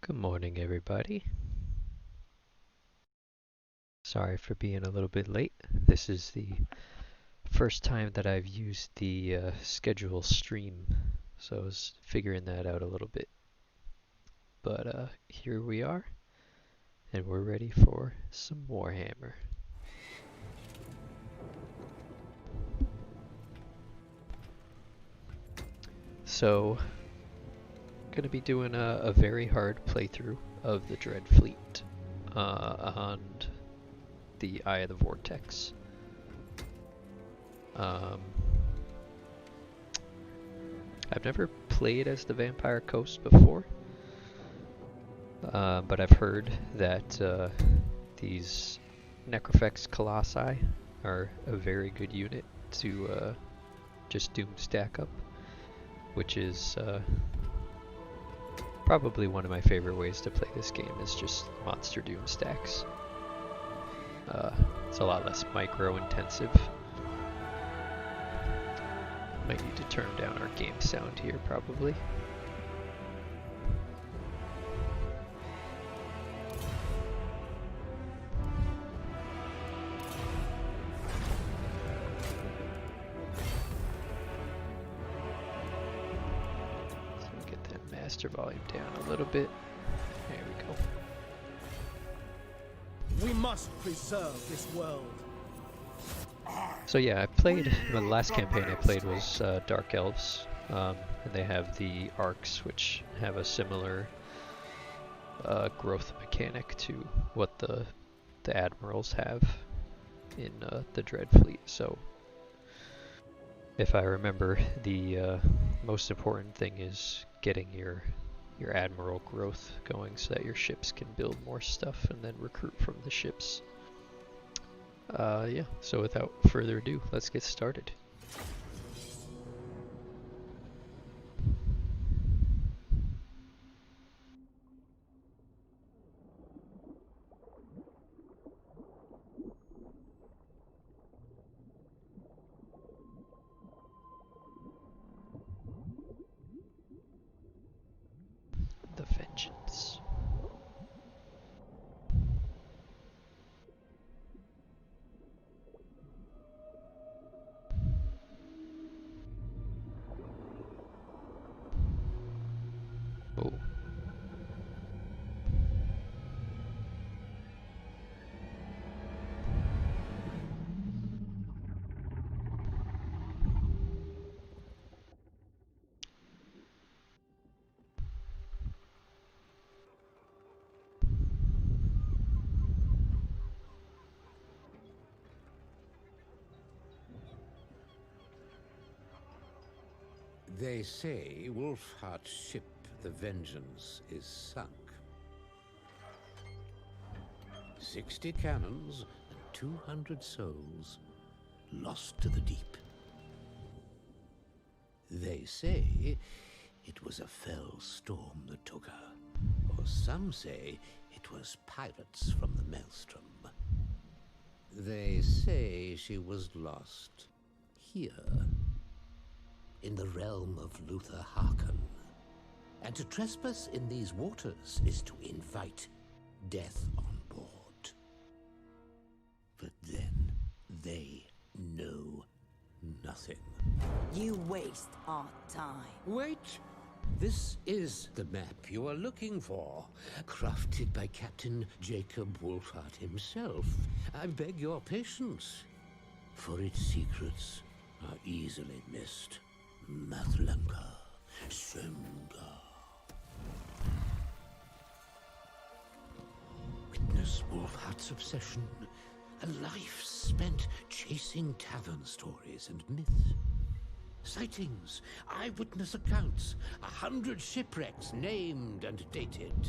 Good morning, everybody. Sorry for being a little bit late. This is the first time that I've used the schedule stream, so I was figuring that out a little bit. But here we are, and we're ready for some Warhammer. So, gonna be doing a very hard playthrough of the Dreadfleet on the Eye of the Vortex. I've never played as the Vampire Coast before, but I've heard that these Necrofex Colossi are a very good unit to just Doom stack up, which is probably one of my favorite ways to play this game, is just monster Doom stacks. It's a lot less micro intensive. Might need to turn down our game sound here, probably. So we'll get that master volume down a little bit. There we go. We must preserve this world. So yeah, I played, well, the last campaign I played was Dark Elves, and they have the Arcs, which have a similar growth mechanic to what the Admirals have in the Dreadfleet. So if I remember, the most important thing is getting your Admiral growth going so that your ships can build more stuff and then recruit from the ships. Yeah, so without further ado, let's get started. The Vengeance. Oh. They say Wolfheart's ship, the Vengeance, is sunk. 60 cannons and 200 souls lost to the deep. They say it was a fell storm that took her, or some say it was pirates from the Maelstrom. They say she was lost here, in the realm of Luther Harkon. And to trespass in these waters is to invite death on board. But then they know nothing. You waste our time. Wait! This is the map you are looking for, crafted by Captain Jacob Wolfheart himself. I beg your patience, for its secrets are easily missed. Mathlanka, Semga. Witness Wolfheart's obsession, a life spent chasing tavern stories and myths. Sightings, eyewitness accounts, 100 shipwrecks named and dated.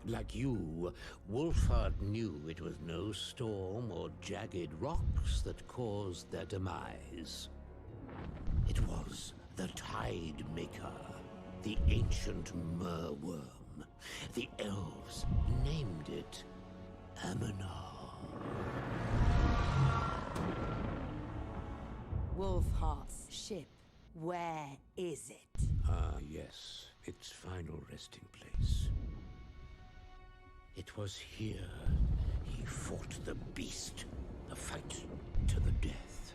Like you, Wolfheart knew it was no storm or jagged rocks that caused their demise. It was the Tide Maker, the ancient merworm. The elves named it Aminar. Wolfheart's ship. Where is it? Ah, yes, its final resting place. It was here he fought the beast, a fight to the death.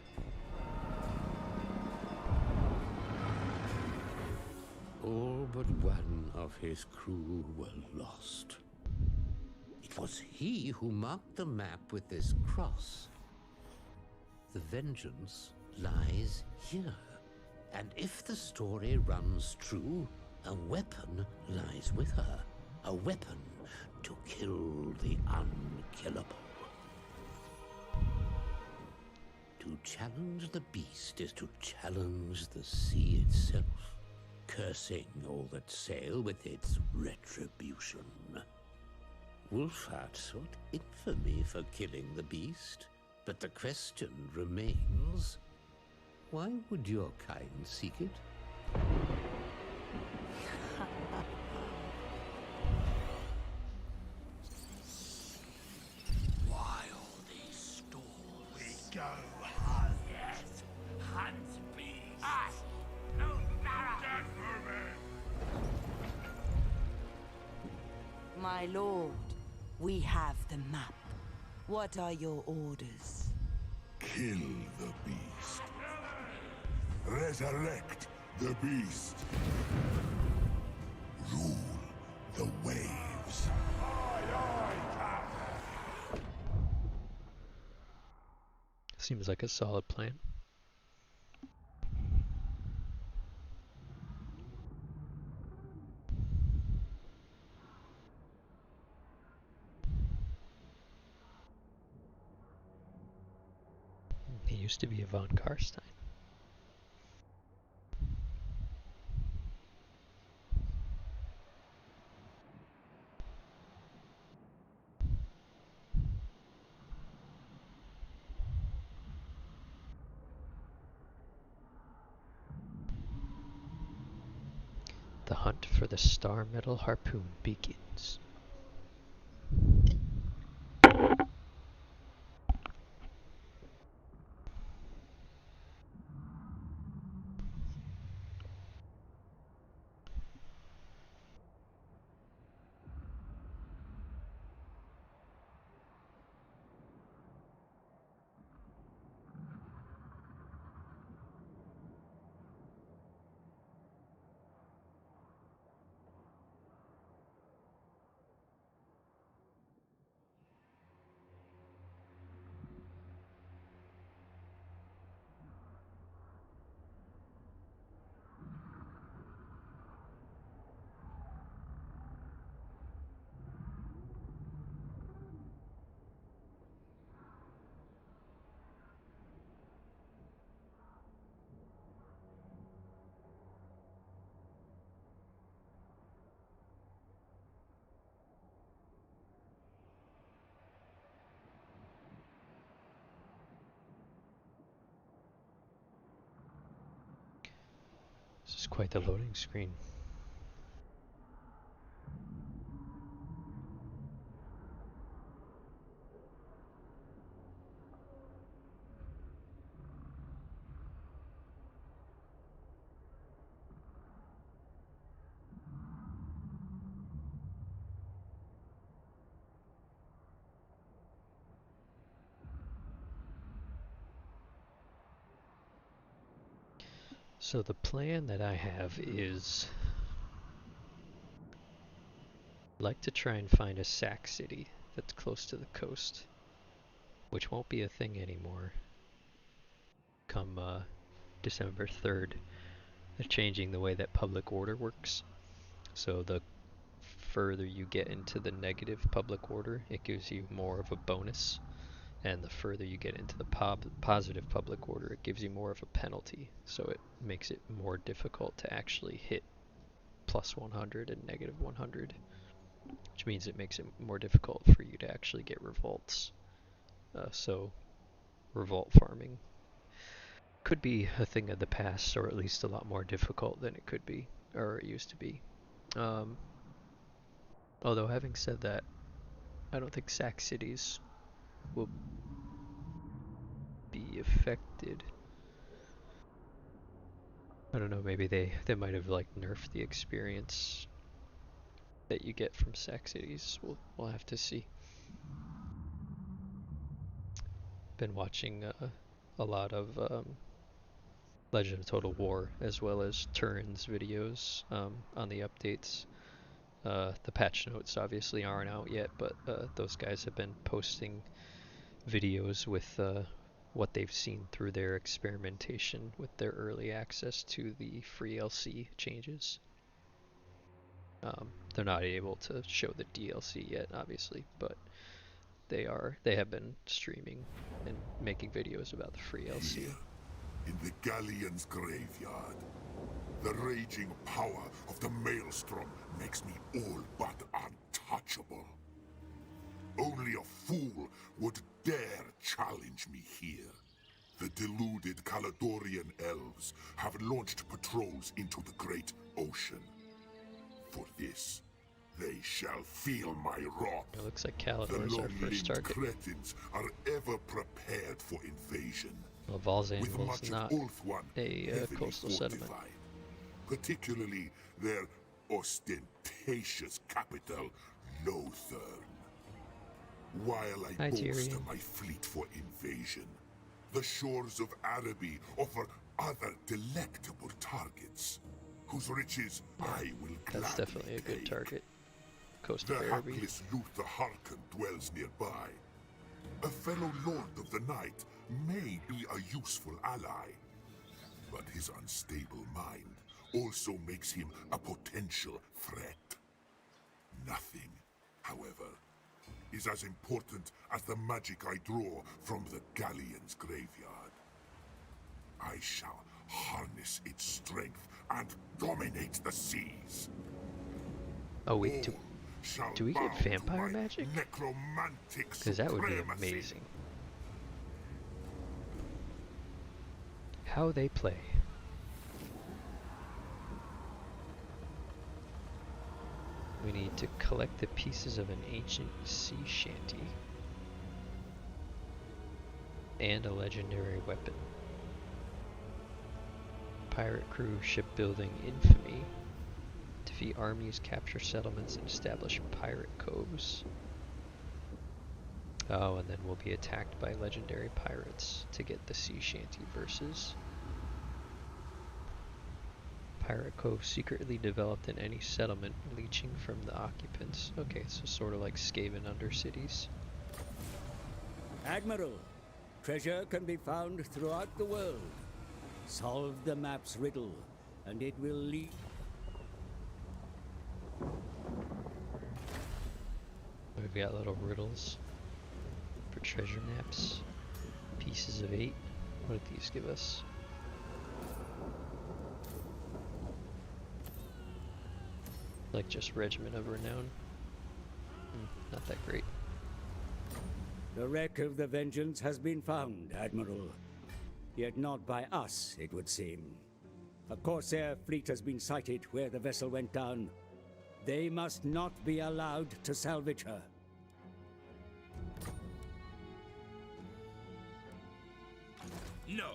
All but one of his crew were lost. It was he who marked the map with this cross. The vengeance lies here. And if the story runs true, a weapon lies with her. A weapon to kill the unkillable. To challenge the beast is to challenge the sea itself, cursing all that sail with its retribution. Wolfheart sought infamy for killing the beast, but the question remains, why would your kind seek it? While these stalls we go hunt. Yes, hunt beasts. Us, no barra. My lord, we have the map. What are your orders? Kill the beast. Resurrect the beast. Rule the waves. Seems like a solid plan. He used to be a von Karstein. The hunt for the Star Metal Harpoon begins. This is quite the loading screen. So the plan that I have is I'd like to try and find a sack city that's close to the coast, which won't be a thing anymore come December 3rd. They're changing the way that public order works. So the further you get into the negative public order, it gives you more of a bonus. And the further you get into the positive public order, it gives you more of a penalty. So it makes it more difficult to actually hit plus 100 and negative 100. Which means it makes it more difficult for you to actually get revolts. So revolt farming could be a thing of the past, or at least a lot more difficult than it could be, or it used to be. Although having said that, I don't think sack cities will be affected. I don't know, maybe they might have like nerfed the experience that you get from Sack Cities. We'll have to see. Been watching a lot of Legend of Total War as well as Turin's videos on the updates. The patch notes obviously aren't out yet, but those guys have been posting videos with what they've seen through their experimentation with their early access to the free LC changes. They're not able to show the DLC yet, obviously, but they have been streaming and making videos about the free LC. Here, in the Galleon's graveyard, the raging power of the Maelstrom makes me all but untouchable. Only a fool would dare challenge me here. The deluded Caledonian elves have launched patrols into the great ocean. For this, they shall feel my wrath. It looks like The Calidor is our first long-limbed target. cretins are ever prepared for invasion. Well, With Valzanville much is of not Ulthuan a heavily coastal settlement. fortified, particularly their ostentatious capital, Lothern. While I Hi, bolster Tyrion. my fleet for invasion, the shores of Araby offer other delectable targets, whose riches I will gladly That's definitely a good take. target. Coast The of Araby. hapless Luther Harkon dwells nearby. A fellow lord of the night may be a useful ally, but his unstable mind also makes him a potential threat. Nothing, however, is as important as the magic I draw from the Galleon's graveyard. I shall harness its strength and dominate the seas. Oh wait, All shall do we get bow to vampire my magic? Necromantic because that would be supremacy. amazing. How they play. We need to collect the pieces of an ancient sea shanty and a legendary weapon. Pirate crew, shipbuilding infamy. Defeat armies, capture settlements, and establish pirate coves. Oh, and then we'll be attacked by legendary pirates to get the sea shanty versus. Pirate cove secretly developed in any settlement, leeching from the occupants. Okay, so sort of like Skaven Undercities. Admiral, treasure can be found throughout the world. Solve the map's riddle, and it will lead... We've got little riddles for treasure maps. Pieces of 8. What did these give us? Like just Regiment of Renown. Not that great. The wreck of the Vengeance has been found, Admiral. Yet not by us, it would seem. A Corsair fleet has been sighted where the vessel went down. They must not be allowed to salvage her. No.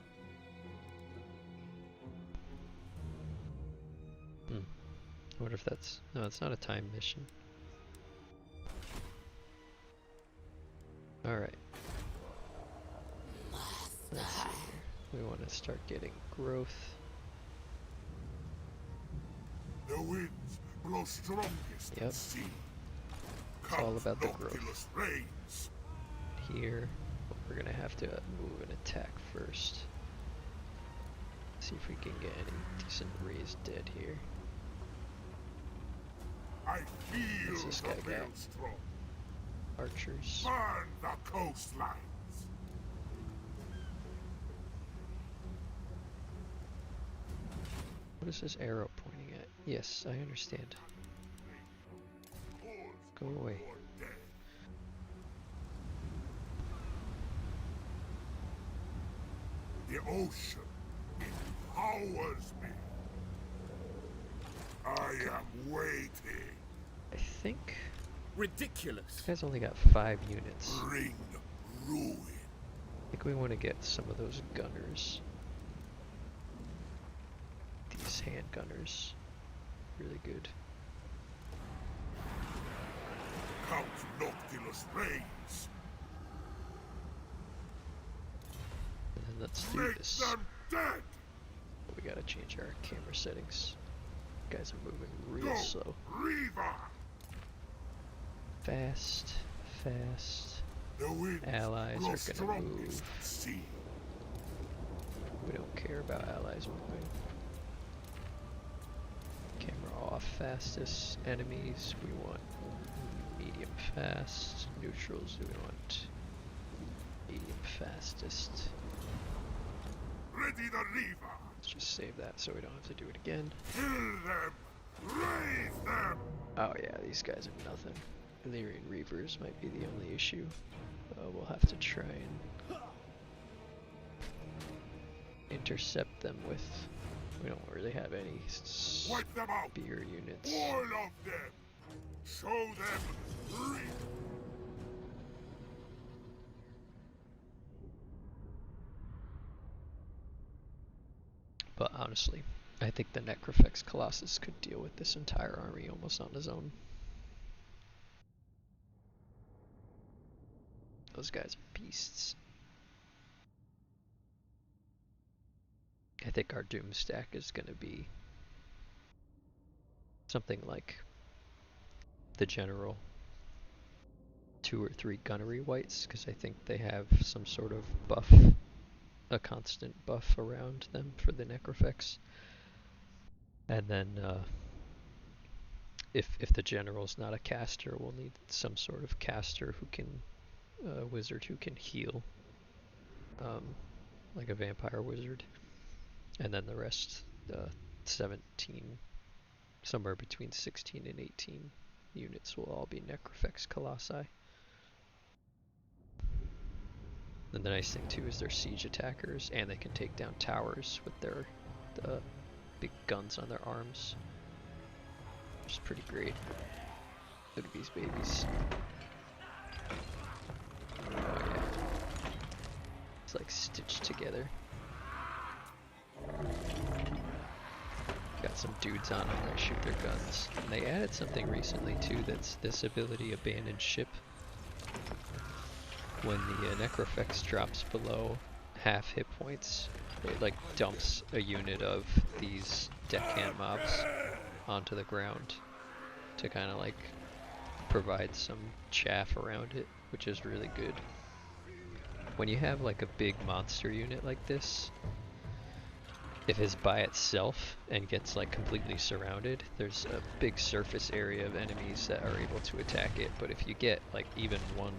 I wonder if that's... No, it's not a time mission. Alright. Let's see here. We want to start getting growth. The winds blow strongest Yep. at sea. It's all about the growth. Noctilus reigns. Here, we're gonna have to move and attack first. See if we can get any decent raised dead here. I feel What's this the guy got? maelstrom. Archers. Burn the coastlines. What is this arrow pointing at? Yes, I understand. Go away. Or dead. The ocean empowers me. I am waiting. I think Ridiculous. this guy's only got 5 units. Bring ruin. I think we want to get some of those gunners. these handgunners really good. Count Noctilus reigns. And then let's do Make this. them dead. We gotta change our camera settings. Guys are moving real Go, slow. Reaver. Fast, fast. The wind Allies grows are gonna strongest move. at sea. We don't care about allies moving. Camera off, fastest. Enemies, we want medium fast. Neutrals, we want medium fastest. Ready the Reaver. Let's just save that so we don't have to do it again. Kill them. Raise them. Oh yeah, these guys are nothing. Illyrian Reavers might be the only issue. We'll have to try and intercept them with... We don't really have any Wipe them out. spear units. All of them. Show them Reaver. But honestly, I think the Necrofex Colossus could deal with this entire army almost on his own. Those guys are beasts. I think our Doom stack is going to be something like the general 2 or 3 gunnery whites, because I think they have some sort of buff, a constant buff around them for the Necrofex. And then if the general's not a caster, we'll need some sort of caster who can, wizard who can heal, like a vampire wizard. And then the rest, 17, somewhere between 16 and 18 units will all be Necrofex Colossi. And the nice thing too is they're siege attackers, and they can take down towers with their big guns on their arms, which is pretty great. Look at these babies. Oh yeah. It's like stitched together. Got some dudes on them that shoot their guns. And they added something recently too, that's this ability, Abandoned Ship. When the Necrofex drops below half hit points, it like dumps a unit of these deckhand mobs onto the ground to kind of like provide some chaff around it, which is really good. When you have like a big monster unit like this, if it's by itself and gets like completely surrounded, there's a big surface area of enemies that are able to attack it. But if you get like even one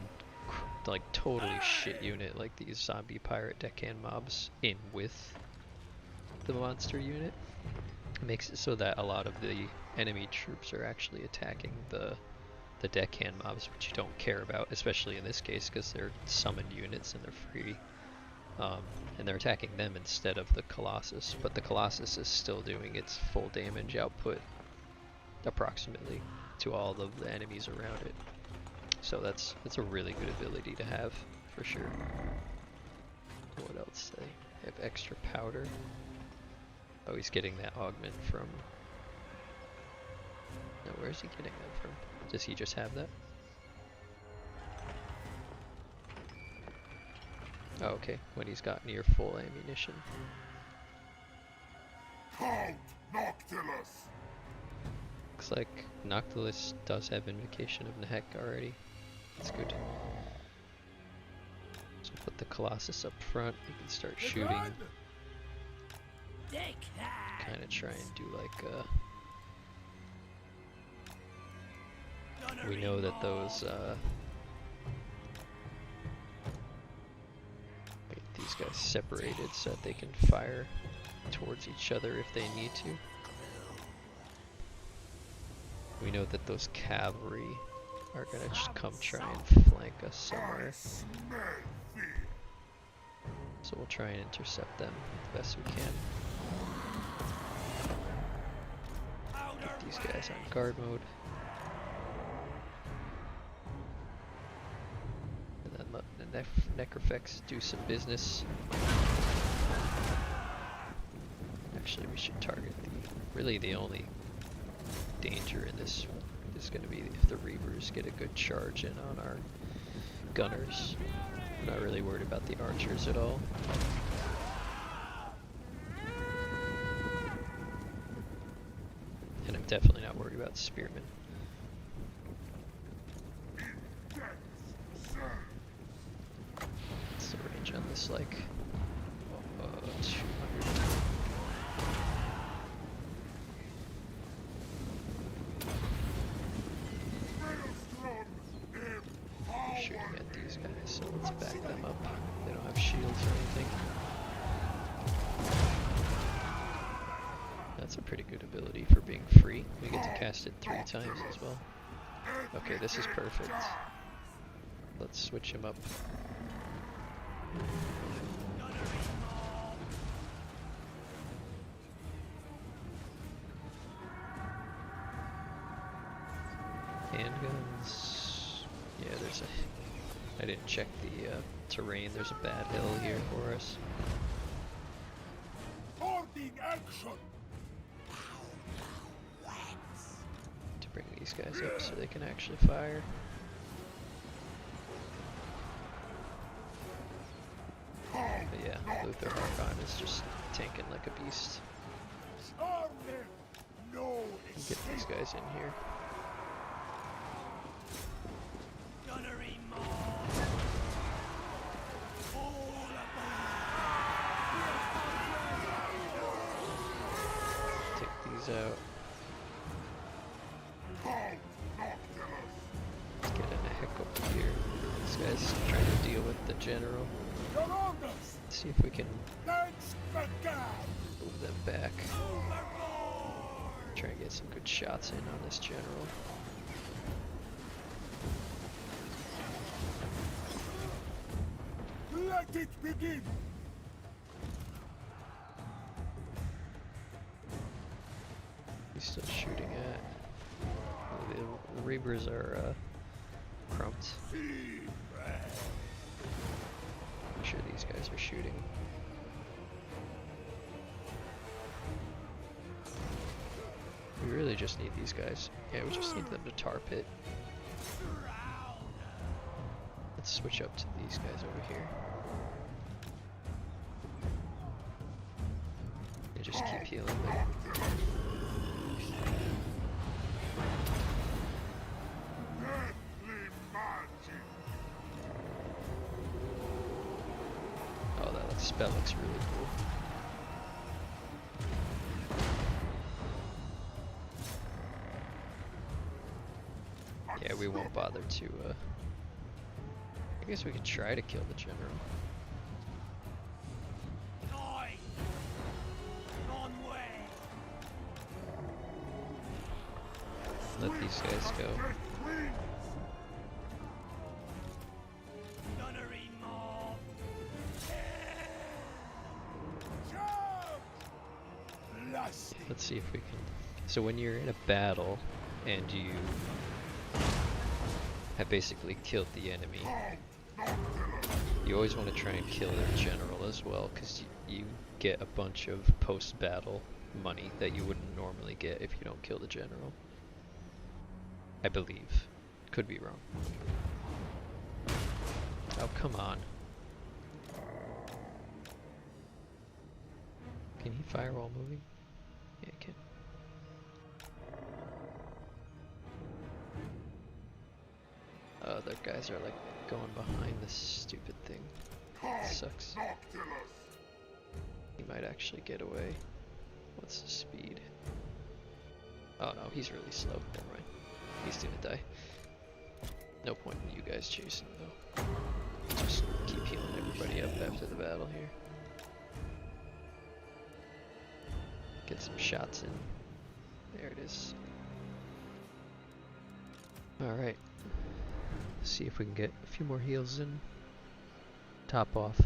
like totally shit unit like these zombie pirate deckhand mobs in with the monster unit, it makes it so that a lot of the enemy troops are actually attacking the deckhand mobs, which you don't care about, especially in this case because they're summoned units and they're free. And they're attacking them instead of the Colossus, but the Colossus is still doing its full damage output approximately to all of the enemies around it. So that's a really good ability to have for sure. What else? They have extra powder. Oh, he's getting that augment from... No, where's he getting that from? Does he just have that? Oh, okay, when he's got near full ammunition. Count Noctilus. Looks like Noctilus does have Invocation of Nehek already. That's good. So put the Colossus up front, we can start shooting. Kind of try and do like we know that those get these guys separated so that they can fire towards each other if they need to. We know that those cavalry are gonna just come try and flank us somewhere. So we'll try and intercept them the best we can. Get these guys on guard mode. And then let the Necrofex do some business. Actually, we should target the Really the only danger in this is going to be if the Reavers get a good charge in on our gunners. I'm not really worried about the archers at all. And I'm definitely not worried about spearmen. What's the range on this, like 200? They're shooting at these guys, so let's back them up. They don't have shields or anything. That's a pretty good ability for being free. We get to cast it 3 times as well. Okay, this is perfect. Let's switch him up. Handguns. Yeah, there's a... I didn't check the terrain. There's a bad hill here for us. To bring these guys up so they can actually fire. But yeah, Luther Harkon is just tanking like a beast. Get these guys in here. Take these out. Let's get in a heck over here. This guy's trying to deal with the general. Let's see if we can move them back. Try and get some good shots in on this general. Let it begin! He's still shooting at... The Reavers are crumped. I'm sure these guys are shooting. We really just need these guys. Yeah, we just need them to tar pit. Let's switch up to these guys over here. And just keep healing them. Oh, that spell looks really cool. Yeah, we won't bother to, I guess we could try to kill the general. Let these guys go. Let's see if we can... So when you're in a battle and you have basically killed the enemy, you always want to try and kill their general as well, because you get a bunch of post-battle money that you wouldn't normally get if you don't kill the general. I believe. Could be wrong. Oh, come on. Can he fire while moving? Yeah, he can. Other guys are like going behind this stupid thing. It sucks. He might actually get away. What's the speed? Oh no, he's really slow. Never mind. He's gonna die. No point in you guys chasing though. Just keep healing everybody up after the battle here. Get some shots in. There it is. Alright. See if we can get a few more heals in. Top off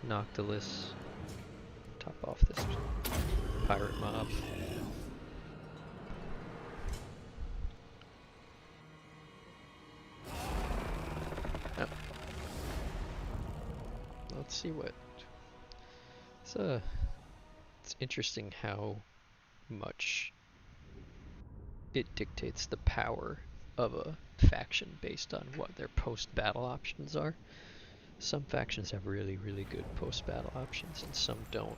Noctilus. Top off this pirate mob. Oh. Let's see what... It's interesting how much it dictates the power of a faction based on what their post-battle options are. Some factions have really, really good post-battle options, and some don't.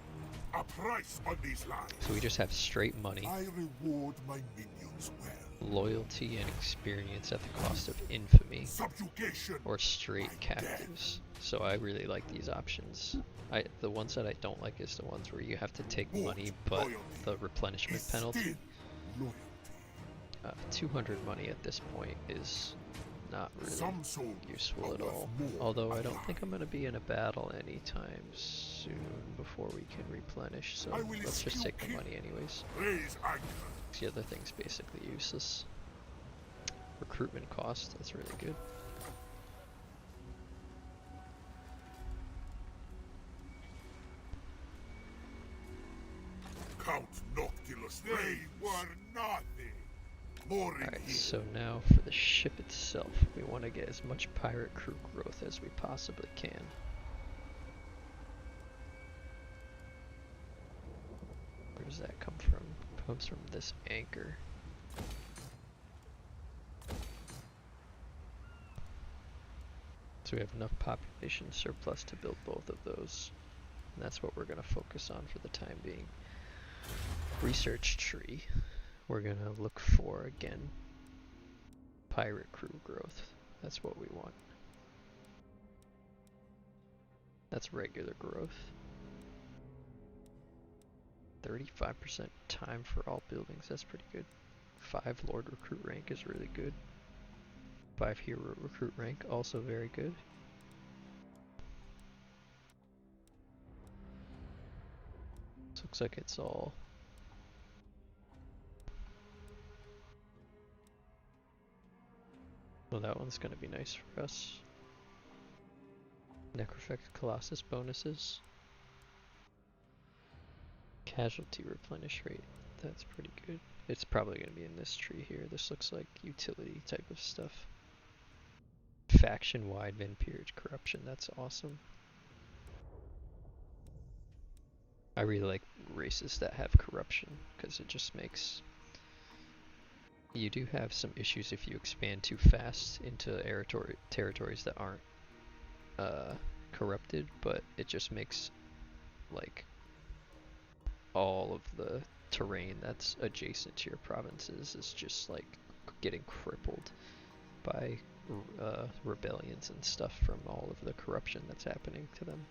A price on these lines. So we just have straight money, I reward my minions well. loyalty, and experience at the cost of infamy, Subjugation. or straight captives. So I really like these options. The ones that I don't like is the ones where you have to take money, but the replenishment penalty. 200 money at this point is not really useful at all. Although I don't think I'm going to be in a battle anytime soon before we can replenish, so let's just take the money anyways. The other thing's basically useless. Recruitment cost, that's really good. Count Noctilus, they were nothing. Alright, so now for the ship itself, we want to get as much pirate crew growth as we possibly can. Where does that come from? It comes from this anchor. So we have enough population surplus to build both of those. And that's what we're going to focus on for the time being. Research tree. We're going to look for, again, pirate crew growth. That's what we want. That's regular growth. 35% time for all buildings, that's pretty good. 5 Lord recruit rank is really good. 5 hero recruit rank, also very good. This looks like it's all... Well, that one's gonna be nice for us. Necrophect Colossus bonuses. Casualty replenish rate, that's pretty good. It's probably gonna be in this tree here. This looks like utility type of stuff. Faction-wide Vampiric corruption, that's awesome. I really like races that have corruption, because it just makes... You do have some issues if you expand too fast into territories that aren't corrupted, but it just makes like all of the terrain that's adjacent to your provinces is just like getting crippled by rebellions and stuff from all of the corruption that's happening to them.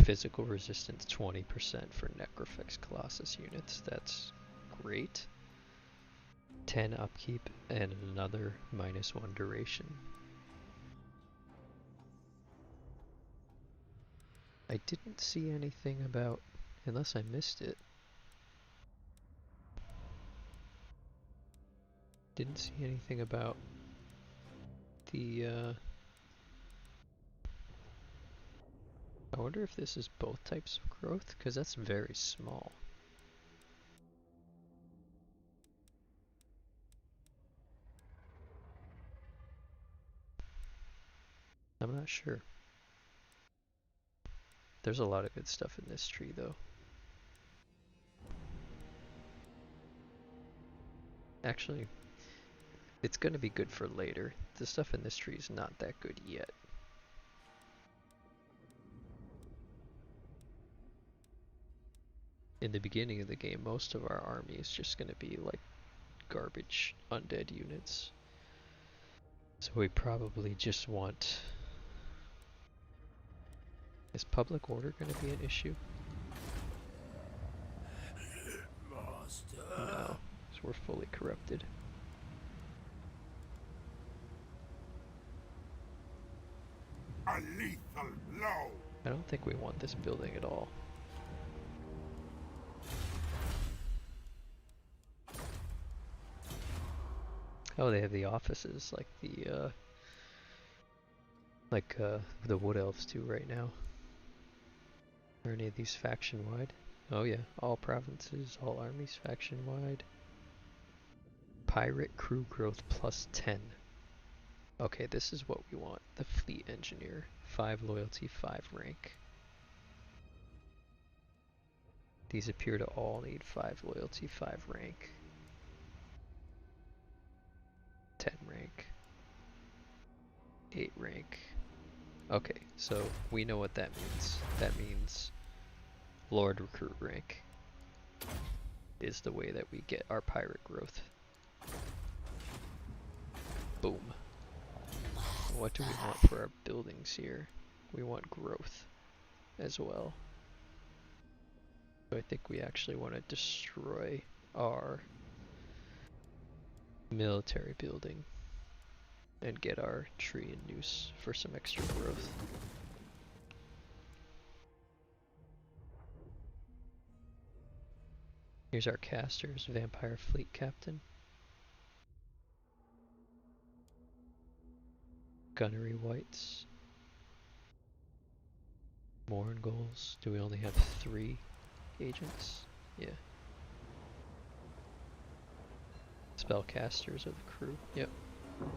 Physical resistance 20% for Necrophect Colossus units, that's great. 10 upkeep and another -1 duration. I didn't see anything about, unless I missed it. Didn't see anything about the I wonder if this is both types of growth, because that's very small. I'm not sure. There's a lot of good stuff in this tree though. Actually, it's going to be good for later. The stuff in this tree is not that good yet. In the beginning of the game, most of our army is just going to be like garbage undead units. So we probably just want... Is public order going to be an issue? No, because we're fully corrupted. A lethal blow. I don't think we want this building at all. Oh, they have the offices like the Wood Elves do right now. Are any of these faction-wide? Oh yeah, all provinces, all armies faction-wide. Pirate crew growth +10. Okay, this is what we want. The fleet engineer. 5 loyalty, 5 rank. These appear to all need 5 loyalty, 5 rank. 10 rank. 8 rank. Okay, so we know what that means. That means Lord Recruit rank is the way that we get our pirate growth. Boom. What do we want for our buildings here? We want growth as well. So I think we actually want to destroy our military building and get our tree and noose for some extra growth. Here's our casters, Vampire Fleet Captain. Gunnery Whites. Mourngoals. Do we only have 3 agents? Yeah. Spellcasters are the crew. Yep. Well,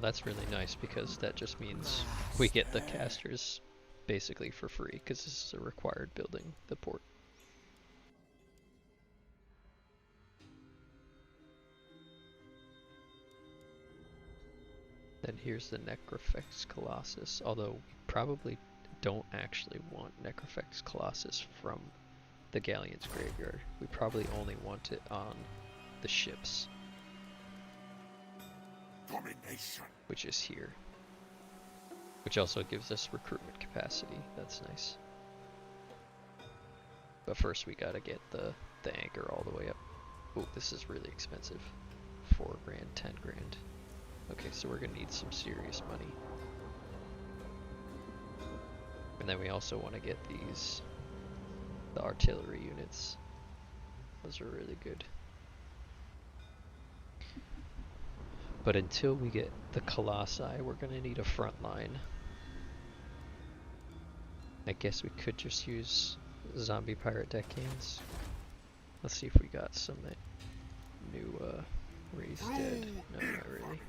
that's really nice because that just means we get the casters basically for free because this is a required building, the port. Then here's the Necrofex Colossus, although we probably don't actually want Necrofex Colossus from the Galleon's graveyard. We probably only want it on the ships. Domination. Which is here. Which also gives us recruitment capacity. That's nice. But first we gotta get the anchor all the way up. Oh, this is really expensive. 4 grand, 10 grand. Okay, so we're gonna need some serious money. And then we also want to get the artillery units. Those are really good. But until we get the Colossi, we're gonna need a front line. I guess we could just use zombie pirate deckhands. Let's see if we got some new raised dead. No, not really.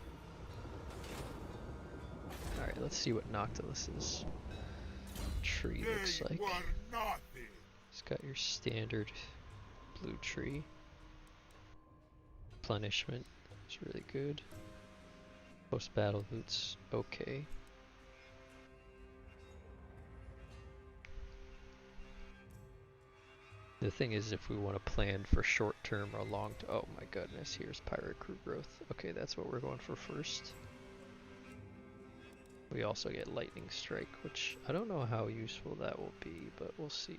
Alright, let's see what Noctilus's tree looks like. It's got your standard blue tree. Replenishment is really good. Post battle loot's okay. The thing is, if we want to plan for short term or long term, oh my goodness, here's pirate crew growth. Okay, that's what we're going for first. We also get lightning strike, which I don't know how useful that will be, but we'll see.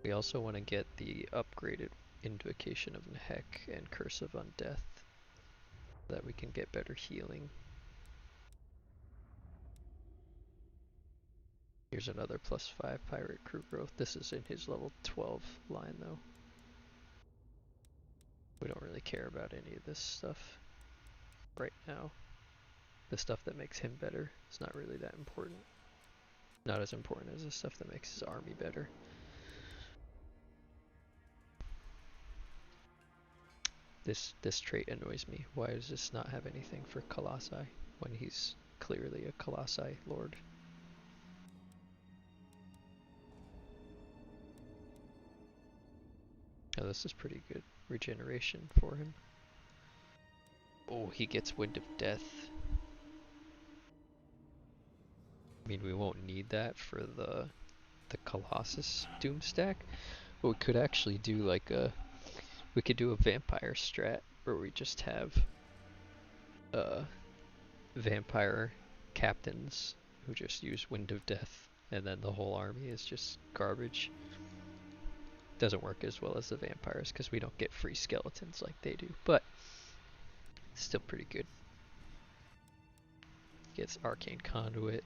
We also want to get the upgraded Invocation of Nehek and Curse of Undeath, so that we can get better healing. Here's another +5 pirate crew growth. This is in his level 12 line though. We don't really care about any of this stuff right now. The stuff that makes him better is not really that important. Not as important as the stuff that makes his army better. This trait annoys me. Why does this not have anything for Colossi when he's clearly a Colossi lord? Oh, this is pretty good regeneration for him. Oh, he gets Wind of Death. I mean, we won't need that for the Colossus Doom stack, but we could actually do like we could do a vampire strat where we just have vampire captains who just use Wind of Death, and then the whole army is just garbage. Doesn't work as well as the vampires because we don't get free skeletons like they do, but still pretty good. Gets Arcane Conduit.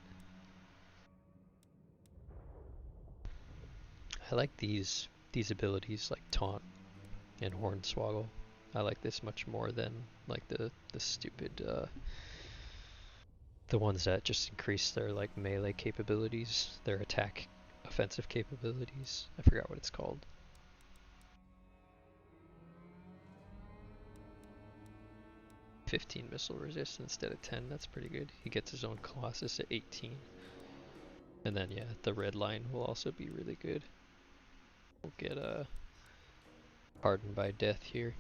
I like these abilities like Taunt and Hornswoggle. I like this much more than like the stupid the ones that just increase their like melee capabilities, their attack of offensive capabilities. I forgot what it's called. "15 missile resist instead of 10, that's pretty good. He gets his own Colossus at 18. And then yeah, the red line will also be really good. We'll get Hardened by Death here.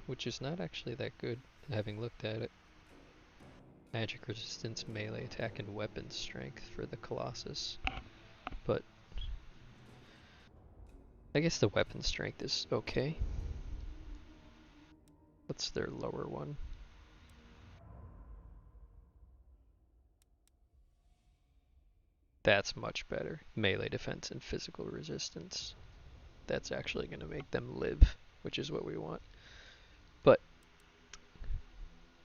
Which is not actually that good, having looked at it. Magic resistance, melee attack, and weapon strength for the Colossus. But I guess the weapon strength is okay. What's their lower one? That's much better. Melee defense and physical resistance. That's actually going to make them live, which is what we want. But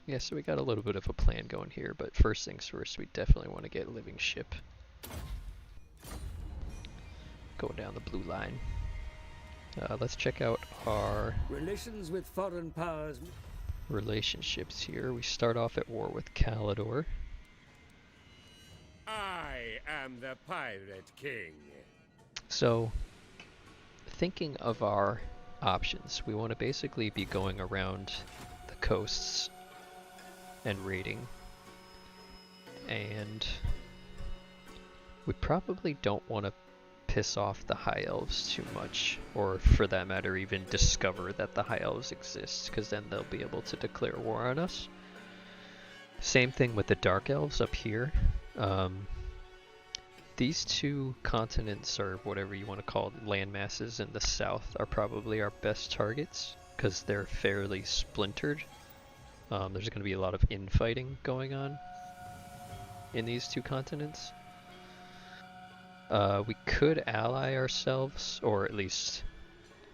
yeah, so we got a little bit of a plan going here, but first things first, we definitely want to get living ship. Going down the blue line. Let's check out our Relations with foreign powers. relationships here. We start off at war with Kalidor. I am the Pirate King. So, thinking of our options, we want to basically be going around the coasts and raiding. And we probably don't want to piss off the High Elves too much, or for that matter even discover that the High Elves exist, because then they'll be able to declare war on us. Same thing with the Dark Elves up here. These two continents, or whatever you want to call it, land masses in the south, are probably our best targets, because they're fairly splintered. There's going to be a lot of infighting going on in these two continents. We could ally ourselves, or at least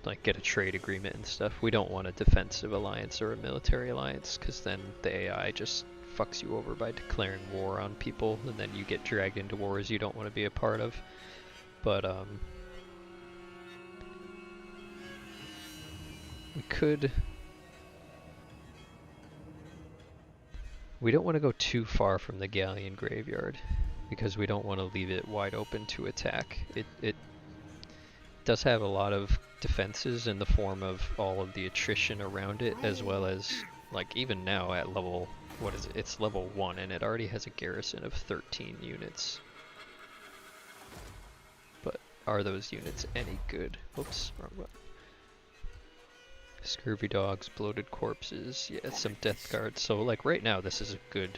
like get a trade agreement and stuff. We don't want a defensive alliance or a military alliance, because then the AI just fucks you over by declaring war on people, and then you get dragged into wars you don't want to be a part of. But we don't want to go too far from the Galleon graveyard, because we don't want to leave it wide open to attack. It does have a lot of defenses in the form of all of the attrition around it, as well as, like, even now at level, what is it? It's level 1, and it already has a garrison of 13 units. But are those units any good? Oops, wrong one. Scurvy dogs, bloated corpses, yeah, some death guards. So like right now this is a good,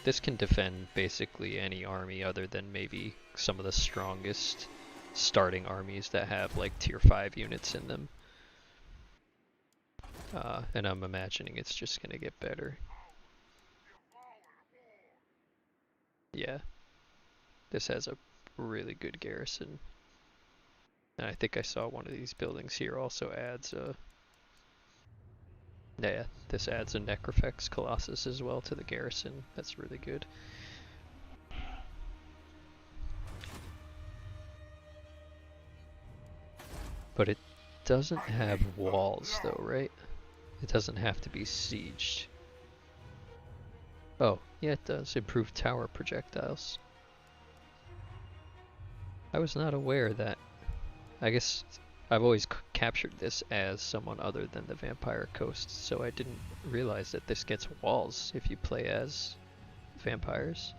this can defend basically any army other than maybe some of the strongest starting armies that have like tier 5 units in them. And I'm imagining it's just gonna get better. Yeah, this has a really good garrison. And I think I saw one of these buildings here also adds a... Yeah, this adds a Necrofex Colossus as well to the garrison. That's really good. But it doesn't have walls though, right? It doesn't have to be sieged. Oh, yeah it does. Improved tower projectiles. I was not aware that... I guess I've always captured this as someone other than the Vampire Coast, so I didn't realize that this gets walls if you play as vampires.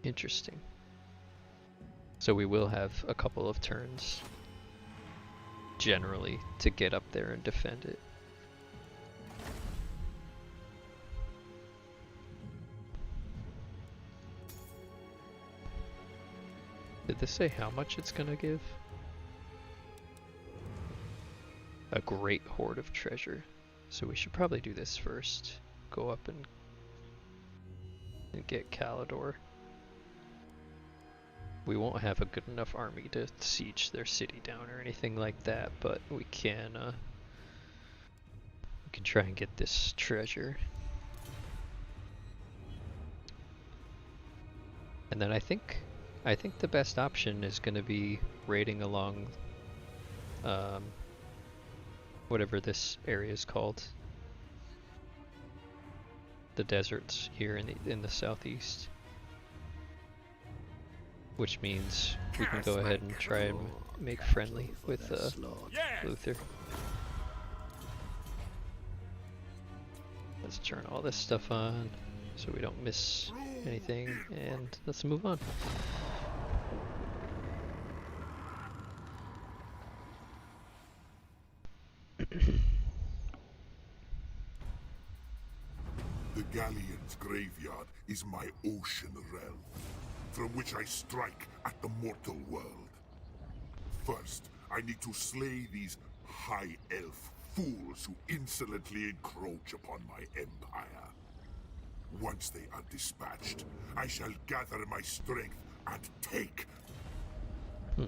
Interesting. So we will have a couple of turns, generally, to get up there and defend it. Did this say how much it's gonna give? A great hoard of treasure. So we should probably do this first. Go up and get Kalidor. We won't have a good enough army to siege their city down or anything like that, but we can try and get this treasure. And then I think the best option is going to be raiding along whatever this area is called. the deserts here in the southeast, which means we can go ahead and try and make friendly with Luther. Let's turn all this stuff on so we don't miss anything, and let's move on. The Galleon's graveyard is my ocean realm, from which I strike at the mortal world. First, I need to slay these high elf fools who insolently encroach upon my empire. Once they are dispatched, I shall gather my strength and take. So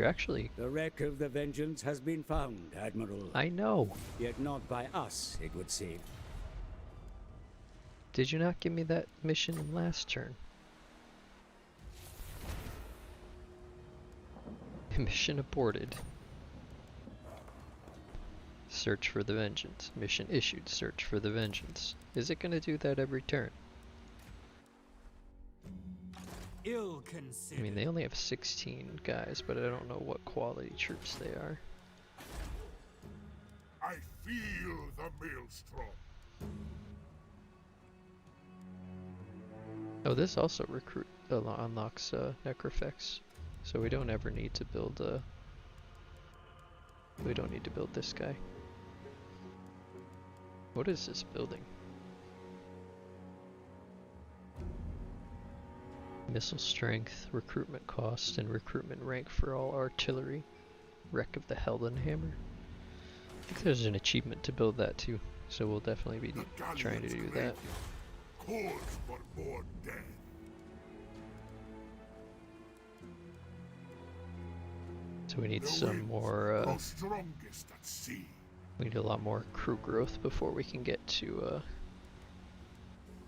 you're actually... The wreck of the Vengeance has been found, Admiral. I know. Yet not by us, it would seem. Did you not give me that mission last turn? Mission aborted. Search for the Vengeance. Mission issued. Search for the Vengeance. Is it gonna do that every turn? I mean, they only have 16 guys, but I don't know what quality troops they are. I feel the maelstrom. Oh, this also unlocks Necrofex, so we don't ever need to build we don't need to build this guy. What is this building? Missile strength, recruitment cost, and recruitment rank for all artillery. Wreck of the Heldenhammer. I think there's an achievement to build that too, so we'll definitely be trying to do that. Calls for more death. So we need some more, strongest at sea. we need a lot more crew growth before we can get to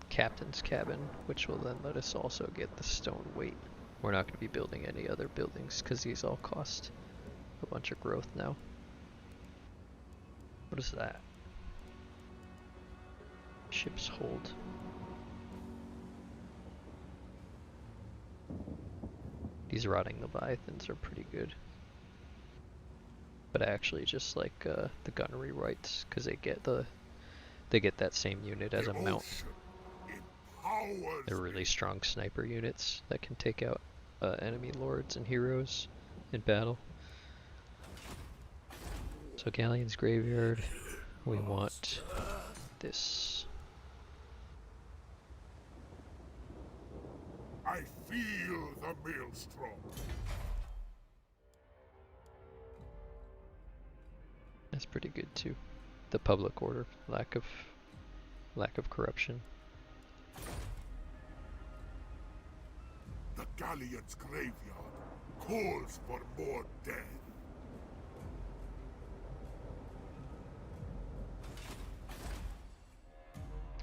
Captain's Cabin, which will then let us also get the stone weight. We're not going to be building any other buildings because these all cost a bunch of growth now. What is that? Ship's hold. These rotting leviathans are pretty good. But I actually just like the gunnery rights because they get that same unit as a mount. They're really strong sniper units that can take out enemy lords and heroes in battle. So Galleon's Graveyard, we want this. I feel the maelstrom. That's pretty good too. The public order, lack of corruption. The Galleon's graveyard calls for more death.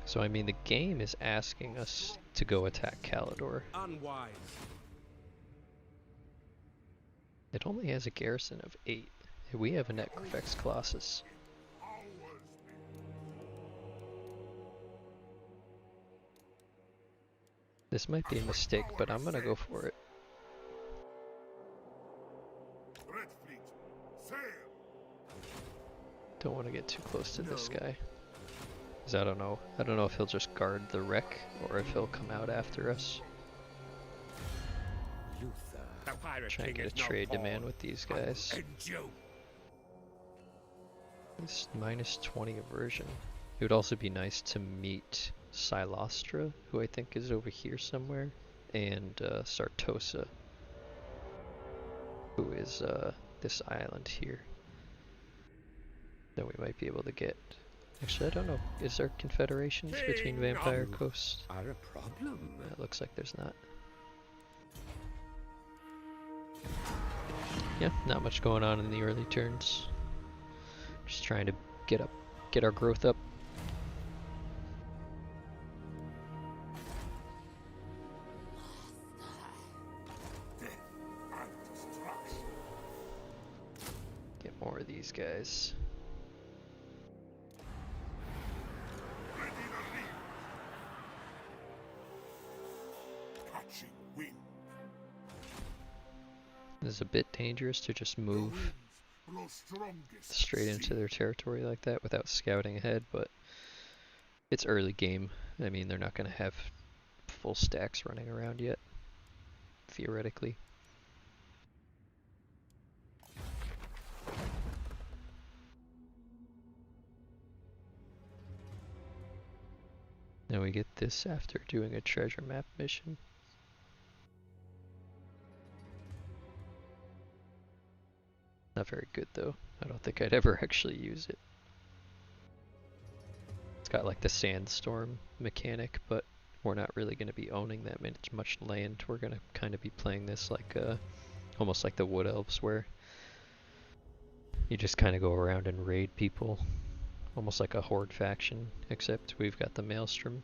So I mean, the game is asking us to go attack Calidor. Unwise. It only has a garrison of 8. We have a Necrofex Colossus. This might be a mistake, but I'm gonna go for it. Dreadfleet, sail. Don't want to get too close to this guy. Cause I don't know if he'll just guard the wreck or if he'll come out after us. The pirate Try and king get a is no trade pawn. demand with these guys. And you. This -20 aversion. It would also be nice to meet Silostra, who I think is over here somewhere, and Sartosa, who is this island here. Then we might be able to get... Actually, I don't know. Is there confederations between Vampire Coast? Are a problem? It looks like there's not. Yeah, not much going on in the early turns. Just trying to get our growth up. Get more of these guys. Ready to scorching wind. It's a bit dangerous to just The move winds blow strongest straight at into sea. their territory like that without scouting ahead, but it's early game. I mean, they're not going to have full stacks running around yet, theoretically. Now we get this after doing a treasure map mission. Not very good though. I don't think I'd ever actually use it. It's got like the sandstorm mechanic, but we're not really going to be owning that much land. We're going to kind of be playing this like almost like the Wood Elves, where you just kind of go around and raid people. Almost like a horde faction, except we've got the Maelstrom.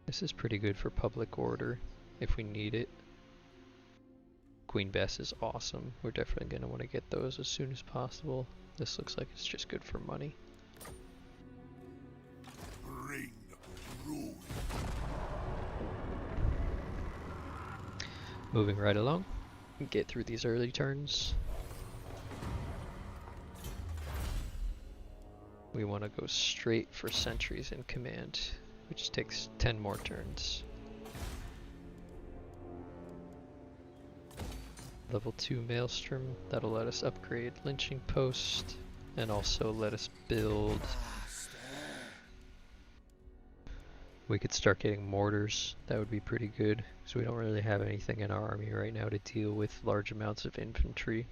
This is pretty good for public order if we need it. Queen Bess is awesome. We're definitely going to want to get those as soon as possible. This looks like it's just good for money. Bring ruin. Moving right along. Get through these early turns. We want to go straight for sentries in command, which takes 10 more turns. Level 2 Maelstrom, that'll let us upgrade Lynching Post, and also let us build. We could start getting mortars, that would be pretty good, because we don't really have anything in our army right now to deal with large amounts of infantry.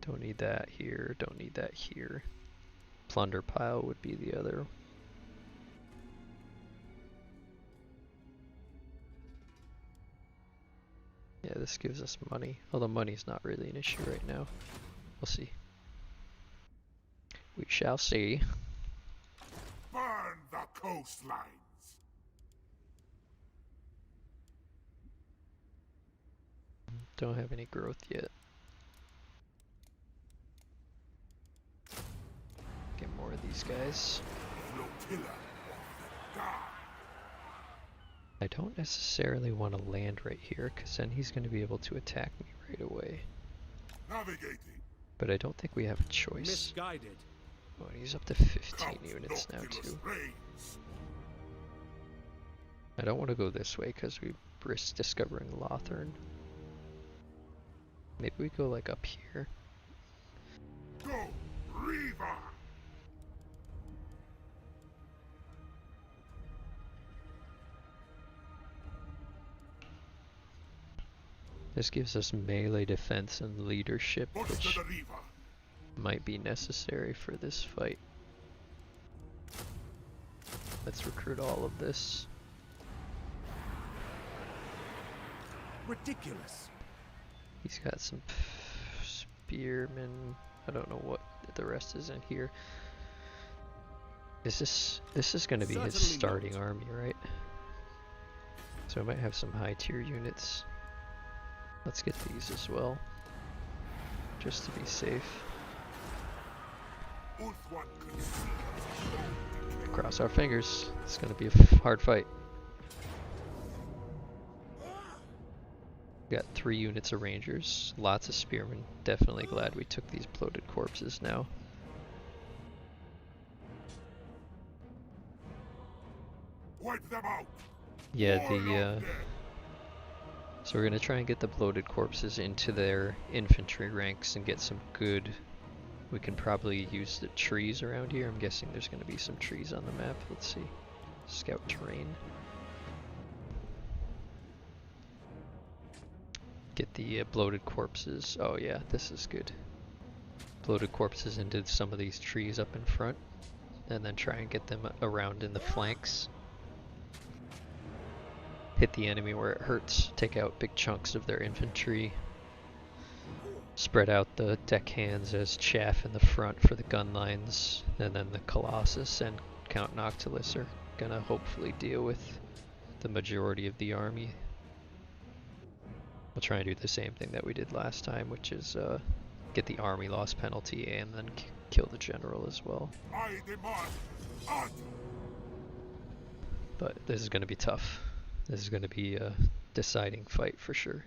Don't need that here, don't need that here. Plunder pile would be the other. Yeah, this gives us money, although money's not really an issue right now. We'll see. We shall see. Burn the coastlines. Don't have any growth yet. Get more of these guys. Flotilla. God. I don't necessarily want to land right here, because then he's going to be able to attack me right away. Navigating. But I don't think we have a choice. Misguided. Oh, and he's up to 15 Count units now Noctilus too. reigns. I don't want to go this way because we risk discovering Lothern. Maybe we go like up here. Go, Reaver. This gives us melee defense and leadership, Push to which the Reaver. might be necessary for this fight. Let's recruit all of this. Ridiculous. He's got some spearmen. I don't know what the rest is in here. This is going to be his Certainly starting not. army, right? So I might have some high tier units. Let's get these as well, just to be safe. Ulthuan concealed. Cross our fingers. It's going to be a hard fight. Got 3 units of rangers, lots of spearmen. Definitely glad we took these bloated corpses now. Wipe them out. Yeah, All of them. so we're going to try and get the bloated corpses into their infantry ranks and get some good. We can probably use the trees around here. I'm guessing there's going to be some trees on the map. Let's see. Scout terrain. Get the bloated corpses. Oh yeah, this is good. Bloated corpses into some of these trees up in front, and then try and get them around in the flanks. Hit the enemy where it hurts, take out big chunks of their infantry. Spread out the deckhands as chaff in the front for the gun lines, and then the Colossus and Count Noctilus are gonna hopefully deal with the majority of the army. We'll try and do the same thing that we did last time, which is get the army loss penalty and then kill the general as well. I demand art. But this is going to be tough. This is going to be a deciding fight for sure.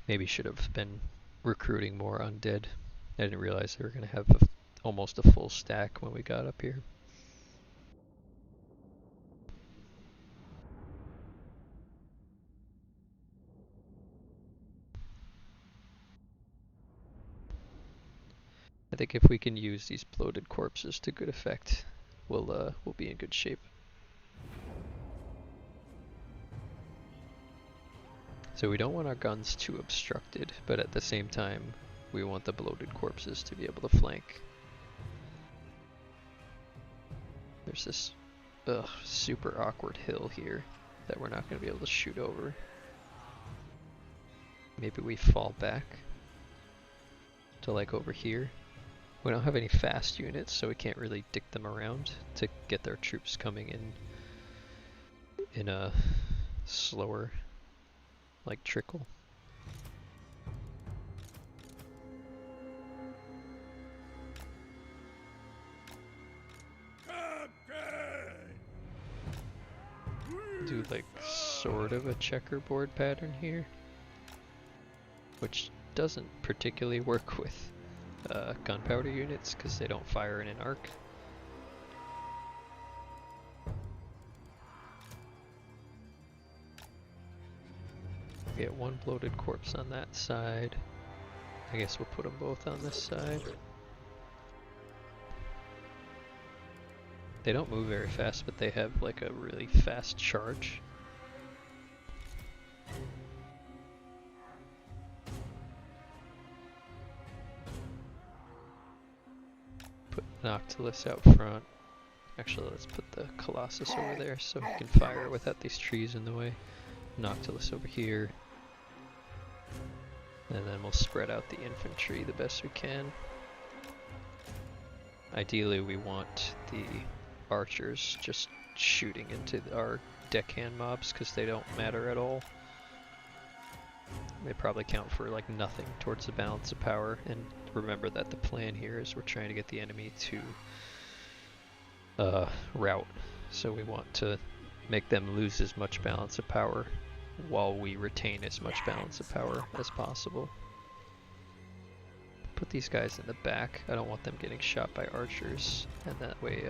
Maybe should have been recruiting more undead. I didn't realize they were going to have almost a full stack when we got up here. I think if we can use these bloated corpses to good effect, we'll be in good shape. So we don't want our guns too obstructed, but at the same time, we want the bloated corpses to be able to flank. There's this super awkward hill here that we're not going to be able to shoot over. Maybe we fall back to like over here. We don't have any fast units, so we can't really dick them around to get their troops coming in a slower like trickle. Do like sort of a checkerboard pattern here, which doesn't particularly work with gunpowder units because they don't fire in an arc. Get one bloated corpse on that side. I guess we'll put them both on this side. They don't move very fast, but they have like a really fast charge. Put Noctilus out front. Actually, let's put the Colossus over there so he can fire without these trees in the way. Noctilus over here. And then we'll spread out the infantry the best we can. Ideally, we want the archers just shooting into our deckhand mobs because they don't matter at all. They probably count for like nothing towards the balance of power. And remember that the plan here is we're trying to get the enemy to rout. So we want to make them lose as much balance of power while we retain as much balance of power as possible. Put these guys in the back. I don't want them getting shot by archers, and that way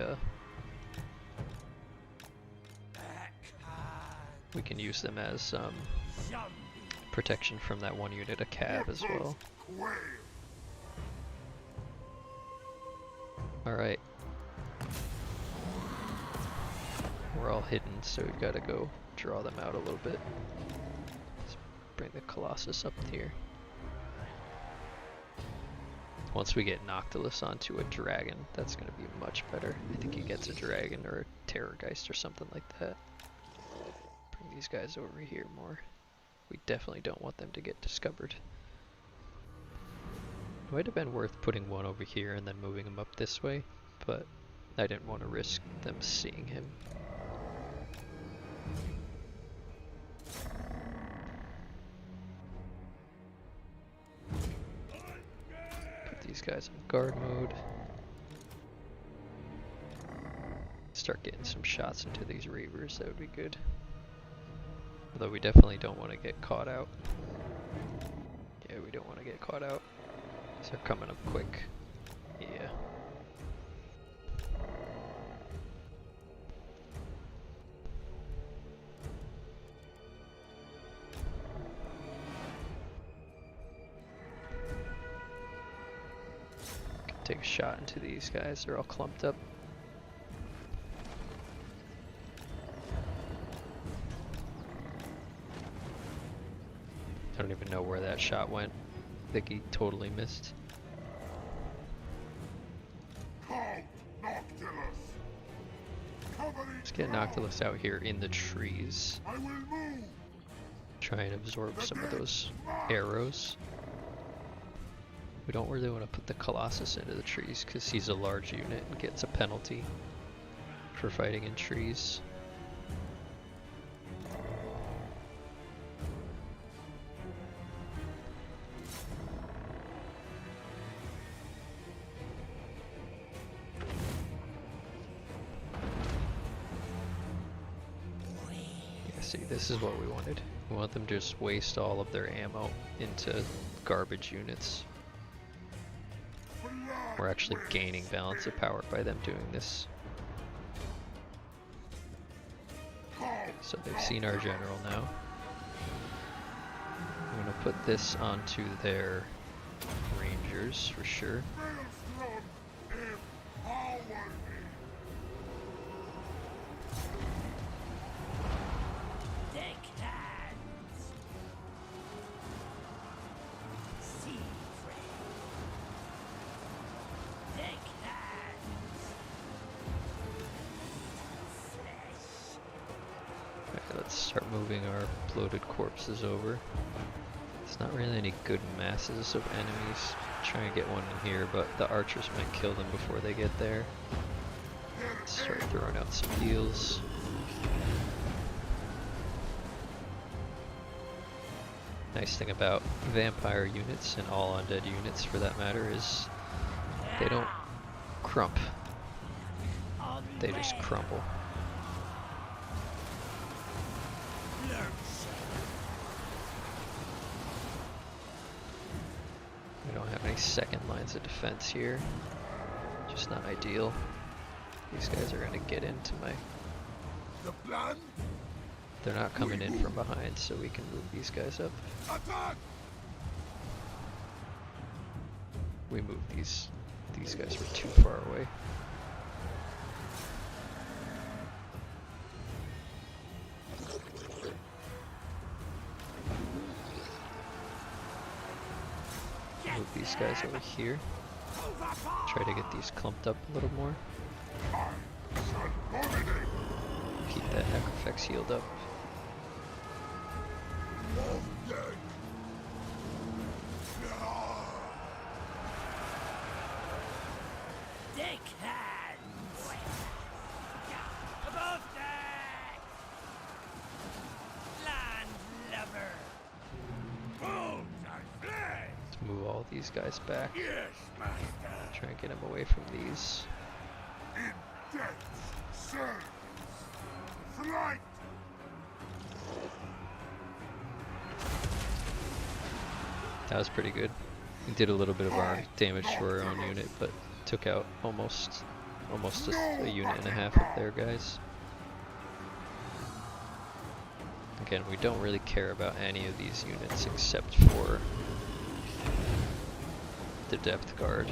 we can use them as protection from that one unit, a cab as well. Alright. We're all hidden, so we've got to go draw them out a little bit. Let's bring the Colossus up here. Once we get Noctilus onto a dragon, that's going to be much better. I think he gets a dragon or a Terrorgeist or something like that. Bring these guys over here more. We definitely don't want them to get discovered. It might have been worth putting one over here and then moving him up this way, but I didn't want to risk them seeing him. These guys in guard mode. Start getting some shots into these Reavers, that would be good. Although we definitely don't want to get caught out. Yeah, we don't want to get caught out. So they're coming up quick. Yeah. Take a shot into these guys, they're all clumped up. I don't even know where that shot went. I think he totally missed. Let's get Noctilus out here in the trees. Try and absorb some of those arrows. We don't really want to put the Colossus into the trees because he's a large unit and gets a penalty for fighting in trees. See, this is what we wanted. We want them to just waste all of their ammo into garbage units. We're actually gaining balance of power by them doing this. Okay, so they've seen our general now. I'm gonna put this onto their rangers for sure. Let's start moving our bloated corpses over. It's not really any good masses of enemies. Try and get one in here, but the archers might kill them before they get there. Let's start throwing out some heals. Nice thing about vampire units, and all undead units for that matter, is they don't crump. They just crumble. We don't have any second lines of defense here. Just not ideal. These guys are gonna get into my... They're not coming in from behind, so we can move these guys up. We moved these guys were too far away. Move these guys over here. Try to get these clumped up a little more. Keep that necrophix healed up. Move all these guys back. Yes, master. Try and get them away from these. In death, serve. Flight. That was pretty good. We did a little bit of our damage to our own unit, but took out almost a unit and a half of their guys. Again, we don't really care about any of these units except for the depth guard.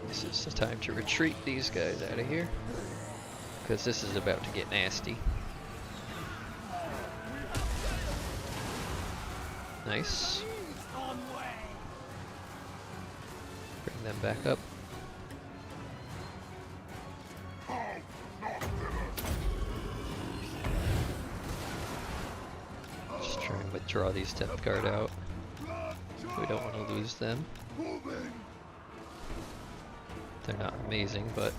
This is the time to retreat these guys out of here, because this is about to get nasty. Nice. Bring them back up. Just try and withdraw these depth guard out. We don't want to lose them. They're not amazing, but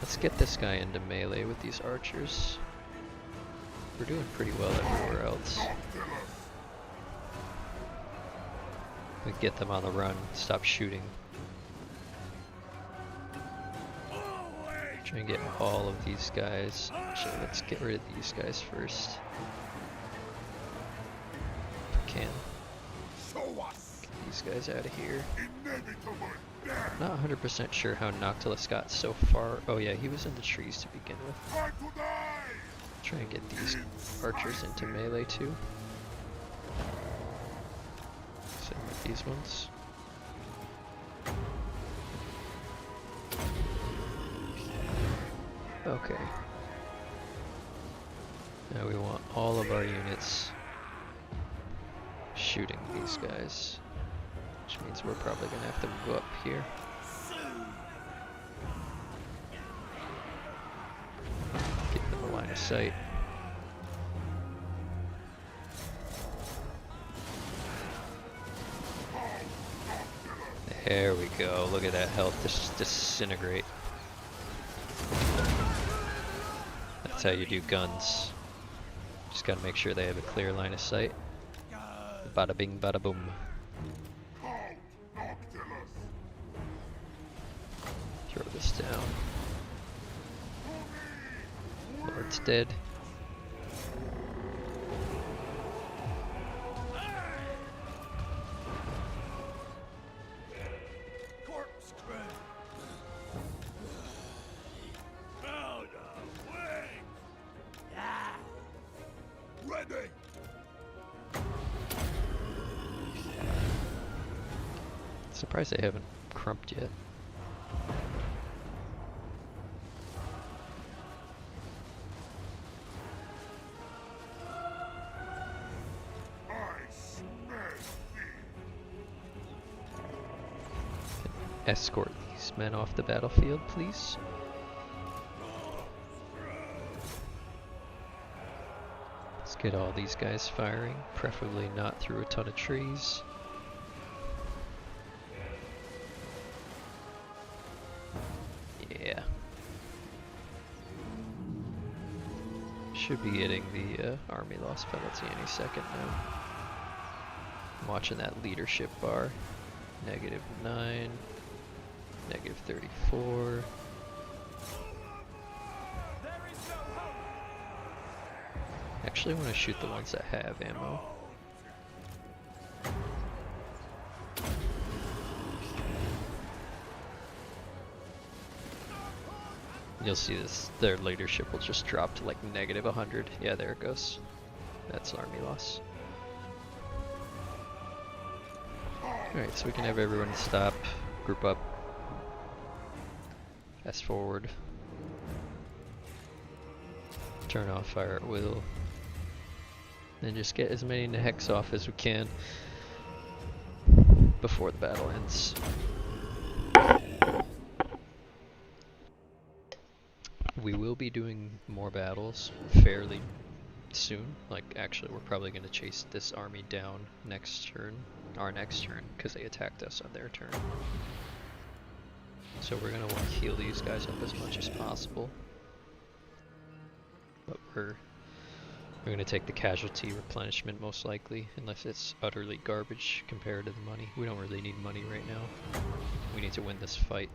let's get this guy into melee with these archers. We're doing pretty well everywhere else. We get them on the run, stop shooting. Try and get all of these guys. Actually, let's get rid of these guys first. If we can. Get these guys out of here. Not 100% sure how Noctilus got so far. Oh yeah, he was in the trees to begin with. Try and get these archers into melee too. Same with these ones. Okay. Now we want all of our units shooting these guys. Which means we're probably going to have to move up here. Get them of sight. There we go. Look at that health just disintegrate. That's how you do guns. Just gotta make sure they have a clear line of sight. Bada bing, bada boom. Throw this down. Lord's dead. Surprised they haven't crumped yet. Escort these men off the battlefield, please. Let's get all these guys firing, preferably not through a ton of trees. Yeah. Should be getting the army loss penalty any second now. I'm watching that leadership bar. -9. -34. Actually, I want to shoot the ones that have ammo. You'll see this, their leadership will just drop to like -100. Yeah, there it goes. That's army loss. Alright, so we can have everyone stop, group up, fast forward, turn off fire at will, and just get as many hex off as we can before the battle ends. We will be doing more battles fairly soon. Like, actually, we're probably going to chase this army down next turn, our next turn, because they attacked us on their turn. So we're going to want to heal these guys up as much as possible. But we're going to take the casualty replenishment most likely, unless it's utterly garbage compared to the money. We don't really need money right now. We need to win this fight.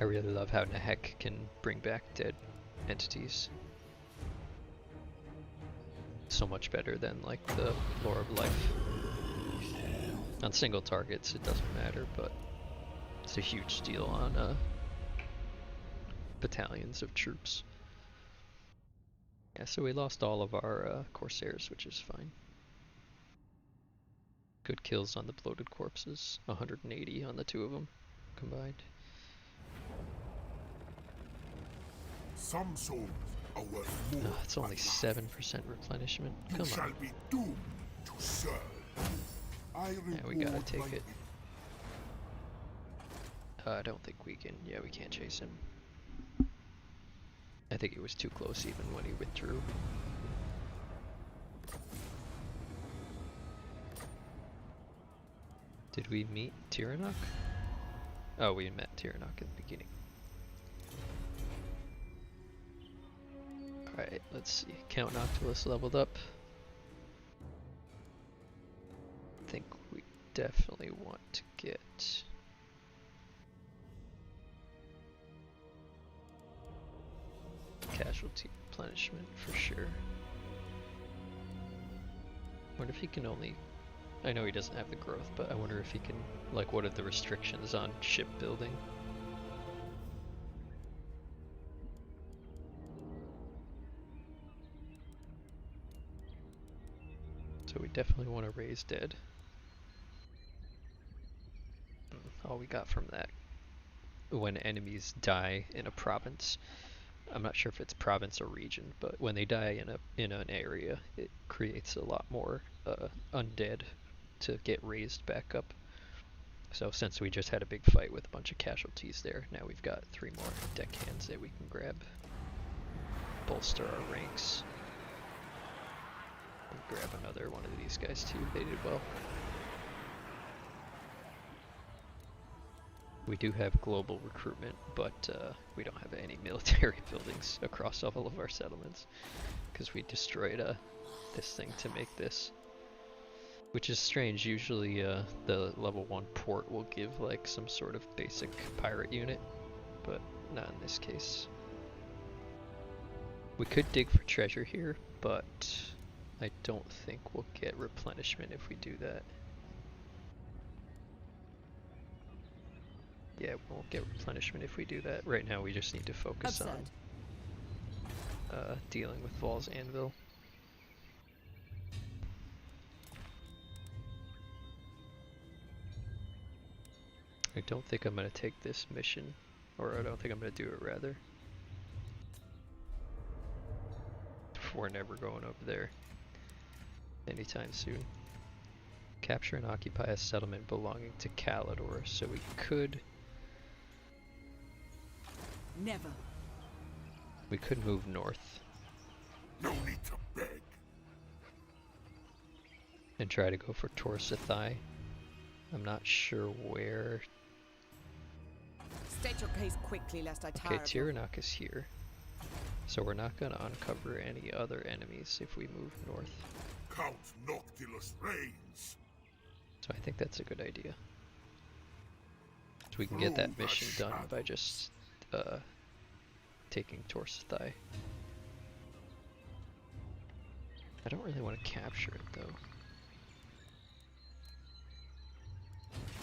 I really love how Nehek can bring back dead entities. So much better than like the Lore of Life. On single targets it doesn't matter, but it's a huge deal on battalions of troops. Yeah, so we lost all of our Corsairs, which is fine. Good kills on the bloated corpses, 180 on the two of them combined. Some souls are worth more. It's only 7% replenishment. Come on. You shall be doomed to serve. Yeah, we gotta take it. I don't think we can. Yeah, we can't chase him. I think it was too close even when he withdrew. Did we meet Tyrannok? Oh, we met Tyrannok in the beginning. Alright, let's see. Count Noctilus leveled up. I think we definitely want to get casualty replenishment for sure. Wonder if he can only... I know he doesn't have the growth, but I wonder if he can... Like, what are the restrictions on shipbuilding? So we definitely want to raise dead. All we got from that. When enemies die in a province, I'm not sure if it's province or region, but when they die in an area, it creates a lot more undead to get raised back up. So since we just had a big fight with a bunch of casualties there, now we've got 3 more deckhands that we can grab. Bolster our ranks. And grab another one of these guys too, they did well. We do have global recruitment, but we don't have any military buildings across all of our settlements, because we destroyed this thing to make this. Which is strange, usually the level 1 port will give like some sort of basic pirate unit, but not in this case. We could dig for treasure here, but I don't think we'll get replenishment if we do that. Yeah, we won't get replenishment if we do that. Right now we just need to focus on dealing with Val's Anvil. I don't think I'm going to take this mission, or I don't think I'm going to do it rather. We're never going over there anytime soon. Capture and occupy a settlement belonging to Calidor, so we could... Never. We could move north. No need to beg. And try to go for Torsathai. I'm not sure where... State your case quickly, lest I tire. Okay, Tiranoc is here. So we're not going to uncover any other enemies if we move north. Count Noctilus reigns. So I think that's a good idea. So we can get that mission done by just taking Torsathai. I don't really want to capture it though.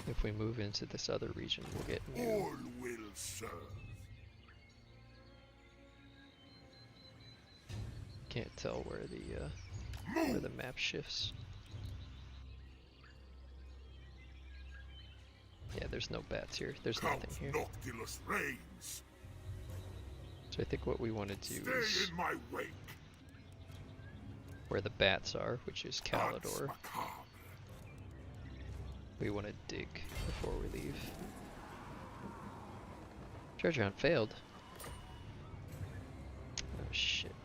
If we move into this other region, we'll get new. All will serve. Can't tell where the map shifts. Yeah, there's no bats here. There's nothing here. Noctilus reigns. So I think what we want to do Stay is in my wake. where the bats are, which is Calidor. We want to dig before we leave. Treasure hunt failed. Oh shit.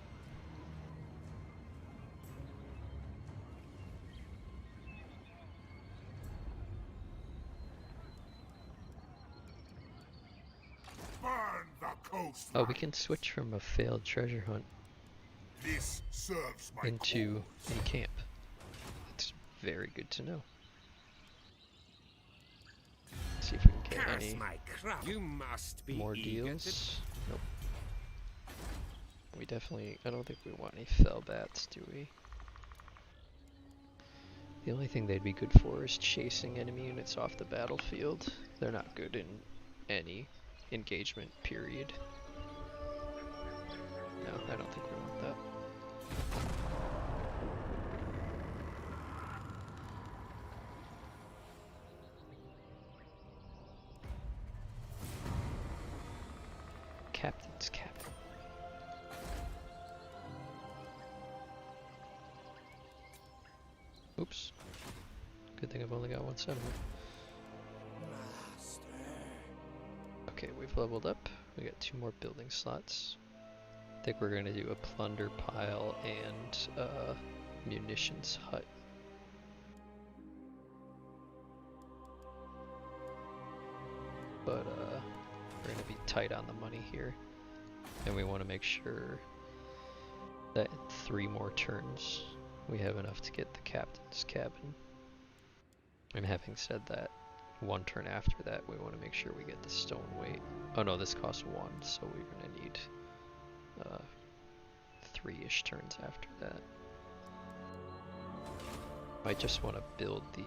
Burn the coast. Oh, we can switch from a failed treasure hunt This serves my into cause. a camp. That's very good to know. See if we can get Curse any my crop. You must be more eager deals. Nope. We definitely, I don't think we want any fell bats, do we? The only thing they'd be good for is chasing enemy units off the battlefield. They're not good in any engagement period. No, I don't think we want that. Captain's cabin. Oops. Good thing I've only got one settlement. Okay, we've leveled up. We got 2 more building slots. I think we're gonna do a plunder pile and munitions hut. But we're gonna be tight on the money here, and we want to make sure that in 3 more turns we have enough to get the captain's cabin. And having said that, 1 turn after that we want to make sure we get the stone weight. Oh no, this costs 1, so we're gonna need 3-ish turns after that. I just want to build the...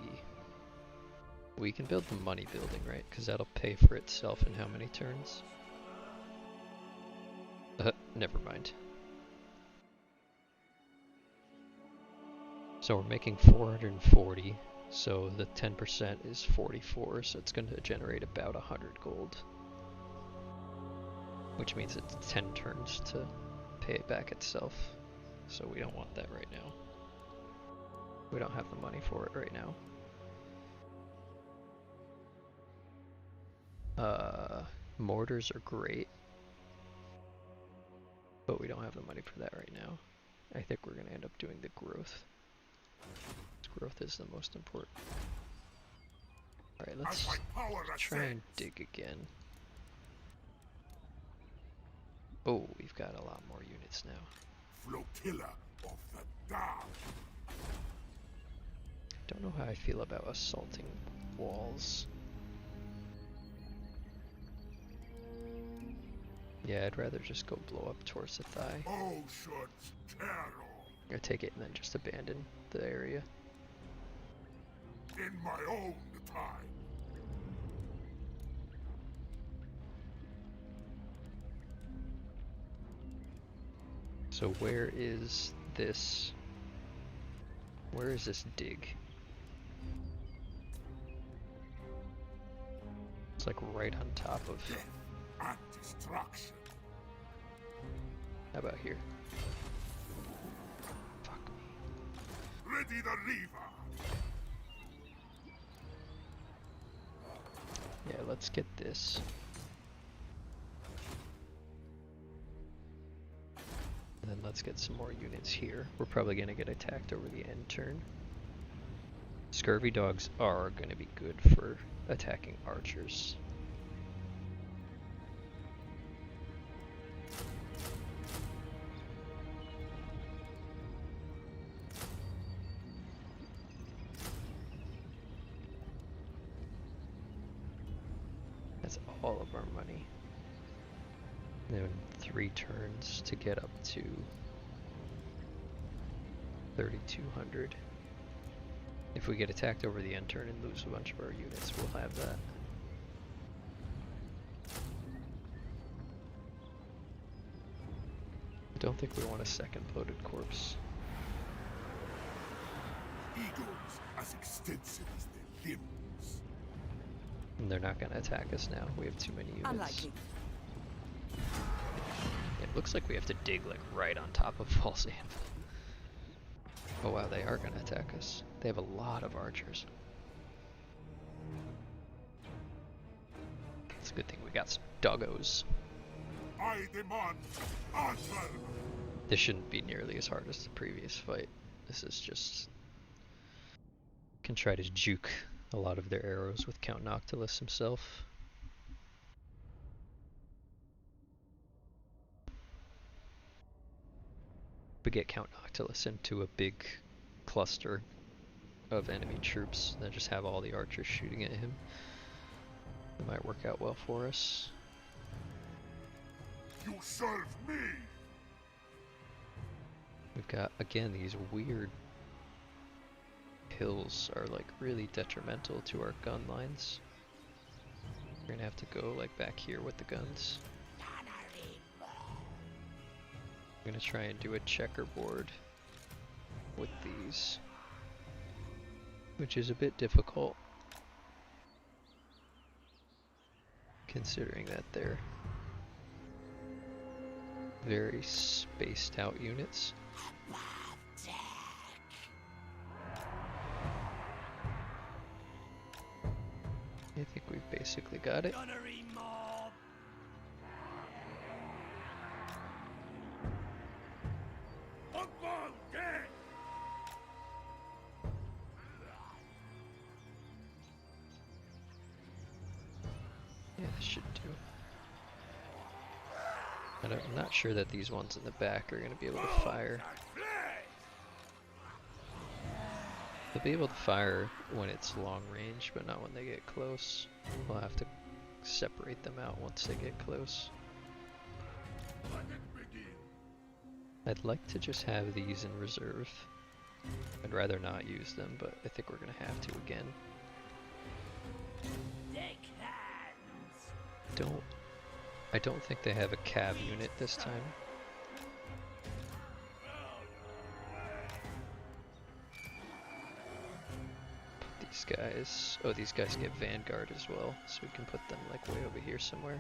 We can build the money building, right? Because that'll pay for itself in how many turns? Never mind. So we're making 440, so the 10% is 44, so it's going to generate about 100 gold. Which means it's 10 turns to pay it back itself, so we don't want that right now. We don't have the money for it right now. Mortars are great, but we don't have the money for that right now. I think we're gonna end up doing the growth. Growth is the most important. Alright, let's try and dig again. Oh, we've got a lot more units now. Flotilla of the dark. Don't know how I feel about assaulting walls. Yeah, I'd rather just go blow up towards the thigh. Ocean's terror. Or take it and then just abandon the area. In my own time. So where is this? Where is this dig? It's like right on top of. Death and destruction. How about here? Fuck me. Ready the reaver. Yeah, let's get this. And then let's get some more units here. We're probably gonna get attacked over the end turn. Scurvy dogs are gonna be good for attacking archers. That's all of our money. Then 3 turns to get up to 3,200. If we get attacked over the end turn and lose a bunch of our units, we'll have that. I don't think we want a second bloated corpse. Eagles as extensive as their limbs. And they're not going to attack us now. We have too many units. Unlikely. It looks like we have to dig like right on top of False Anvil. Oh wow, they are going to attack us. They have a lot of archers. It's a good thing we got some doggos. I demand answer. This shouldn't be nearly as hard as the previous fight. This is just... can try to juke a lot of their arrows with Count Noctilus himself. We get Count Noctilus into a big cluster of enemy troops, then just have all the archers shooting at him. It might work out well for us. You serve me. We've got, again, these weird hills are like really detrimental to our gun lines. We're gonna have to go like back here with the guns. I'm gonna try and do a checkerboard with these, which is a bit difficult considering that they're very spaced out units. I think we've basically got it. Yeah, this should do. I'm not sure that these ones in the back are going to be able to fire. They'll be able to fire when it's long range, but not when they get close. We'll have to separate them out once they get close. I'd like to just have these in reserve. I'd rather not use them, but I think we're going to have to again. I don't think they have a cav unit this time. Put these guys, oh, these guys get Vanguard as well, so we can put them like way over here somewhere.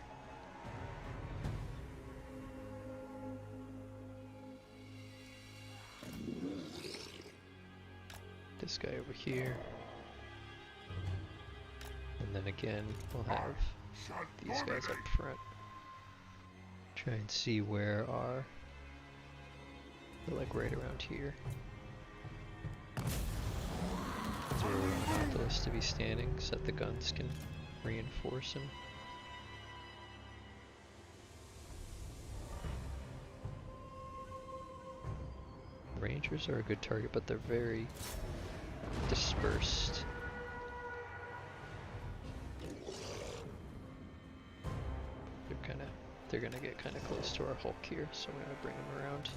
This guy over here. And then again, we'll have shall these guys up dominate. front. Try and see where our, like right around here. That's where we want Nautilus to be standing, so that the guns can reinforce him. Rangers are a good target, but they're very dispersed. They're gonna get kind of close to our Hulk here, so I'm gonna bring them around.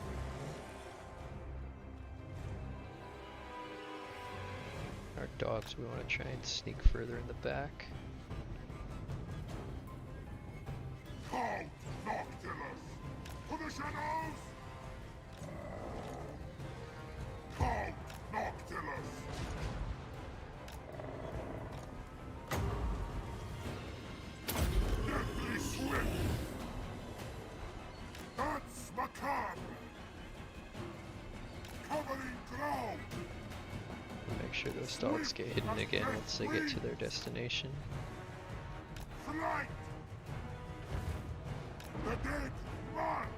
Our dogs, we want to try and sneak further in the back. Halt, Noctilus! To the shadows! Halt, Noctilus! Deathly swift! That's macabre! Covering ground! Make sure those dogs get hidden again once they get to their destination. Flight! The dead march!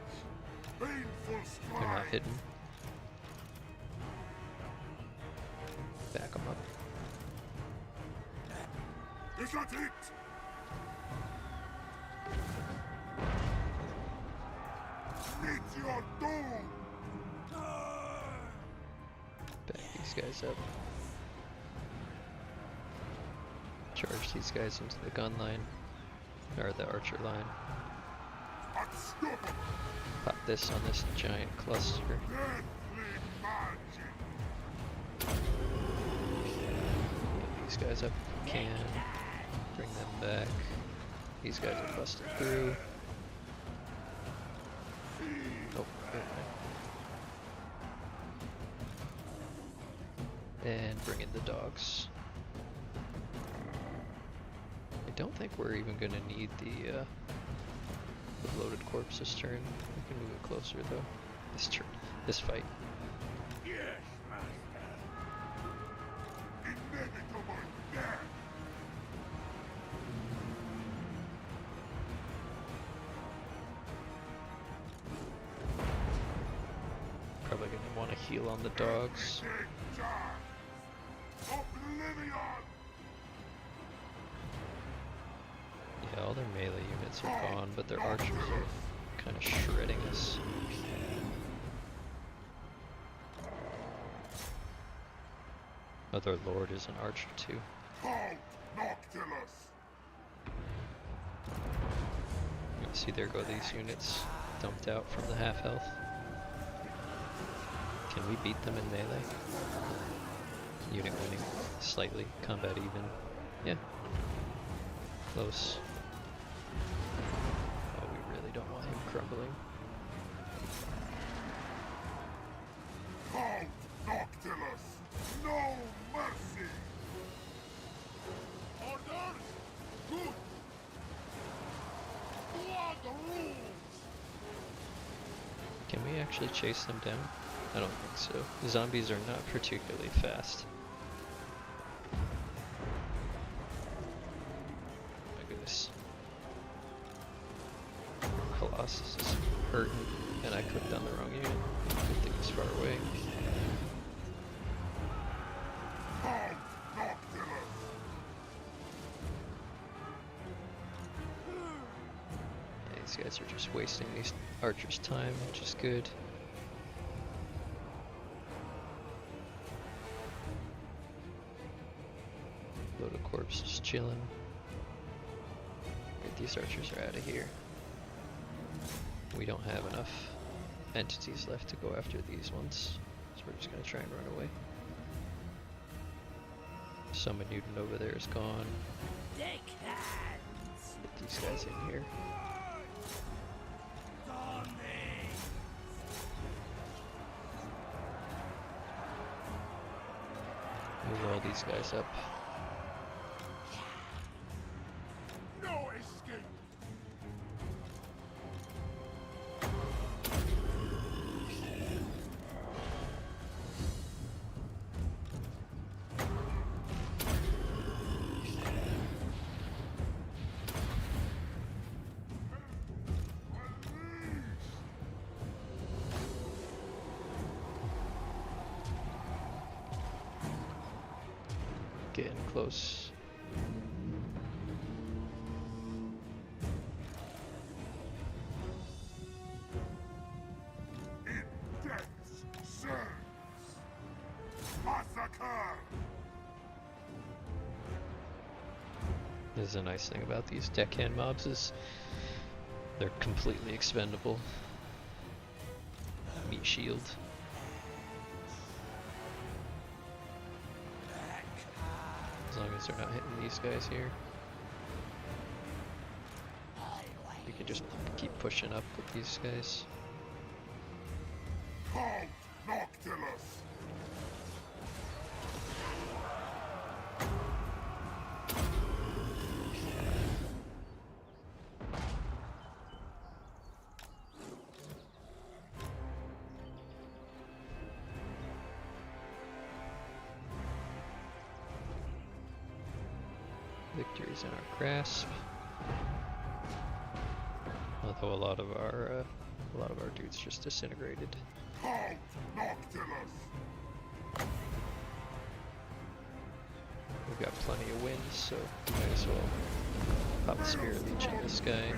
Painful stride! They're not hidden. Back them up. Is that it? Meet your doom! Back these guys up. Charge these guys into the gun line, or the archer line. Unstoppable! Pop this on this giant cluster. Dreadfleet magic! Get these guys up if we can. Bring them back. These guys are busted through. Oh, never mind. And bring in the dogs. I don't think we're even gonna need the loaded corpse this turn. We can move it closer though. This fight. Yes, master! Inevitable death! Probably gonna want to heal on the dogs. Dead giants! Oblivion! Yeah, all their melee units are gone, but their archers are kind of shredding us. Oh, their lord is an archer too. Halt, Noctilus! You can see there go these units dumped out from the half health. Can we beat them in melee? Unit winning slightly, combat even. Yeah. Close. Oh, we really don't want him crumbling. Halt, Noctilus! No mercy! Orders? Good! Blood rules! Can we actually chase them down? I don't think so. The zombies are not particularly fast. My goodness. Colossus is hurting, and I clicked on the wrong unit. Good thing he's far away. Halt, Noctilus! Yeah, these guys are just wasting these archers' time, which is good. Load of corpse just chilling. Right, these archers are out of here. We don't have enough entities left to go after these ones, so we're just gonna try and run away. Summon Newton over there is gone. Get these guys in here. Move all these guys up. No escape! getting close. In death's serves. Massacre! This is a nice thing about these deckhand mobs is they're completely expendable. Meat shield. As long as they're not hitting these guys here. You can just keep pushing up with these guys. Halt, Noctilus! Victory's in our grasp. Although a lot of our dudes just disintegrated. Halt, Noctilus! We've got plenty of wins, so we might as well pop the Spirit Leech in this guy.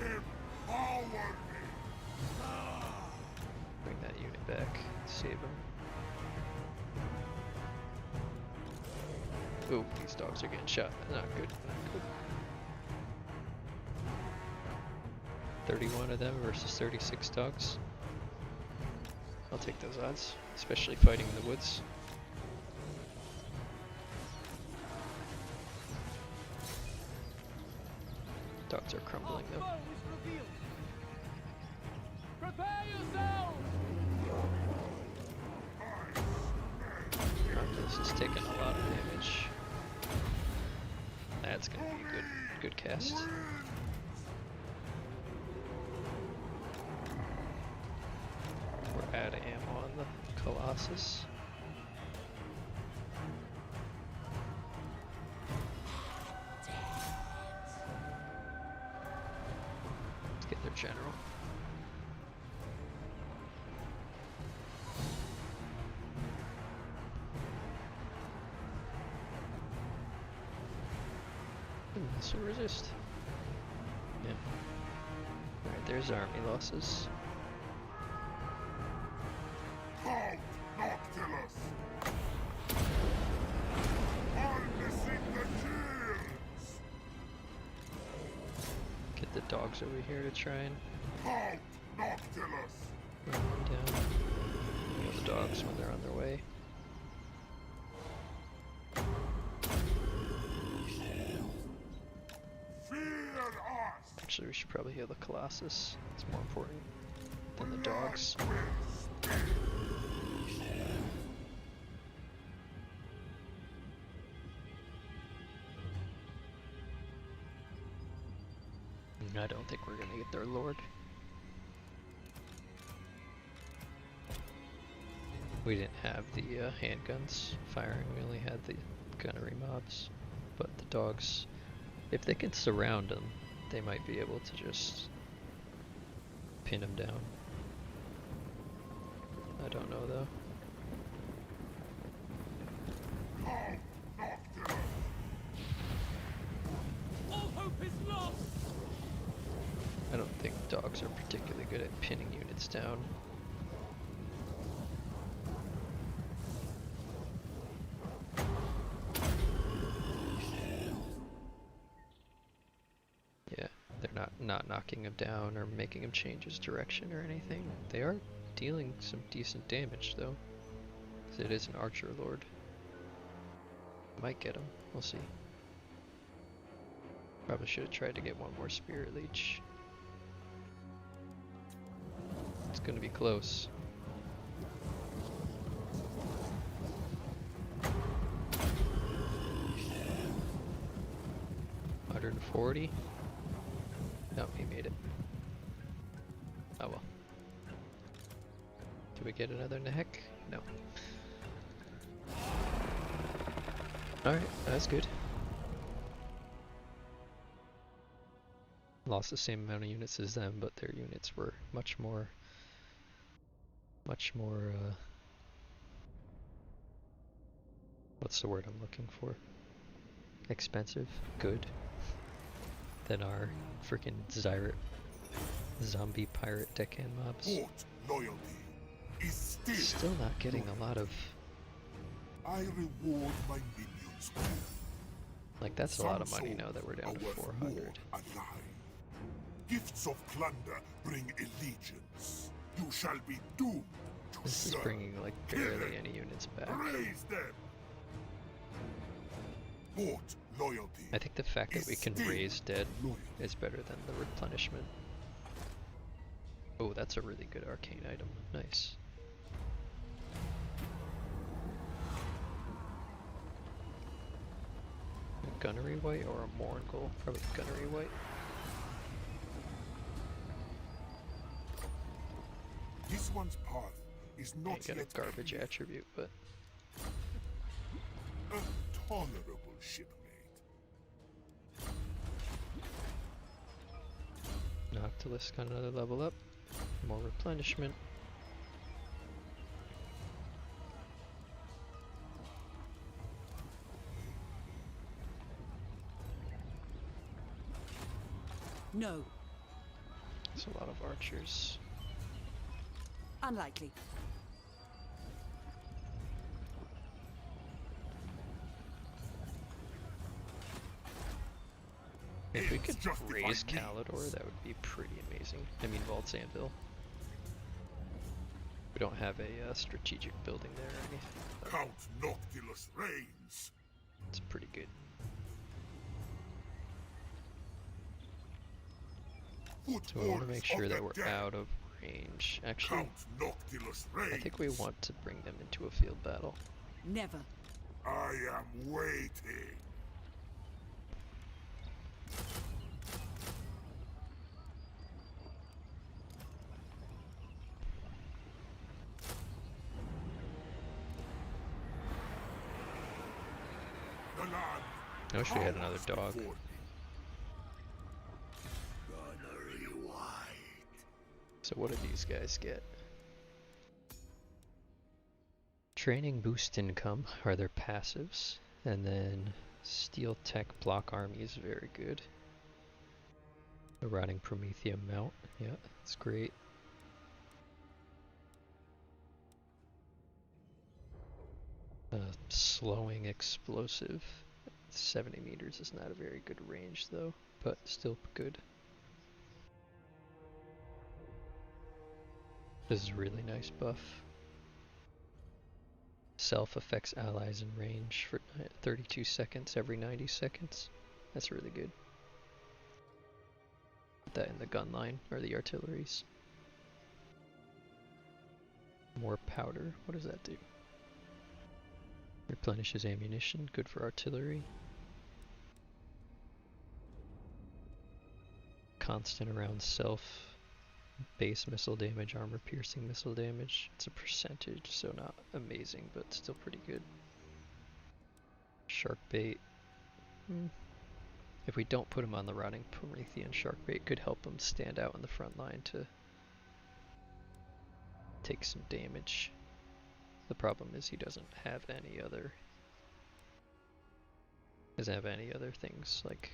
Bring that unit back. Save him. Ooh, these dogs are getting shot. Not good. Not good. 31 of them versus 36 dogs. I'll take those odds, especially fighting in the woods. Dogs are crumbling though. This is taking a lot of damage. That's gonna be a good cast. We're out of ammo on the Colossus. Let's get their general. This will resist. Yeah. Alright, there's army losses. Halt, Noctilus! Harnessing the gears! Get the dogs over here to try and Halt, Noctilus! run them down. You know the dogs when they're on their way. Actually, we should probably heal the Colossus. It's more important than the dogs. I don't think we're gonna get their lord. We didn't have the handguns firing, we only had the gunnery mobs. But the dogs, if they can surround them, they might be able to just pin him down. I don't know though. All hope is lost. I don't think dogs are particularly good at pinning units down. Yeah, they're not knocking him down or making him change his direction or anything. They are dealing some decent damage though, because it is an archer lord. Might get him, we'll see. Probably should have tried to get one more spirit leech. It's gonna be close. $140? No, he made it. Oh well. Do we get another neck? No. Alright, that's good. Lost the same amount of units as them, but their units were much more, what's the word I'm looking for? expensive, good than our freaking Zyrot zombie pirate deckhand mobs. Fort loyalty is Still not getting a lot of, I reward my minions well. like, that's a lot of Some money now that we're down souls to are worth 400. more alive. Gifts of plunder bring allegiance. You shall be doomed to This is serve. bringing like barely any units back. Raise them. Fort loyalty. I think the fact that we can Still raise dead loyal. is better than the replenishment. Oh, that's a really good arcane item. Nice. A gunnery white or a Morgul? Probably gunnery white. This one's path is Yeah, not you got yet a garbage clear. attribute, but A tolerable shipmate. Noctilus got another level up. More replenishment. No. There's a lot of archers. Unlikely. If we It's could justified raise means. Calidor, that would be pretty amazing. I mean, Vault's Anvil. We don't have a strategic building there or anything, but Count Noctilus reigns. it's pretty good. So we want to make sure that we're out of range. Actually, Count Noctilus reigns. I think we want to bring them into a field battle. Never. I am waiting. The land I wish we had another powers dog. before me. Gunnery wide. So what do these guys get? Training boost income are their passives, and then steel tech block army is very good. The rotting Prometheum mount, yeah, that's great. Slowing explosive, 70 meters is not a very good range though, but still good. This is a really nice buff. Self affects allies in range for 32 seconds every 90 seconds. That's really good. Put that in the gun line or the artilleries. More powder. What does that do? Replenishes ammunition. Good for artillery. Constant around self. Base missile damage, armor piercing missile damage. It's a percentage, so not amazing, but still pretty good. Shark bait. If we don't put him on the rotting Promethean, shark bait could help him stand out in the front line to take some damage. The problem is he doesn't have any other things. Like,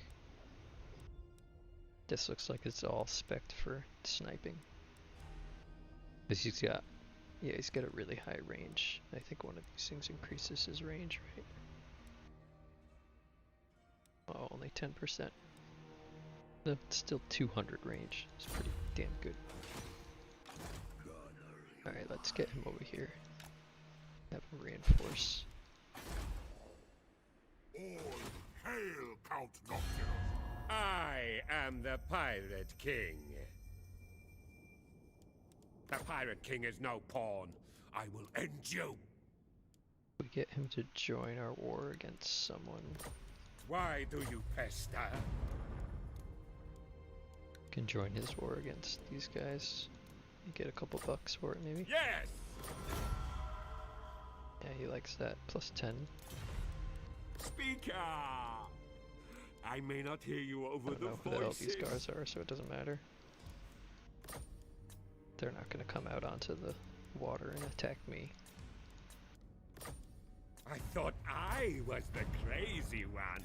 this looks like it's all spec'd for sniping. Because he's got a really high range. I think one of these things increases his range, right? Oh, only 10%. No, it's still 200 range. It's pretty damn good. Alright, let's get him over here. Have him reinforce. All hail Count Noctilus. I am the Pirate King. The Pirate King is no pawn. I will end you. We get him to join our war against someone. Why do you pester? Can join his war against these guys. You get a couple bucks for it, maybe. Yes! Yeah, he likes that. Plus 10. Speaker! I may not hear you I over don't the know who the hell these voices. guards are, so it doesn't matter. They're not gonna come out onto the water and attack me. I thought I was the crazy one.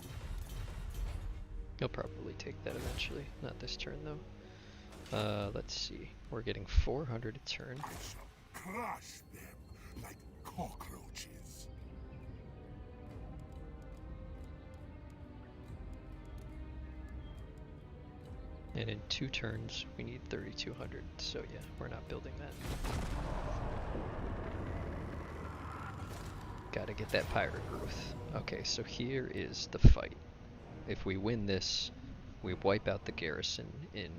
He'll probably take that eventually. Not this turn though. Let's see. We're getting 400 a turn. I shall crush them like cockroaches. And in 2 turns, we need 3,200. So yeah, we're not building that. Gotta get that pirate roof. Okay, so here is the fight. If we win this, we wipe out the garrison in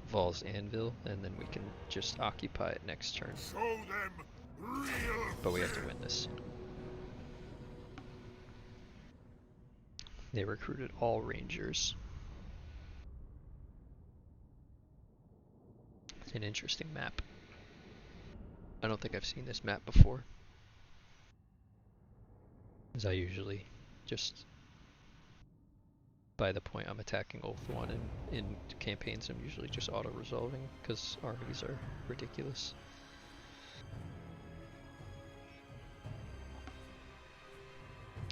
Val's Anvil, and then we can just occupy it next turn. Show them real But we have to win this. They recruited all rangers. It's an interesting map. I don't think I've seen this map before, as I usually just, by the point I'm attacking Oath 1 in campaigns, I'm usually just auto-resolving because armies are ridiculous.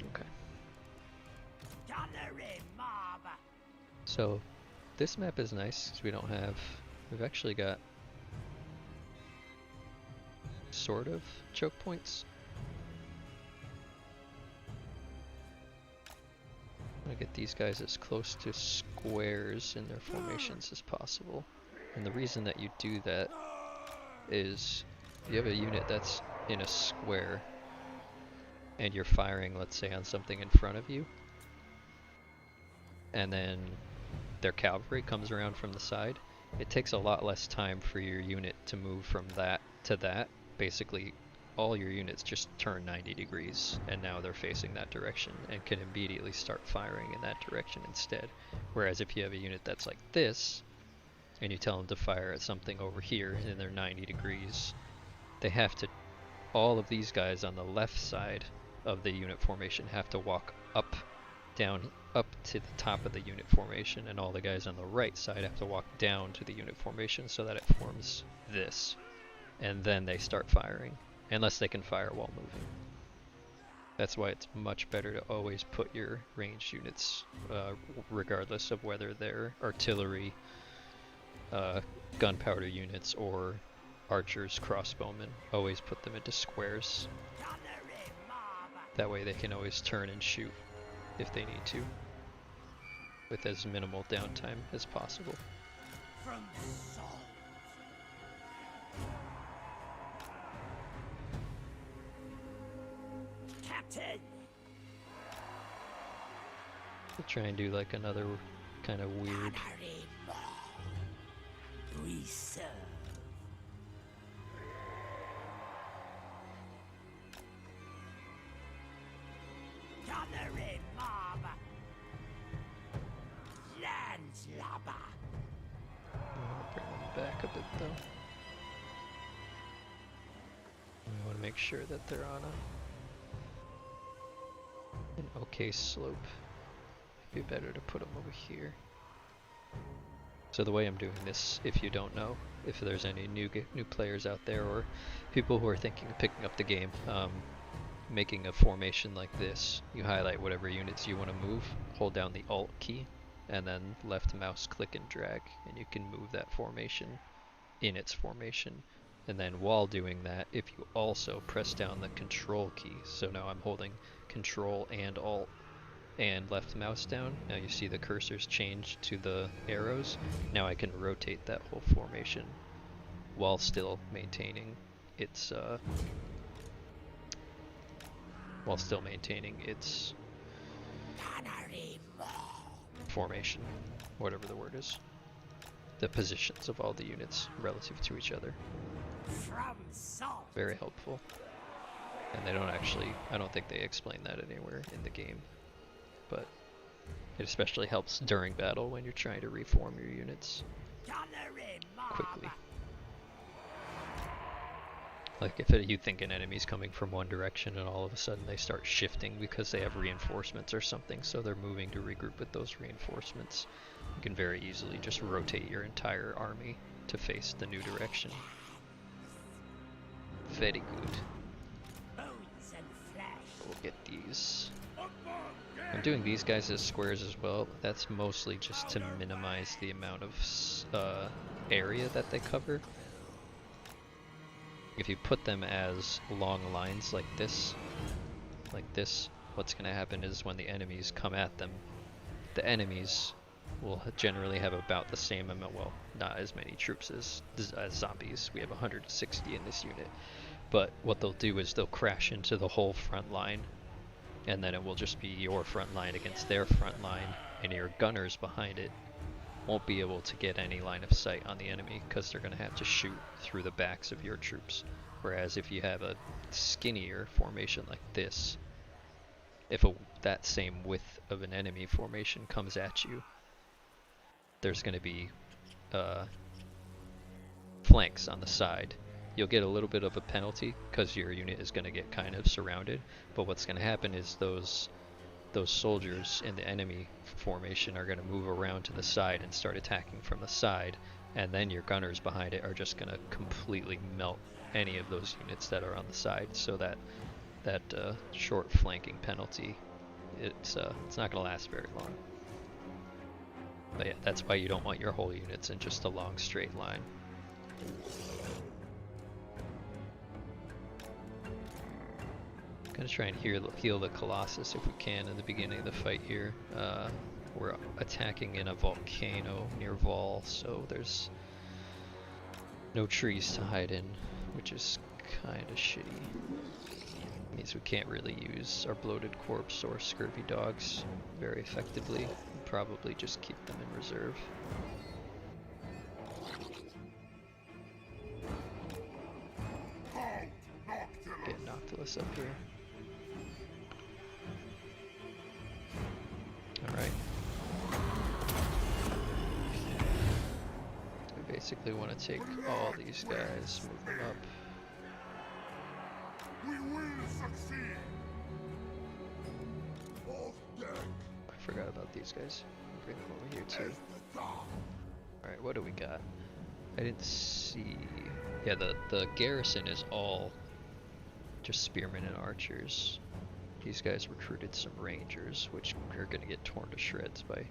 Okay. So this map is nice because we've actually got sort of choke points. I'm gonna get these guys as close to squares in their formations as possible. And the reason that you do that is you have a unit that's in a square and you're firing, let's say, on something in front of you, and then their cavalry comes around from the side. It takes a lot less time for your unit to move from that to that. Basically, all your units just turn 90 degrees and now they're facing that direction and can immediately start firing in that direction instead. Whereas if you have a unit that's like this and you tell them to fire at something over here and they're 90 degrees, they have to, all of these guys on the left side of the unit formation have to walk up to the top of the unit formation, and all the guys on the right side have to walk down to the unit formation so that it forms this, and then they start firing, unless they can fire while moving. That's why it's much better to always put your ranged units, regardless of whether they're artillery, gunpowder units, or archers, crossbowmen, always put them into squares. That way they can always turn and shoot if they need to, with as minimal downtime as possible. From salt. Captain. We'll try and do like another kind of weird. We serve. Gunnery mob. Landslobber. Bring them back a bit though. We want to make sure that they're on an okay slope. It'd be better to put them over here. So the way I'm doing this, if you don't know, if there's any new players out there or people who are thinking of picking up the game, making a formation like this, you highlight whatever units you want to move, hold down the Alt key, and then left mouse click and drag, and you can move that formation in its formation. And then while doing that, if you also press down the Control key, so now I'm holding Control and Alt and left mouse down, now you see the cursors change to the arrows. Now I can rotate that whole formation while still maintaining its formation, whatever the word is, the positions of all the units relative to each other. From salt. Very helpful. And they don't actually, I don't think they explain that anywhere in the game, but it especially helps during battle when you're trying to reform your units quickly. Like if you think an enemy's coming from one direction and all of a sudden they start shifting because they have reinforcements or something, so they're moving to regroup with those reinforcements, you can very easily just rotate your entire army to face the new direction. Very good. Bones and flesh. We'll get these I'm doing these guys as squares as well. That's mostly just to minimize the amount of area that they cover. If you put them as long lines like this, what's going to happen is when the enemies come at them, the enemies will generally have about the same amount, well, not as many troops as zombies. We have 160 in this unit. But what they'll do is they'll crash into the whole front line, and then it will just be your front line against their front line, and your gunners behind it won't be able to get any line of sight on the enemy because they're going to have to shoot through the backs of your troops. Whereas if you have a skinnier formation like this, if that same width of an enemy formation comes at you, there's going to be flanks on the side. You'll get a little bit of a penalty because your unit is going to get kind of surrounded, but what's going to happen is those soldiers in the enemy formation are going to move around to the side and start attacking from the side, and then your gunners behind it are just going to completely melt any of those units that are on the side, so that short flanking penalty, it's not going to last very long. But yeah, that's why you don't want your whole units in just a long straight line. Gonna try and heal the Colossus if we can in the beginning of the fight here. We're attacking in a volcano near Vol, so there's no trees to hide in, which is kind of shitty. Means we can't really use our bloated corpse or scurvy dogs very effectively. We'll probably just keep them in reserve. Get Noctilus up here. Alright. We basically want to take all these guys, move them up. We will succeed. I forgot about these guys. Bring them over here too. Alright, what do we got? I didn't see... Yeah, the garrison is all just spearmen and archers. These guys recruited some rangers, which are going to get torn to shreds by...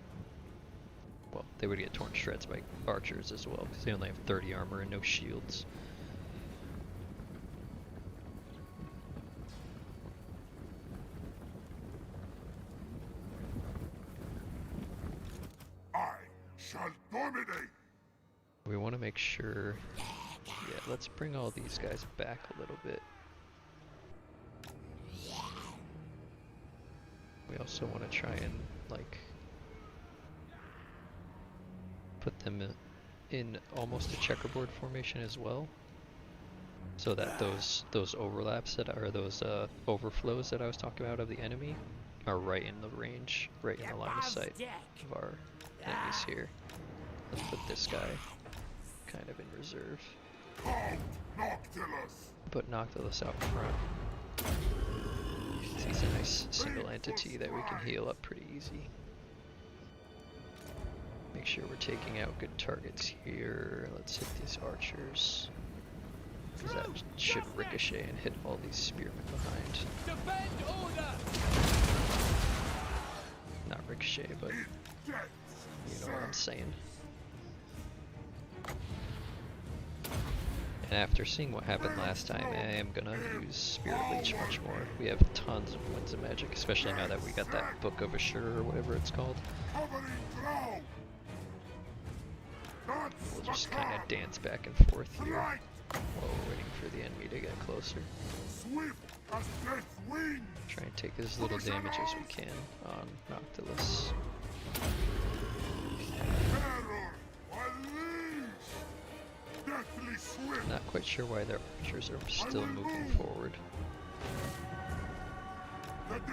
Well, they would get torn to shreds by archers as well, because they only have 30 armor and no shields. I shall dominate. We want to make sure... Yeah, let's bring all these guys back a little bit. We also want to try and, like, put them in almost a checkerboard formation as well, so that those overlaps that are those overflows that I was talking about of the enemy are right in the range, right in the line of sight of our enemies here. Let's put this guy kind of in reserve. Put Noctilus out front. He's a nice single entity that we can heal up pretty easy. Make sure we're taking out good targets here. Let's hit these archers, because that should ricochet and hit all these spearmen behind. Not ricochet, but you know what I'm saying. And after seeing what happened last time, I am gonna use Spirit Leech much more. We have tons of Winds of Magic, especially now that we got that Book of Ashur or whatever it's called. We'll just kind of dance back and forth here while we're waiting for the enemy to get closer. Try and take as little damage as we can on Noctilus. Not quite sure why their archers are still moving forward. Okay.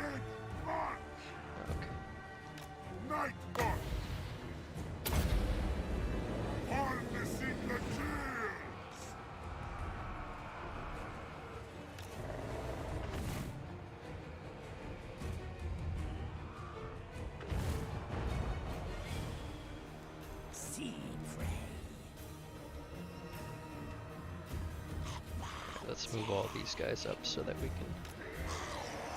Let's move all these guys up so that we can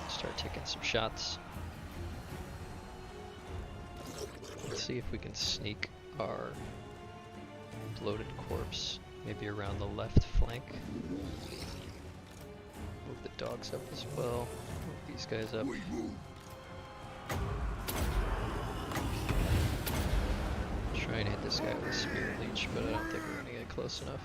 start taking some shots. Let's see if we can sneak our bloated corpse maybe around the left flank. Move the dogs up as well. Move these guys up. Try and hit this guy with a spear leech, but I don't think we're gonna get close enough.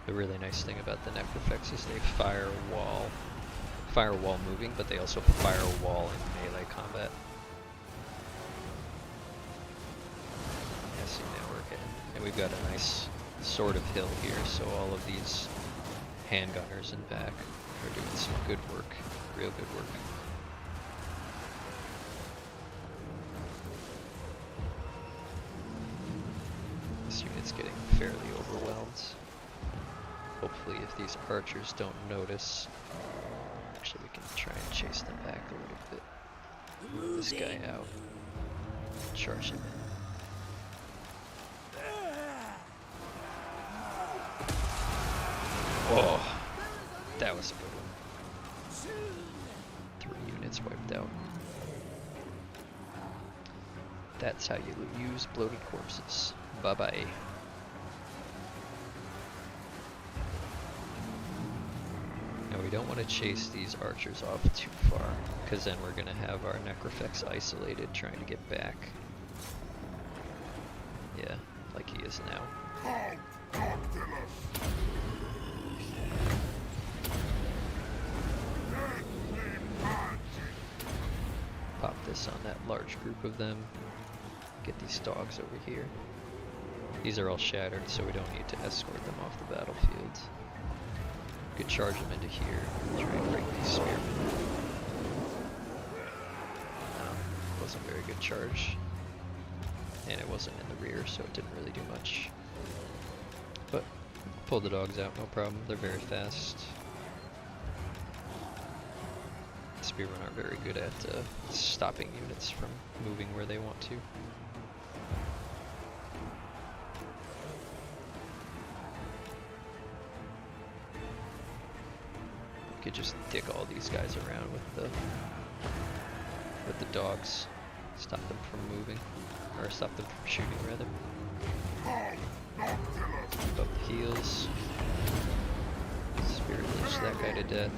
The really nice thing about the Necrofex is they fire wall moving, but they also fire a wall in melee combat. Yeah, see, now we're hitting. And we've got a nice sort of hill here, so all of these handgunners in back are doing some good work, real good work. This unit's getting fairly overwhelmed. Hopefully if these archers don't notice, actually we can try and chase them back a little bit. Move this guy out. Charge him in. Oh, that was a good one. 3 units wiped out. That's how you use bloated corpses. Bye-bye. Now we don't want to chase these archers off too far, because then we're going to have our Necrofex isolated trying to get back. Yeah, like he is now. Pop this on that large group of them. Get these dogs over here. These are all shattered, so we don't need to escort them off the battlefield. We could charge them into here, try and break these spearmen. No, wasn't a very good charge. And it wasn't in the rear, so it didn't really do much. But pull the dogs out, no problem. They're very fast. Spearmen are very good at stopping units from moving where they want to. You could just dick all these guys around with the dogs. Stop them from moving. Or stop them from shooting, rather. Keep up the heals. Spirit leech that guy to death.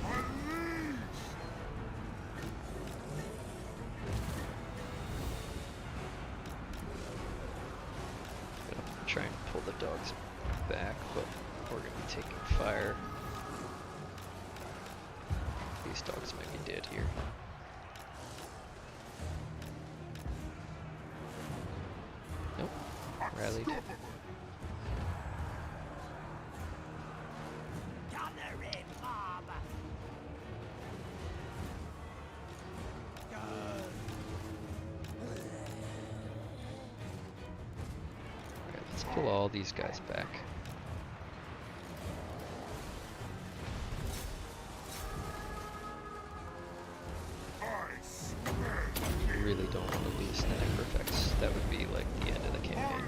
Try and pull the dogs back, but we're going to be taking fire. These dogs might be dead here. Nope. Rallied. Pull all these guys back. We really don't want to lose the Necrofex. That would be like the end of the campaign.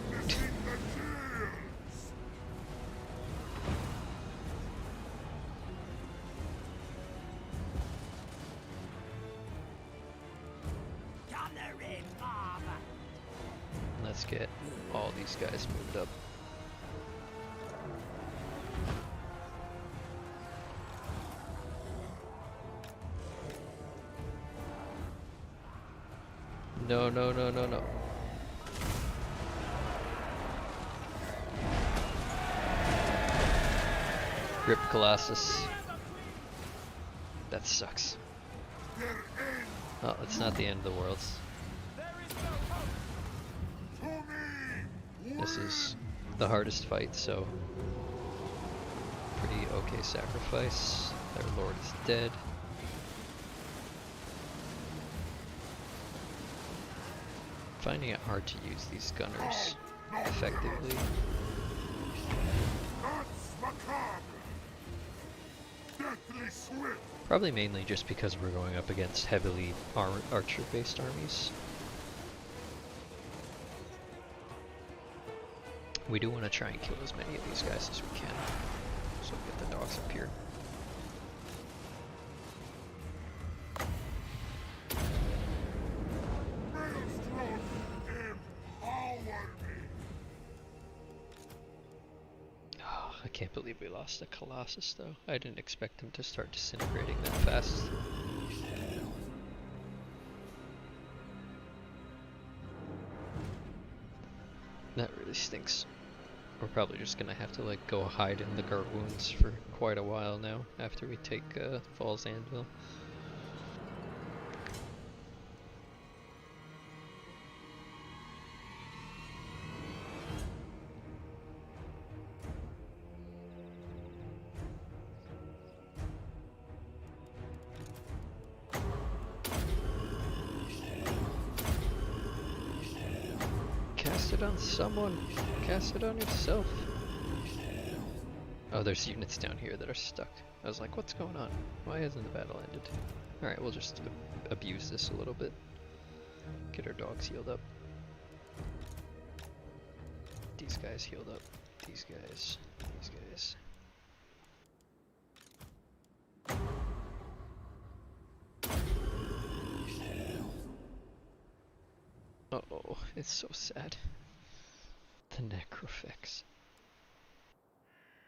Let's get all these guys moved up. No, no, no, no, no. Rip Colossus. That sucks. Oh, it's not the end of the world. This is the hardest fight, so pretty okay sacrifice. Their lord is dead. Finding it hard to use these gunners effectively. Probably mainly just because we're going up against heavily archer-based armies. We do want to try and kill as many of these guys as we can, so we get the dogs up here. Oh, I can't believe we lost the Colossus though. I didn't expect him to start disintegrating that fast. That really stinks. We're probably just gonna have to like go hide in the Garwoons for quite a while now after we take Falls Anvil. Cast it on someone. Cast it on yourself. Oh, there's units down here that are stuck. I was like, what's going on? Why hasn't the battle ended? Alright, we'll just abuse this a little bit. Get our dogs healed up. These guys healed up. These guys. These guys. Uh-oh, it's so sad. The Necrofix.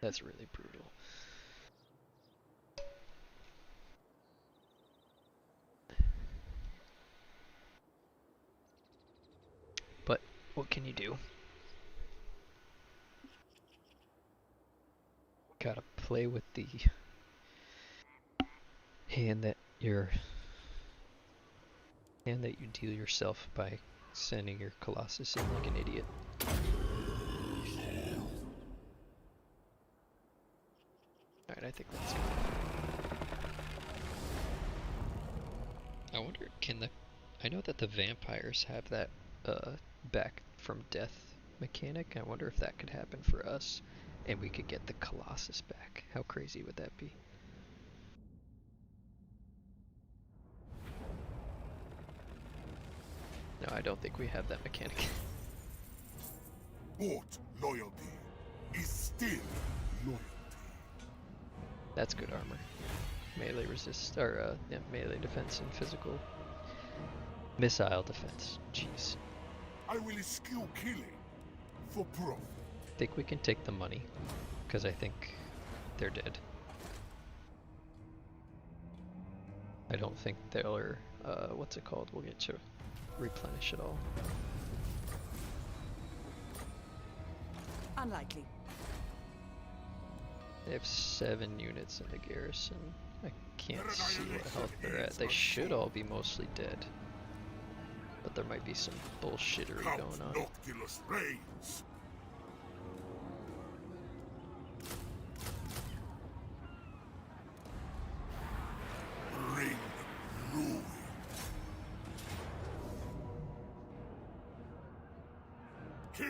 That's really brutal. But what can you do? Gotta play with the hand that you deal yourself by sending your Colossus in like an idiot. Alright, I think that's good. I wonder, I know that the vampires have that back from death mechanic. I wonder if that could happen for us and we could get the Colossus back. How crazy would that be? No, I don't think we have that mechanic. But loyalty is still loyalty. That's good armor. Melee resist, or yeah, melee defense and physical missile defense. Jeez. I will eschew killing for profit. Think we can take the money, because I think they're dead. I don't think they're, what's it called? We'll get to replenish it all. Unlikely. They have 7 units in the garrison. I can't see what health they're at. They should all be mostly dead. But there might be some bullshittery going on. Noctilus reigns. Bring ruin. Kill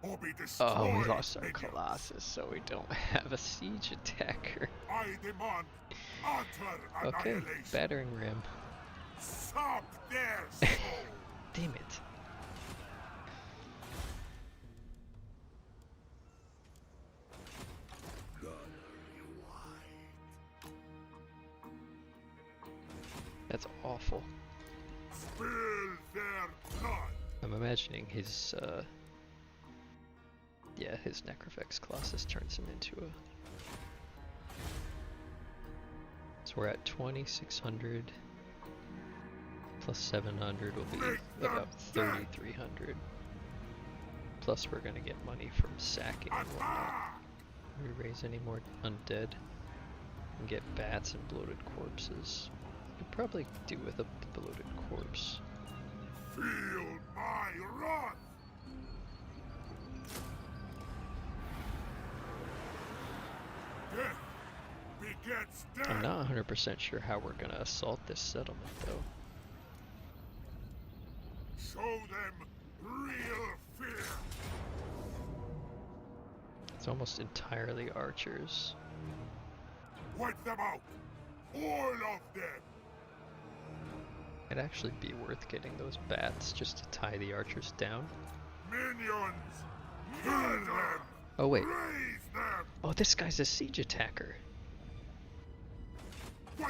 or be destroyed. Oh, we lost our minions. Colossus, so we don't have a siege attacker. I demand utter Okay, annihilation. battering ram. Sop their soul. Damn it. That's awful. Spill their blood. I'm imagining his, yeah, his Necrofix Colossus turns him into a... So we're at 2,600 plus 700 will be about 3,300. Plus we're gonna get money from sacking and whatnot. Can we raise any more undead? And get bats and bloated corpses. Could probably do with a bloated corpse. Feel my wrath. Death begets death. I'm not 100% sure how we're gonna assault this settlement though. Show them real fear. It's almost entirely archers. Wipe them out. All of them. It'd actually be worth getting those bats just to tie the archers down. Minions, Oh wait. Oh, this guy's a siege attacker.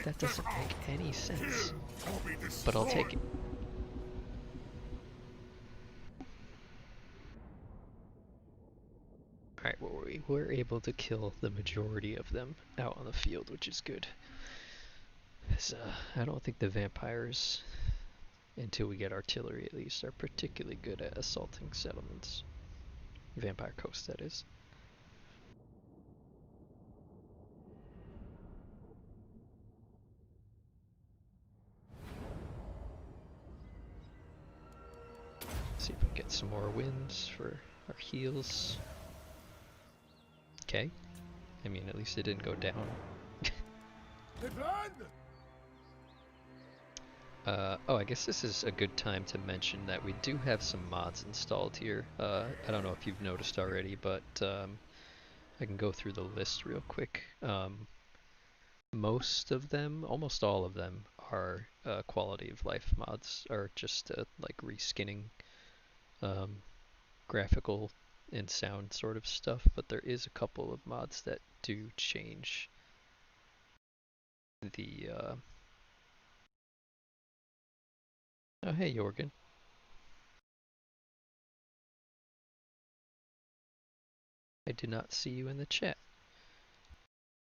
That doesn't make any sense. But I'll take it. Alright, well, we were able to kill the majority of them out on the field, which is good. I don't think the vampires, until we get artillery at least, are particularly good at assaulting settlements. Vampire Coast, that is. See if we can get some more wins for our heals. Okay. I mean, at least it didn't go down. Oh, I guess this is a good time to mention that we do have some mods installed here. I don't know if you've noticed already, but I can go through the list real quick. Most of them, almost all of them, are quality of life mods, or just like reskinning graphical and sound sort of stuff, but there is a couple of mods that do change the Oh, hey, Jorgen. I did not see you in the chat.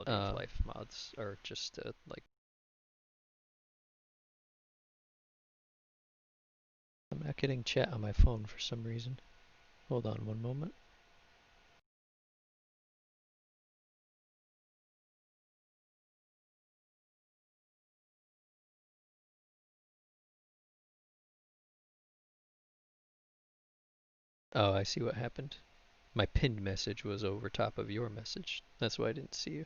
Life mods are just like... I'm not getting chat on my phone for some reason. Hold on one moment. Oh, I see what happened. My pinned message was over top of your message. That's why I didn't see you.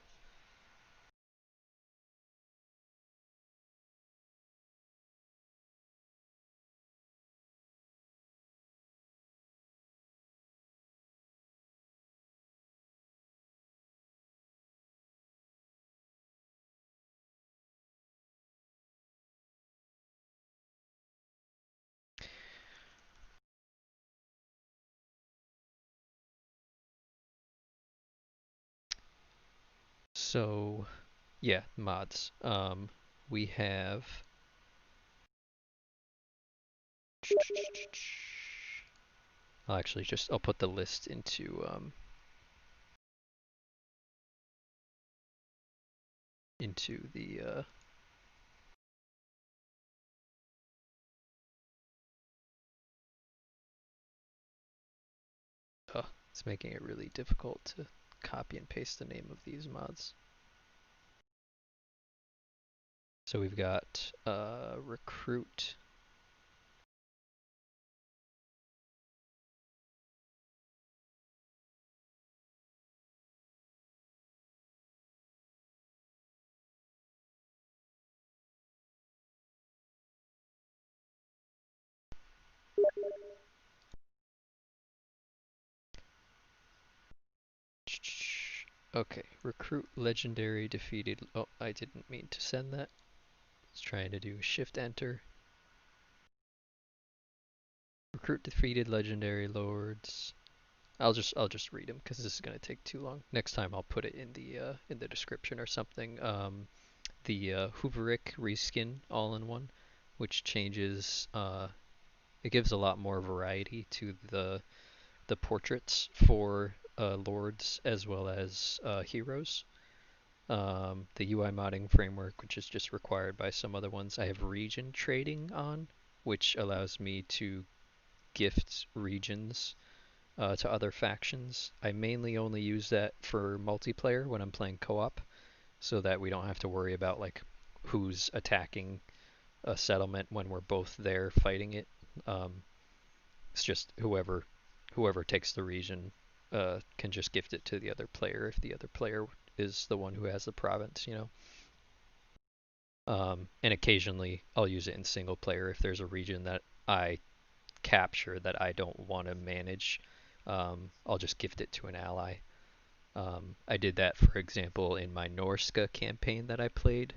So, yeah, mods. We have... I'll actually I'll put the list into the it's making it really difficult to copy and paste the name of these mods. So we've got recruit. Okay, recruit legendary defeated. Oh, I didn't mean to send that. I was trying to do shift enter. Recruit defeated legendary lords. I'll just read them because this is gonna take too long. Next time I'll put it in the description or something. The Hooveric reskin all in one, which changes. It gives a lot more variety to the portraits for lords as well as heroes. The UI modding framework, which is just required by some other ones. I have region trading on, which allows me to gift regions to other factions. I mainly only use that for multiplayer when I'm playing co-op, so that we don't have to worry about like who's attacking a settlement when we're both there fighting it. It's just whoever takes the region can just gift it to the other player if the other player is the one who has the province, you know. And occasionally I'll use it in single player if there's a region that I capture that I don't want to manage. I'll just gift it to an ally. I did that, for example, in my Norska campaign that I played.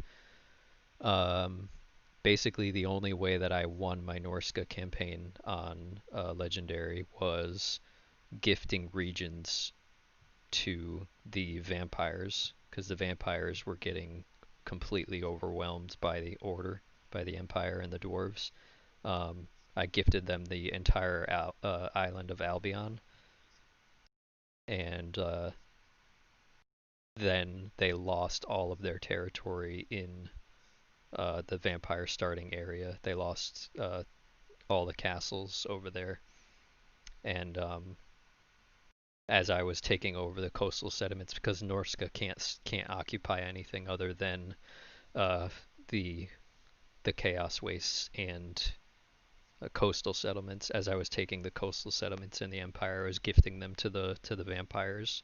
Basically, the only way that I won my Norska campaign on Legendary was gifting regions to the vampires, because the vampires were getting completely overwhelmed by the Order, by the Empire and the dwarves. I gifted them the entire island of Albion, and then they lost all of their territory in the vampire starting area. They lost all the castles over there, and as I was taking over the coastal settlements, because Norska can't occupy anything other than the Chaos Wastes and coastal settlements. As I was taking the coastal settlements in the Empire, I was gifting them to the vampires,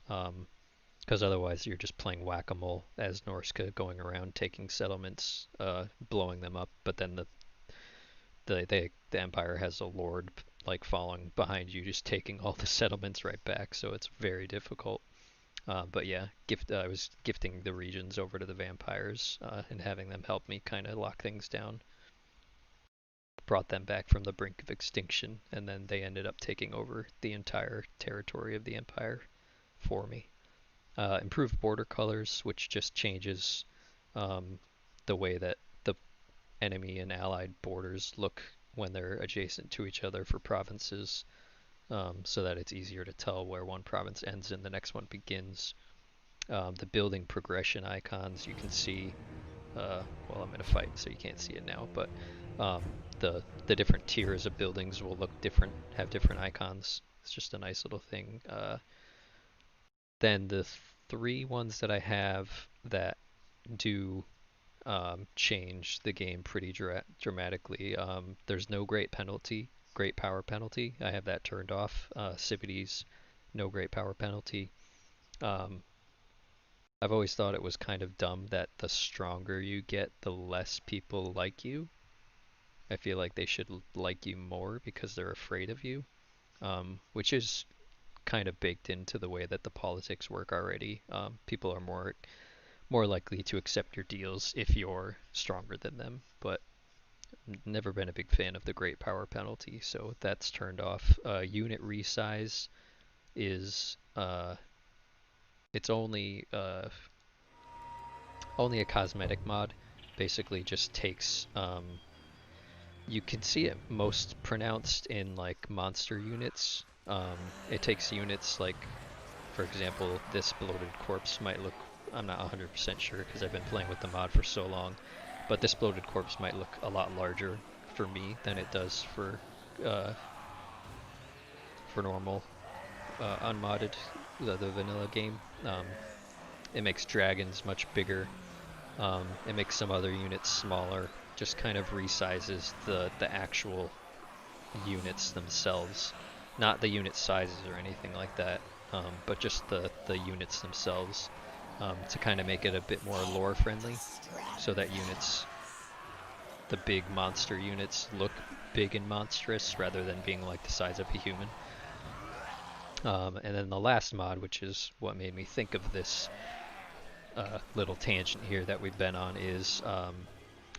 because otherwise you're just playing whack-a-mole as Norska, going around taking settlements, blowing them up. But then the Empire has a lord like following behind you, just taking all the settlements right back. So it's very difficult. But yeah, I was gifting the regions over to the vampires and having them help me kind of lock things down. Brought them back from the brink of extinction, and then they ended up taking over the entire territory of the Empire for me. Improved border colors, which just changes the way that the enemy and allied borders look when they're adjacent to each other for provinces, so that it's easier to tell where one province ends and the next one begins. The building progression icons, you can see, well, I'm in a fight so you can't see it now, but the different tiers of buildings will look different, have different icons. It's just a nice little thing. Then the 3 ones that I have that do change the game pretty dramatically. There's no great power penalty. I have that turned off. Civities, no great power penalty. I've always thought it was kind of dumb that the stronger you get, the less people like you. I feel like they should like you more because they're afraid of you, which is kind of baked into the way that the politics work already. People are more likely to accept your deals if you're stronger than them, but never been a big fan of the great power penalty, so that's turned off. Unit resize is it's only a cosmetic mod. Basically just takes you can see it most pronounced in like monster units. It takes units like, for example, this bloated corpse might look, I'm not 100% sure because I've been playing with the mod for so long, but this bloated corpse might look a lot larger for me than it does for normal unmodded the vanilla game. It makes dragons much bigger. It makes some other units smaller. Just kind of resizes the actual units themselves, not the unit sizes or anything like that, but just the units themselves, to kind of make it a bit more lore friendly, so that the big monster units look big and monstrous rather than being like the size of a human. And then the last mod, which is what made me think of this little tangent here that we've been on, is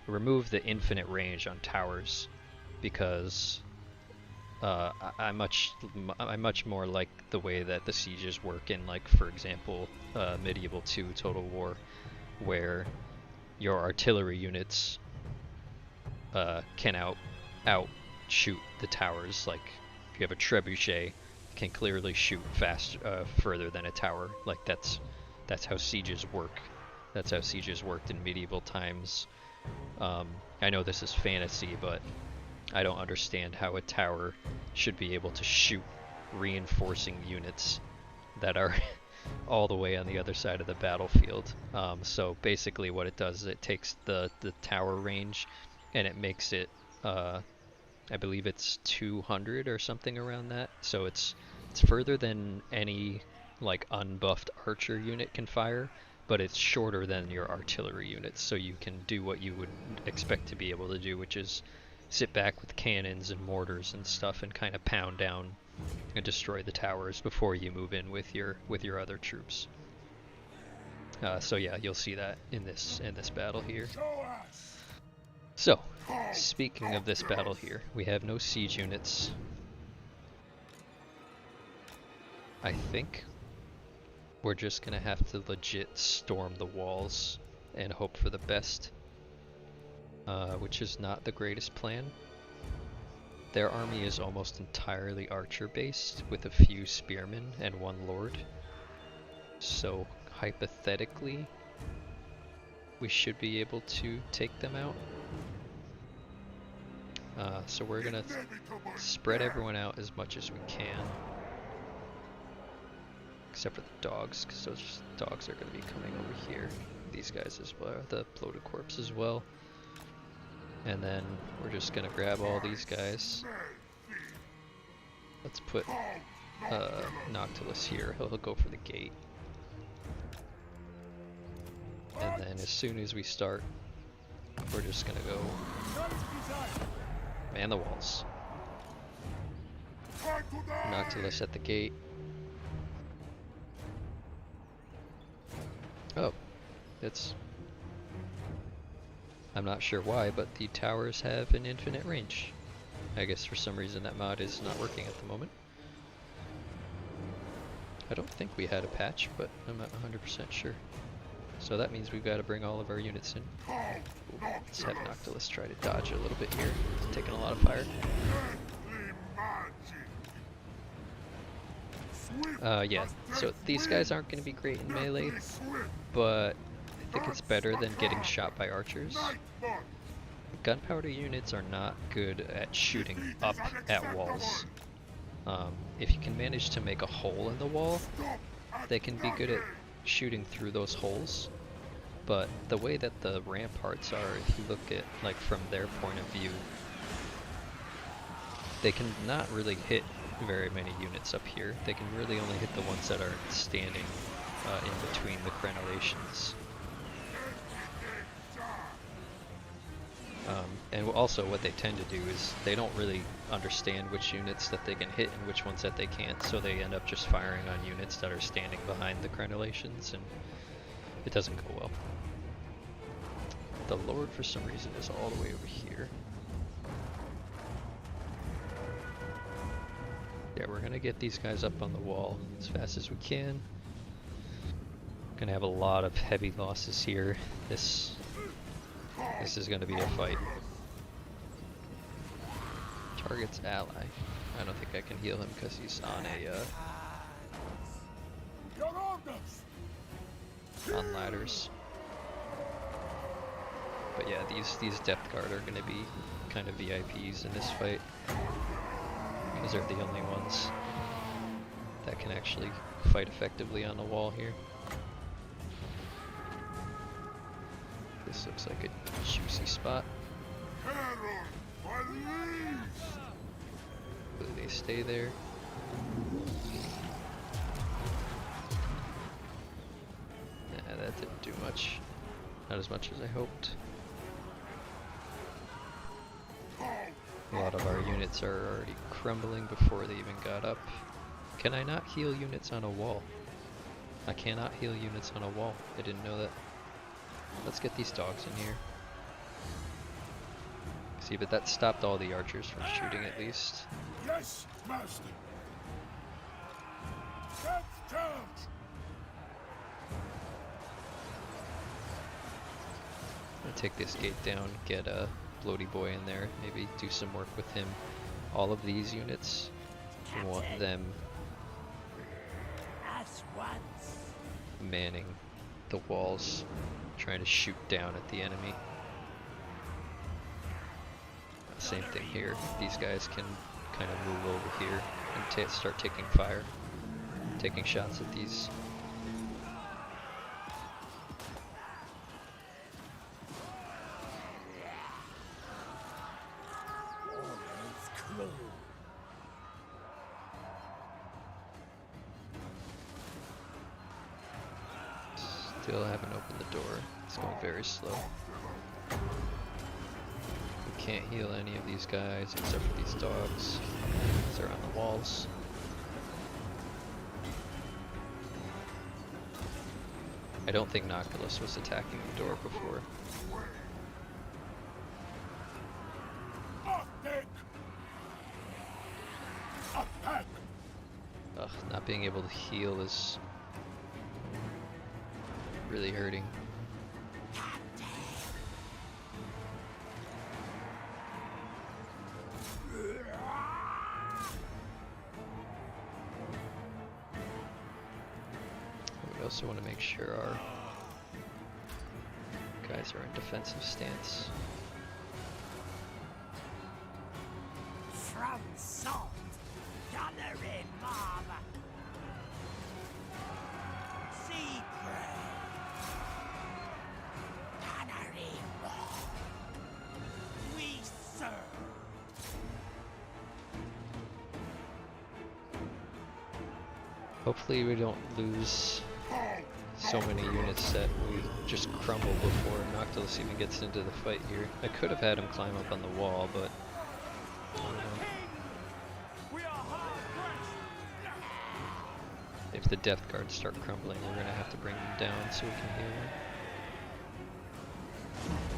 remove the infinite range on towers, because I much more like the way that the sieges work in, like, for example, Medieval 2 Total War, where your artillery units can out shoot the towers. Like, if you have a trebuchet, can clearly shoot further than a tower. Like, that's how sieges work. That's how sieges worked in medieval times. I know this is fantasy, but I don't understand how a tower should be able to shoot reinforcing units that are all the way on the other side of the battlefield. So basically what it does is it takes the tower range and it makes it, I believe it's 200 or something around that. So it's further than any like unbuffed archer unit can fire, but it's shorter than your artillery units, so you can do what you would expect to be able to do, which is sit back with cannons and mortars and stuff and kind of pound down and destroy the towers before you move in with your other troops. So yeah, you'll see that in this battle here. So, speaking of this battle here, we have no siege units. I think we're just gonna have to legit storm the walls and hope for the best, which is not the greatest plan. Their army is almost entirely archer based with a few spearmen and one lord. So hypothetically, we should be able to take them out. So we're gonna spread everyone out as much as we can. Except for the dogs, because those dogs are going to be coming over here. These guys as well, the bloated corpse as well. And then we're just going to grab all these guys. Let's put Noctilus here. He'll go for the gate. And then as soon as we start, we're just going to go man the walls. Noctilus at the gate. Oh, I'm not sure why, but the towers have an infinite range. I guess for some reason that mod is not working at the moment. I don't think we had a patch, but I'm not 100% sure. So that means we've got to bring all of our units in. Ooh, let's have Noctilus try to dodge a little bit here. He's taking a lot of fire. Yeah, so these guys aren't going to be great in melee, but I think it's better than getting shot by archers. Gunpowder units are not good at shooting up at walls. If you can manage to make a hole in the wall, they can be good at shooting through those holes. But the way that the ramparts are, if you look at, like, from their point of view, they can not really hit very many units up here. They can really only hit the ones that are standing in between the crenellations. And also what they tend to do is they don't really understand which units that they can hit and which ones that they can't, so they end up just firing on units that are standing behind the crenellations, and it doesn't go well. The Lord, for some reason, is all the way over here. Yeah, we're gonna get these guys up on the wall as fast as we can. Gonna have a lot of heavy losses here. This is gonna be a fight. Target's ally. I don't think I can heal him because he's on on ladders. But yeah, these Death Guard are gonna be kind of VIPs in this fight, because they're the only ones that can actually fight effectively on the wall here. This looks like a juicy spot. Will they stay there? Nah, that didn't do much. Not as much as I hoped. A lot of our units are already crumbling before they even got up. Can I not heal units on a wall? I cannot heal units on a wall. I didn't know that. Let's get these dogs in here. See, but that stopped all the archers from shooting at least. Yes, master. Let's charge. I'm gonna take this gate down, get a Bloaty Boy in there, maybe do some work with him. All of these units, I want them manning the walls, trying to shoot down at the enemy. Same thing here. These guys can kind of move over here and start taking fire, taking shots at these. Still haven't opened the door. It's going very slow. We can't heal any of these guys except for these dogs. They're on the walls. I don't think Noctilus was attacking the door before. Not being able to heal is really hurting. We also want to make sure our guys are in defensive stance. From salt, gathering mob. Sea prey. Canary mob. We serve. Hopefully we don't lose so many units that we just crumble before Noctilus even gets into the fight here. I could have had him climb up on the wall, but I don't know. If the Death Guards start crumbling, we're gonna have to bring them down so we can heal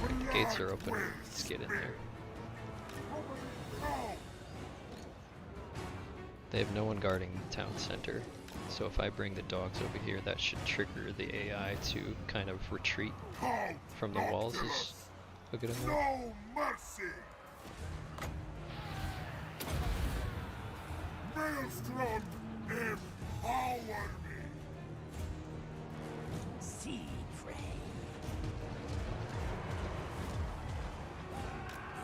them. Alright, the gates are open. Let's get in there. They have no one guarding the town center, so if I bring the dogs over here, that should trigger the AI to kind of retreat from the walls. Is a good amount. No mercy! Maelstrom, empower me! Sea prey.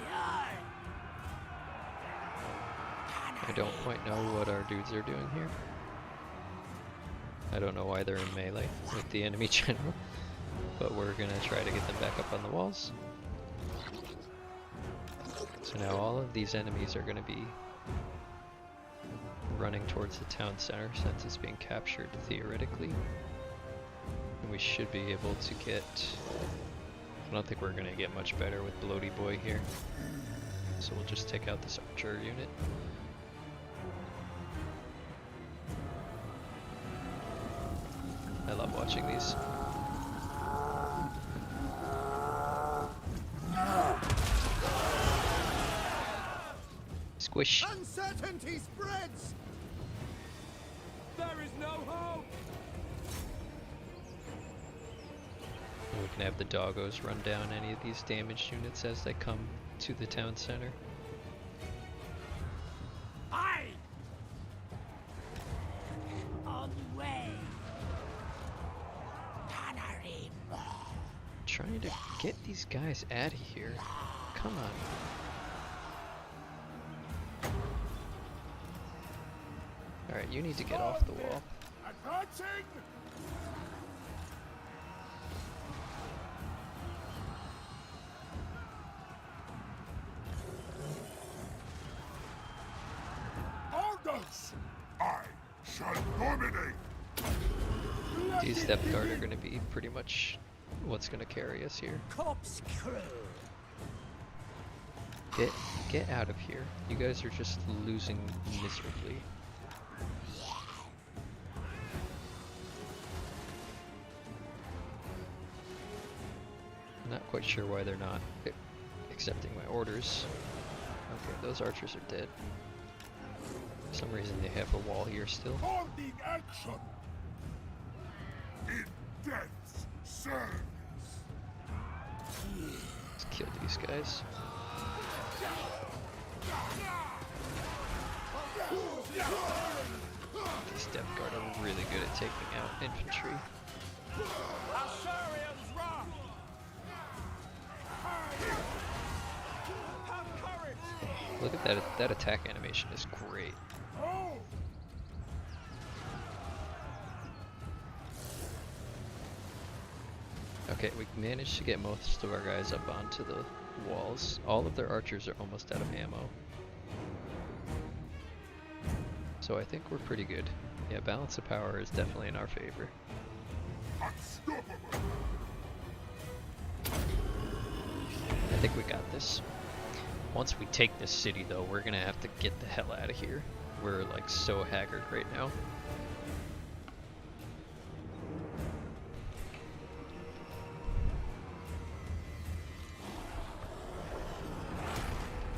Yarrrr. I don't quite know what our dudes are doing here. I don't know why they're in melee with the enemy general, but we're gonna try to get them back up on the walls. So now all of these enemies are gonna be running towards the town center since it's being captured theoretically. And we should be able to get... I don't think we're gonna get much better with Bloaty Boy here. So we'll just take out this archer unit. I love watching these. Squish. Uncertainty spreads! There is no hope! And we can have the doggos run down any of these damaged units as they come to the town center. Aye! On way. Canary mob. Trying to get these guys out of here. Come on. Alright, you need to get off the wall. Advancing! Orders! I shall dominate! These Depth Guard are going to be pretty much what's going to carry us here. Corpse crew. Get out of here. You guys are just losing miserably. I'm not quite sure why they're not accepting my orders. Okay, those archers are dead. For some reason they have a wall here still. Holding action! In death's service! Let's kill these guys. These Depth Guard are really good at taking out infantry. Assyrians rock! Have courage! Look at that, that attack animation is great. Oh! Okay, we managed to get most of our guys up onto the walls. All of their archers are almost out of ammo. So I think we're pretty good. Yeah, balance of power is definitely in our favor. Unstoppable! I think we got this. Once we take this city though, we're gonna have to get the hell out of here. We're like so haggard right now.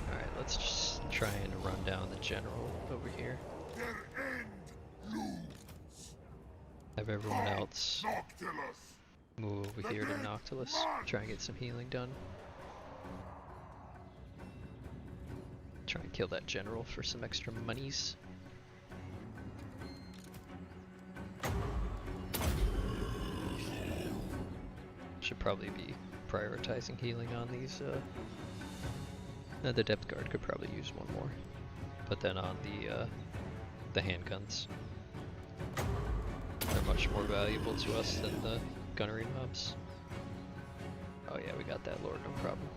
Alright, let's just try and run down the general over here. Their end Have everyone else Noctilus! move over here to Noctilus, try and get some healing done. Try and kill that general for some extra monies. Should probably be prioritizing healing on these. The depth guard could probably use one more, but then on the handguns, they're much more valuable to us than the gunnery mobs. Oh yeah, we got that lord, no problem.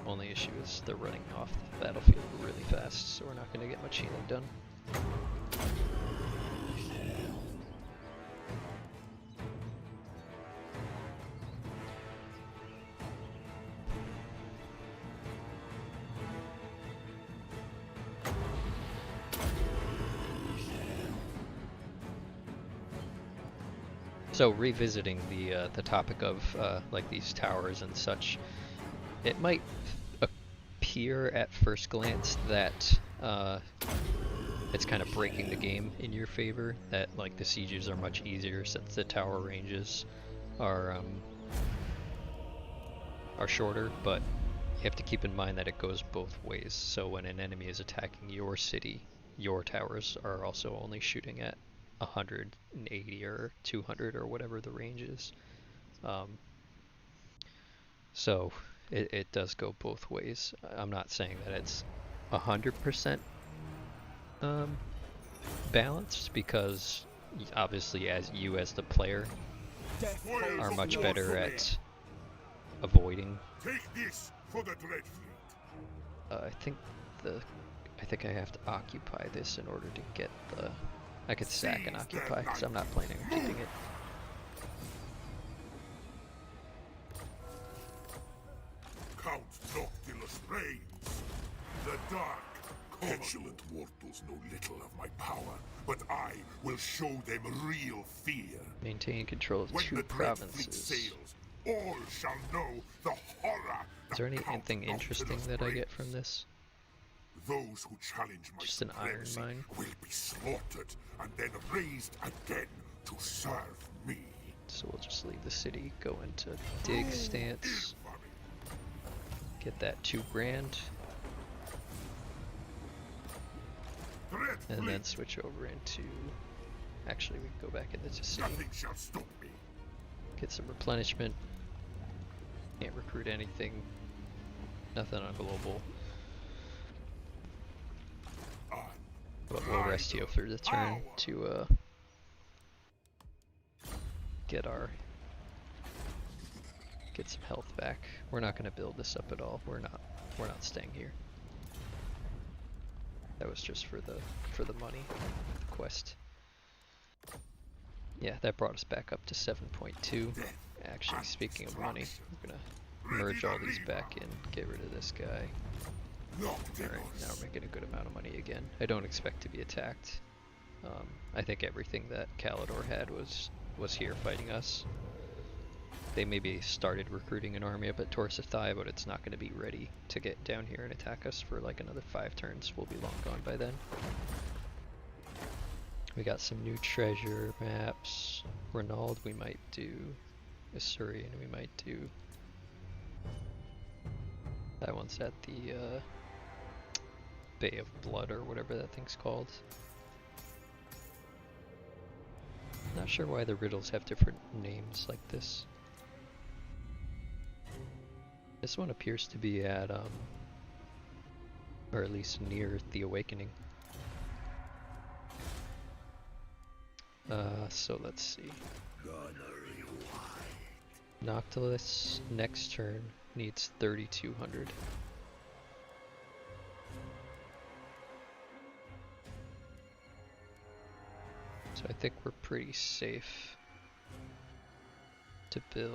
Only issue is they're running off the battlefield really fast, so we're not going to get much healing done. So revisiting the topic of like these towers and such, it might appear at first glance that it's kind of breaking the game in your favor, that like the sieges are much easier since the tower ranges are shorter, but you have to keep in mind that it goes both ways. So when an enemy is attacking your city, your towers are also only shooting at 180 or 200 or whatever the range is. So it does go both ways. I'm not saying that it's 100% balanced, because obviously as the player are much better at avoiding. Take this for the Dreadfleet. I think I have to occupy this in order to get the. I could sack and occupy, because I'm not planning on keeping it. Count Noctilus reigns. The dark. Petulant mortals know little of my power, but I will show them real fear. Maintain control of When 2 the provinces. Dreadfleet sails, all shall know the horror. Is there that anything Count interesting Noctilus that I brings. get from this? Those who challenge my Just an iron supremacy mine? will be slaughtered and then raised again to serve me. So we'll just leave the city, go into dig stance, get that 2 grand, and then switch over into. Actually, we can go back into the city, Nothing shall stop me. get some replenishment. Can't recruit anything. Nothing on global. But we'll rest you for the turn to get some health back. We're not going to build this up at all. We're not staying here. That was just for the money, the quest. Yeah, that brought us back up to 7.2. Actually, speaking of money, we're gonna merge all these back in, get rid of this guy. Alright, now we're making a good amount of money again. I don't expect to be attacked. I think everything that Kalidor had was here fighting us. They maybe started recruiting an army up at Torsathai, but it's not going to be ready to get down here and attack us for like another 5 turns. We'll be long gone by then. We got some new treasure maps. Renauld we might do. Isurian we might do. That one's at the Bay of Blood or whatever that thing's called. Not sure why the riddles have different names like this. This one appears to be at, or at least near the Awakening. So let's see. Noctilus next turn needs 3,200. So I think we're pretty safe to build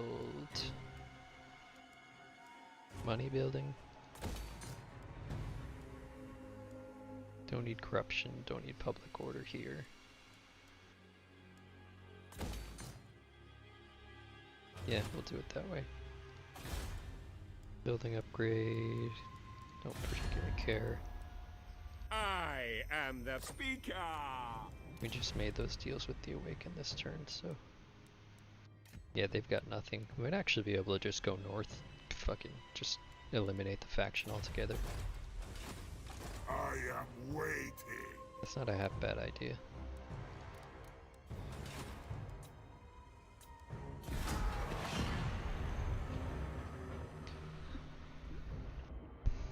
money building. Don't need corruption, don't need public order here. Yeah, we'll do it that way. Building upgrade, don't particularly care. I am the speaker. We just made those deals with the Awaken this turn, so... Yeah, they've got nothing. We might actually be able to just go north. Fucking just eliminate the faction altogether. I am waiting. That's not a half bad idea.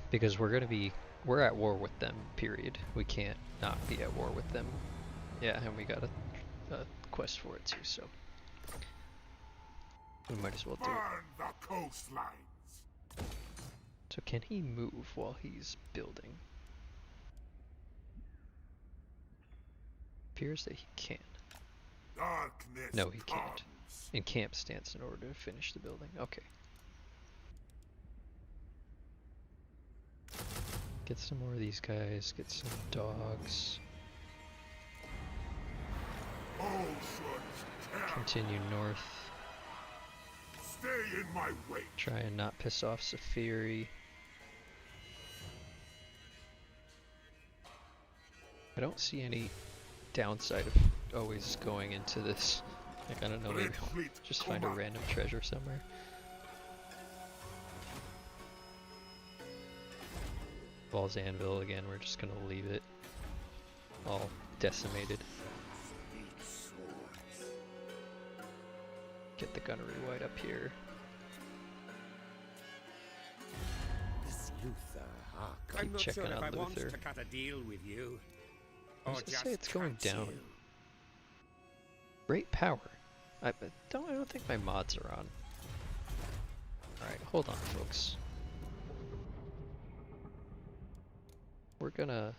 Because we're at war with them, period. We can't not be at war with them. Yeah, and we got a quest for it too, so we might as well do it. Burn the coastlines. So can he move while he's building? Appears that he can. Darkness No, he can't. comes. Encamp stance in order to finish the building. Okay. Get some more of these guys, get some dogs. Continue north. Stay in my wake. Try and not piss off Saphiri. I don't see any downside of always going into this. Like, I don't know, maybe just find a random treasure somewhere. Ball's Anvil again, we're just gonna leave it all decimated. Get the gunnery white up here. This Luther Harker. I'm not sure checking if out I want Luther. to cut a deal with you. I Or was gonna just say it's going cancel. down. Great power. I don't think my mods are on. Alright, hold on folks. We're gonna...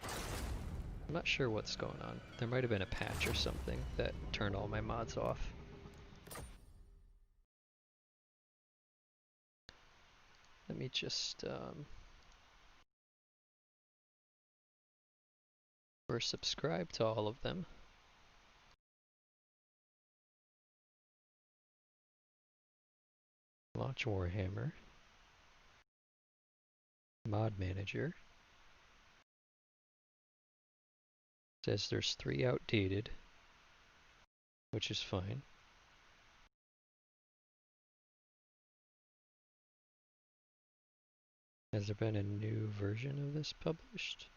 I'm not sure what's going on. There might have been a patch or something that turned all my mods off. Let me just, we're subscribed to all of them. Launch Warhammer. Mod Manager. Says there's 3 outdated, which is fine. Has there been a new version of this published?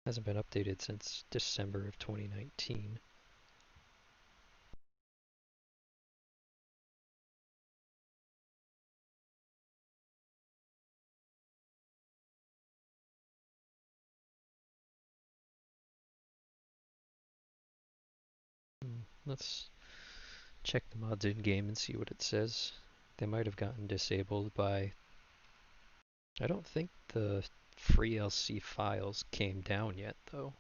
Hasn't been updated since December of 2019. Let's check the mods in game and see what it says. They might have gotten disabled by... I don't think the free LC files came down yet though.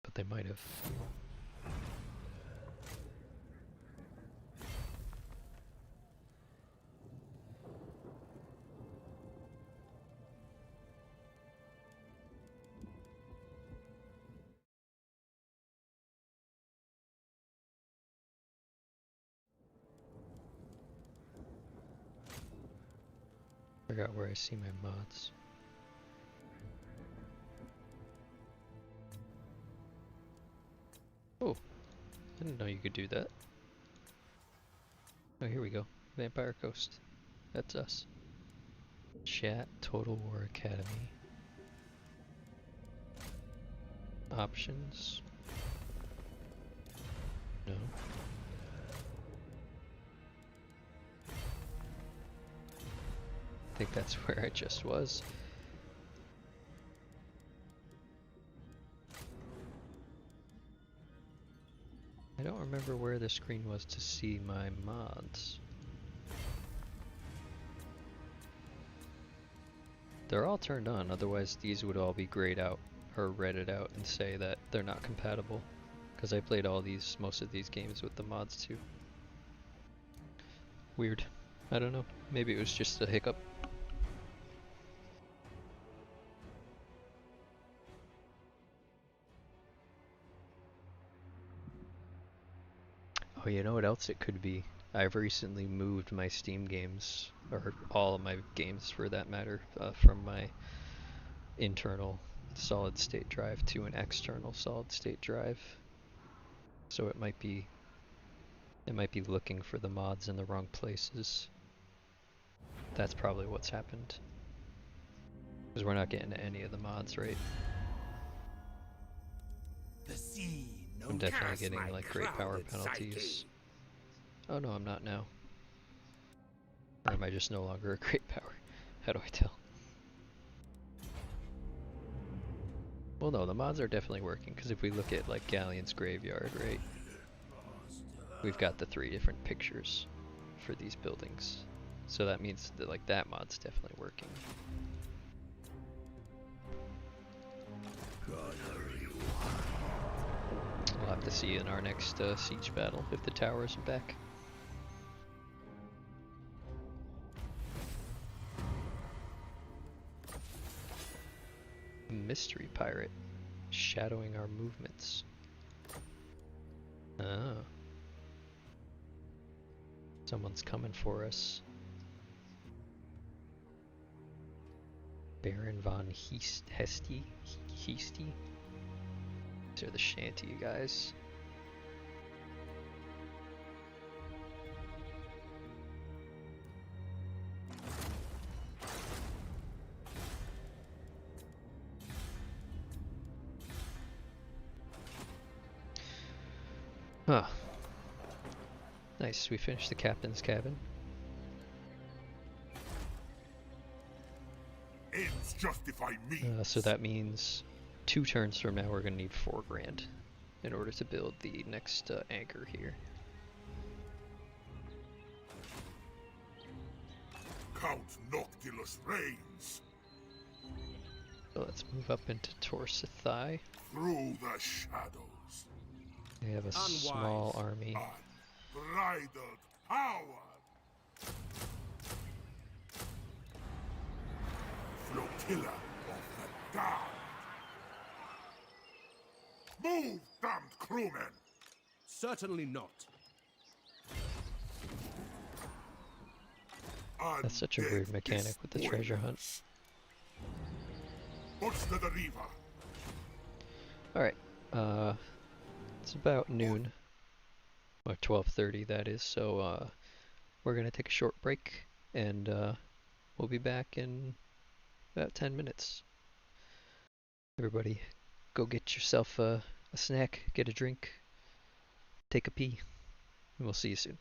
But they might have. Forgot where I see my mods. Oh, I didn't know you could do that. Oh, here we go. Vampire Coast. That's us. Chat, Total War Academy. Options. No. I think that's where I just was. I don't remember where the screen was to see my mods. They're all turned on, otherwise these would all be grayed out or redded out and say that they're not compatible. Because I played most of these games with the mods too. Weird. I don't know. Maybe it was just a hiccup. Oh, you know what else it could be? I've recently moved my Steam games, or all of my games for that matter, from my internal solid state drive to an external solid state drive. So it might be looking for the mods in the wrong places. That's probably what's happened. Because we're not getting any of the mods, right? The sea no I'm definitely cast getting my like great power clouded penalties. psyche. Oh no, I'm not now. Or am I just no longer a great power? How do I tell? Well no, the mods are definitely working, because if we look at like Galleon's Graveyard, right? We've got the 3 different pictures for these buildings. So that means that like that mod's definitely working. We'll have to see in our next siege battle if the towers are back. Mystery pirate, shadowing our movements. Ah. Someone's coming for us. Baron von Hesty? These are the shanty guys. Huh. Nice, we finished the captain's cabin. Ends justify means. So that means 2 turns from now we're gonna need 4 grand in order to build the next anchor here. Count Noctilus reigns. So let's move up into Torsathai. Through the shadows. They have a small army. Unbridled power. Flotilla of the damned. Move, damned crewmen. Certainly not. That's such a weird mechanic with the treasure hunt. What's the deriva? Alright, it's about noon. Or 12:30 that is, so we're gonna take a short break and we'll be back in about 10 minutes. Everybody go get yourself a snack, get a drink, take a pee, and we'll see you soon.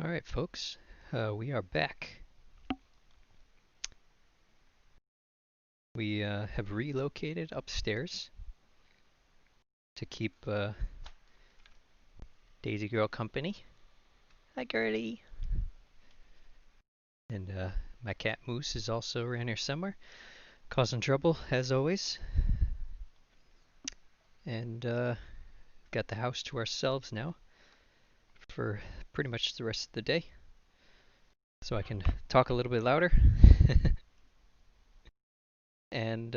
Alright, folks, we are back. We have relocated upstairs to keep Daisy Girl company. Hi, girlie. And my cat Moose is also around here somewhere, causing trouble as always. And got the house to ourselves now for pretty much the rest of the day, so I can talk a little bit louder. And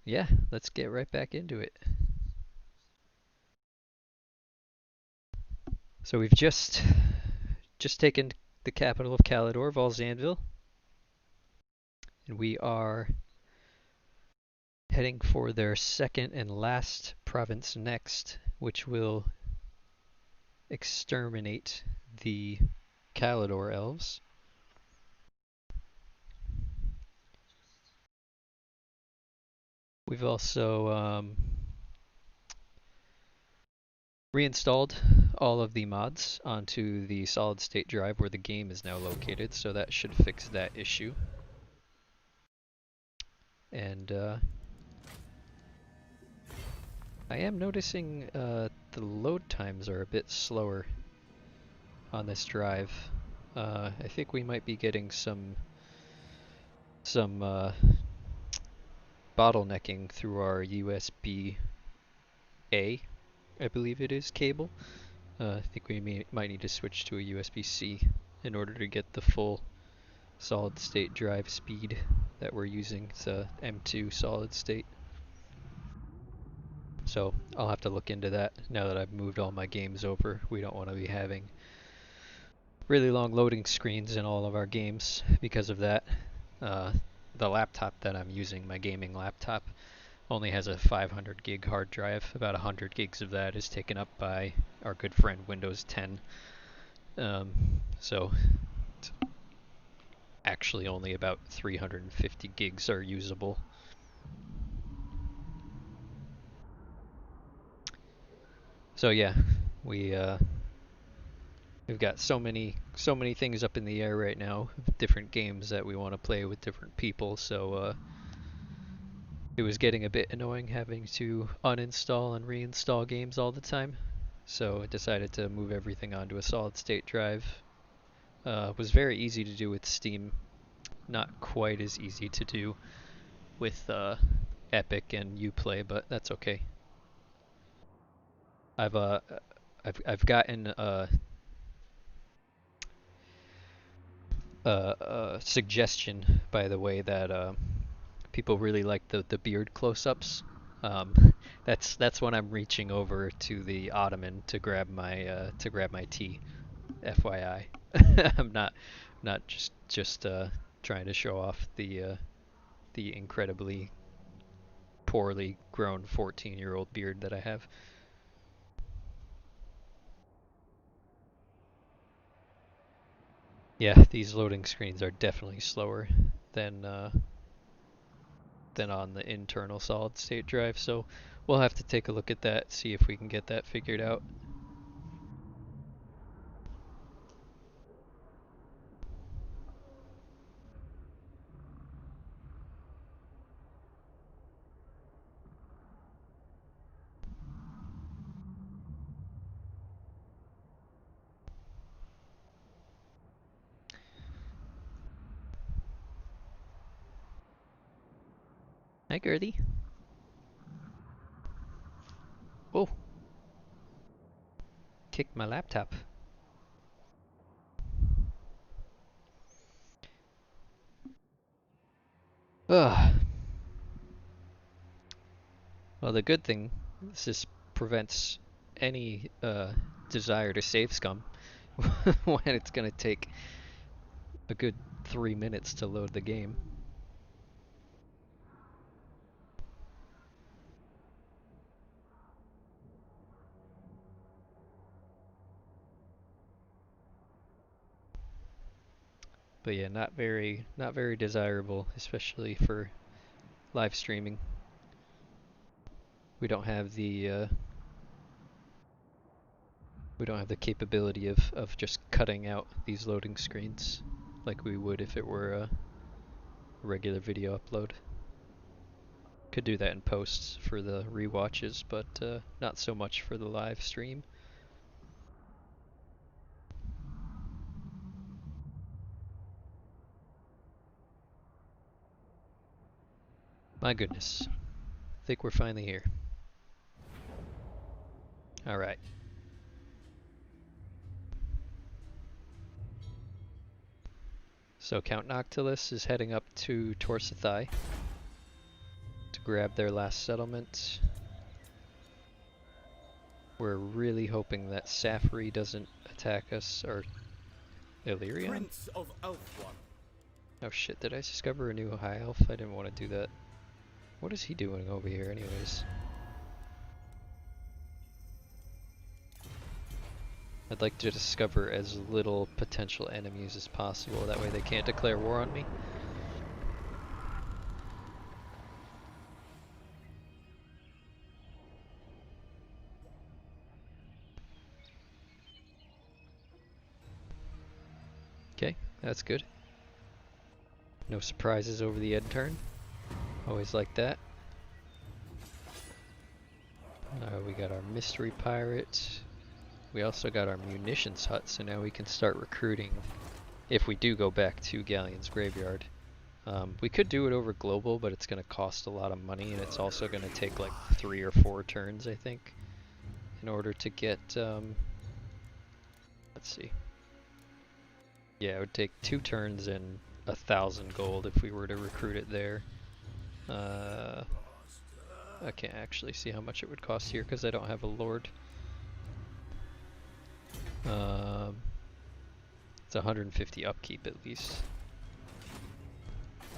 yeah, let's get right back into it. So we've just taken the capital of Calador, Valzanville, and we are heading for their second and last province next, which will exterminate the Calador elves. We've also reinstalled all of the mods onto the solid state drive where the game is now located, so that should fix that issue. And I am noticing the load times are a bit slower on this drive. I think we might be getting some bottlenecking through our USB-A, I believe it is, cable. I think we might need to switch to a USB-C in order to get the full solid state drive speed that we're using. It's a M2 solid state. So I'll have to look into that now that I've moved all my games over. We don't want to be having really long loading screens in all of our games because of that. The laptop that I'm using, my gaming laptop, only has a 500 gig hard drive. About 100 gigs of that is taken up by our good friend Windows 10. So actually only about 350 gigs are usable. So yeah, we've got so many things up in the air right now, different games that we want to play with different people, so it was getting a bit annoying having to uninstall and reinstall games all the time. So I decided to move everything onto a solid state drive. It was very easy to do with Steam, not quite as easy to do with Epic and Uplay, but that's okay. I've gotten a suggestion, by the way, that people really like the beard close-ups. That's when I'm reaching over to the ottoman to grab my tea. FYI, I'm not just trying to show off the incredibly poorly grown 14-year-old beard that I have. Yeah, these loading screens are definitely slower than on the internal solid state drive, so we'll have to take a look at that, see if we can get that figured out. Hi, Gertie. Oh, kicked my laptop. Ugh. Well, the good thing is this prevents any desire to save scum when it's gonna take a good 3 minutes to load the game. But yeah, not very desirable, especially for live streaming. We don't have the We don't have the capability of just cutting out these loading screens like we would if it were a regular video upload. Could do that in posts for the rewatches, but not so much for the live stream. My goodness. I think we're finally here. Alright. So Count Noctilus is heading up to Torsathai to grab their last settlement. We're really hoping that Safri doesn't attack us, or Illyrian? Prince of Elfwan. Oh shit, did I discover a new high elf? I didn't want to do that. What is he doing over here anyways? I'd like to discover as little potential enemies as possible, that way they can't declare war on me. Okay, that's good. No surprises over the end turn. Always like that. We got our mystery pirate. We also got our munitions hut, so now we can start recruiting if we do go back to Galleon's Graveyard. We could do it over global, but it's going to cost a lot of money, and it's also going to take like 3 or 4 turns, I think, in order to get, let's see. Yeah, it would take 2 turns and 1,000 gold if we were to recruit it there. I can't actually see how much it would cost here because I don't have a lord. It's 150 upkeep at least.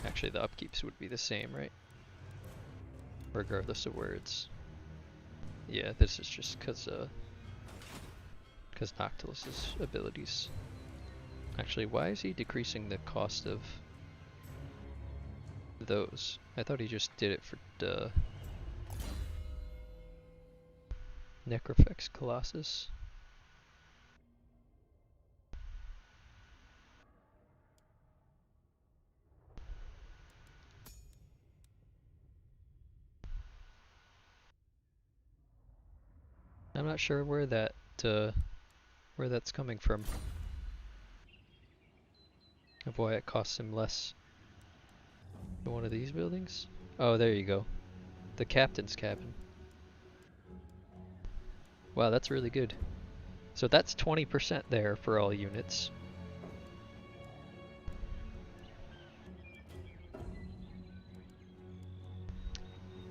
Actually, the upkeeps would be the same, right? Regardless of where it's. Yeah, this is just because Noctilus's abilities. Actually, why is he decreasing the cost of those? I thought he just did it for the Necrofex Colossus. I'm not sure where that's coming from. Of why it costs him less. One of these buildings? Oh, there you go. The captain's cabin. Wow, that's really good. So that's 20% there for all units.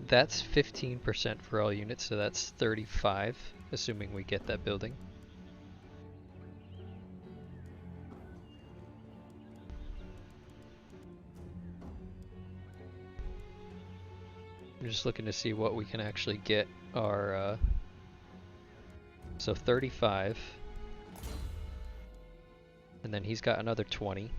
That's 15% for all units, so that's 35, assuming we get that building. I'm just looking to see what we can actually get our, so 35, and then he's got another 20.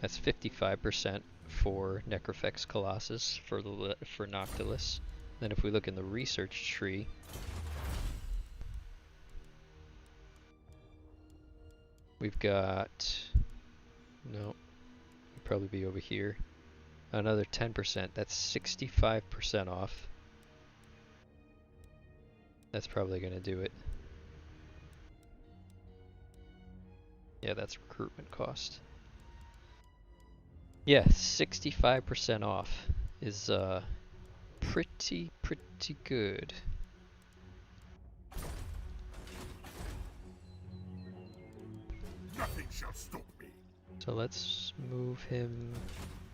That's 55% for Necrofex Colossus for Noctilus. Then if we look in the research tree, we've got, no, it'd probably be over here. Another 10%, that's 65% off. That's probably gonna do it. Yeah, that's recruitment cost. Yeah, 65% off is pretty good. Nothing shall stop me. So let's move him.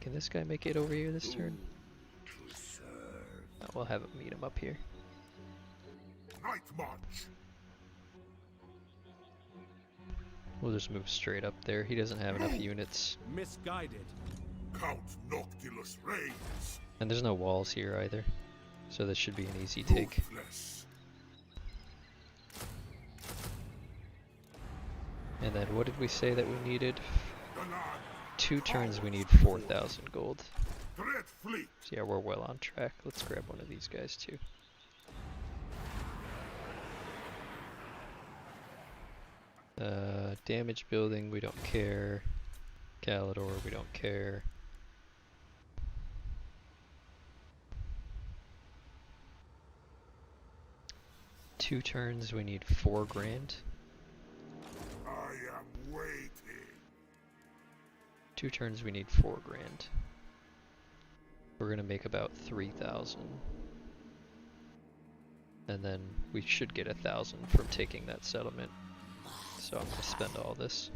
Can this guy make it over here this turn? Oh, we'll have him meet him up here. Night march. We'll just move straight up there. He doesn't have enough units. Misguided. Count Noctilus reigns. And there's no walls here either. So this should be an easy take. Ruthless. And then what did we say that we needed? The land. 2 turns we need 4,000 gold. Dreadfleet. So yeah, we're well on track. Let's grab one of these guys too. Damage building, we don't care. Calidor, we don't care. Two turns, we need 4 grand. I am waiting. 2 turns, we need 4 grand. We're gonna make about 3,000. And then we should get 1,000 from taking that settlement. So I'm gonna spend all this.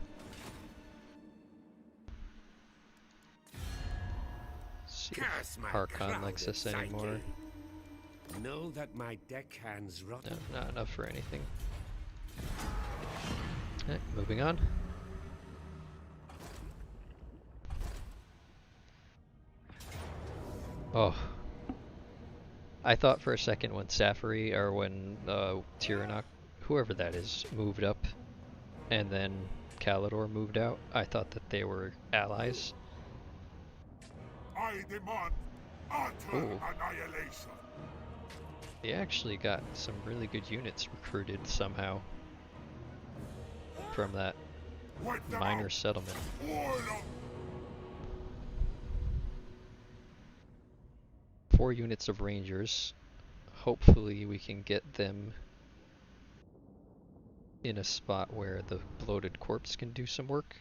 See Curse if my Harkon likes us crowded anymore. psyche. Know that my deckhands No, rotten. not enough for anything. Alright, moving on. Oh. I thought for a second when Safari, or when Tyrannok, whoever that is, moved up, and then Calidor moved out, I thought that they were allies. I demand utter Ooh. annihilation. They actually got some really good units recruited somehow from that Wipe them minor out. settlement. All of 4 units of rangers. Hopefully we can get them in a spot where the bloated corpse can do some work.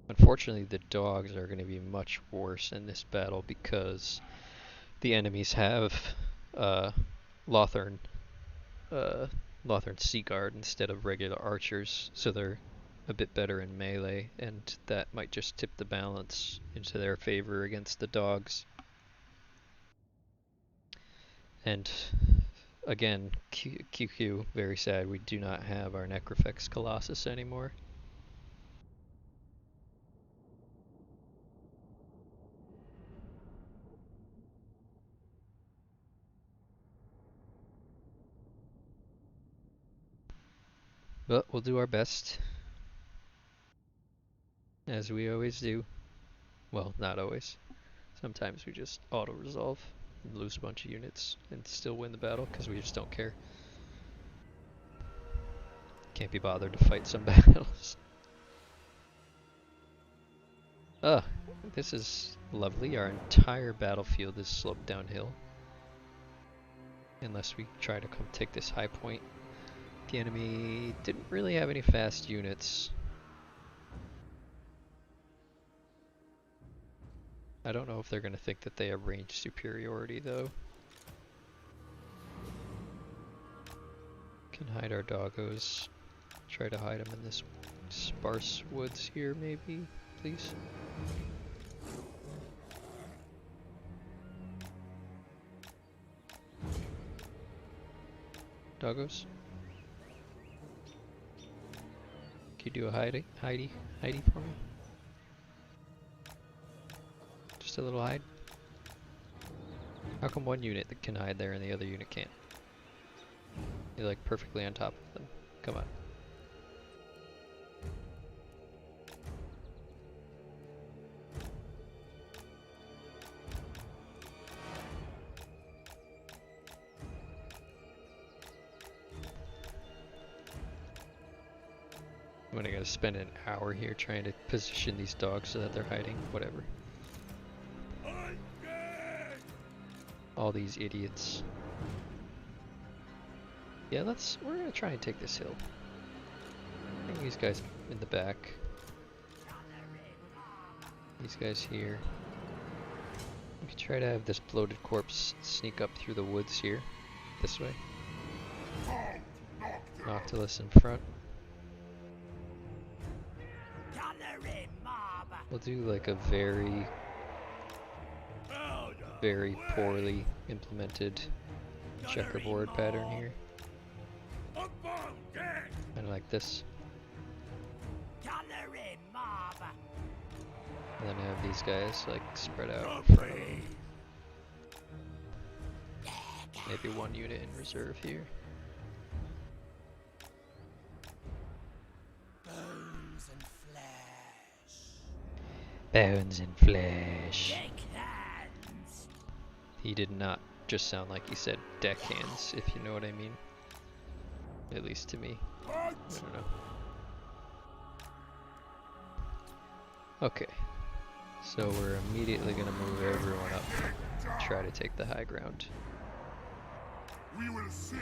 Unfortunately, the dogs are going to be much worse in this battle because the enemies have Lothern Sea Guard instead of regular archers, so they're a bit better in melee, and that might just tip the balance into their favor against the dogs. And again, QQ, very sad, we do not have our Necrofex Colossus anymore. But we'll do our best, as we always do. Well, not always. Sometimes we just auto-resolve and lose a bunch of units and still win the battle because we just don't care. Can't be bothered to fight some battles. Ah, this is lovely. Our entire battlefield is sloped downhill. Unless we try to come take this high point. The enemy didn't really have any fast units. I don't know if they're going to think that they have range superiority though. Can hide our doggos. Try to hide them in this sparse woods here maybe, please. Doggos? Can you do a hidey for me? Just a little hide? How come one unit that can hide there and the other unit can't? You're like perfectly on top of them. Come on. I'm gonna spend an hour here trying to position these dogs so that they're hiding. Whatever. All these idiots. Yeah, we're gonna try and take this hill. Bring these guys in the back. These guys here. We can try to have this bloated corpse sneak up through the woods here. This way. Noctilus in front. We'll do like a very poorly implemented checkerboard pattern here. Kind of like this. And then have these guys like spread out in front of them. Maybe one unit in reserve here. Bones and flesh. He did not just sound like he said deckhands, if you know what I mean. At least to me. I don't know. Okay, so we're immediately gonna move everyone up, try to take the high ground. We will see.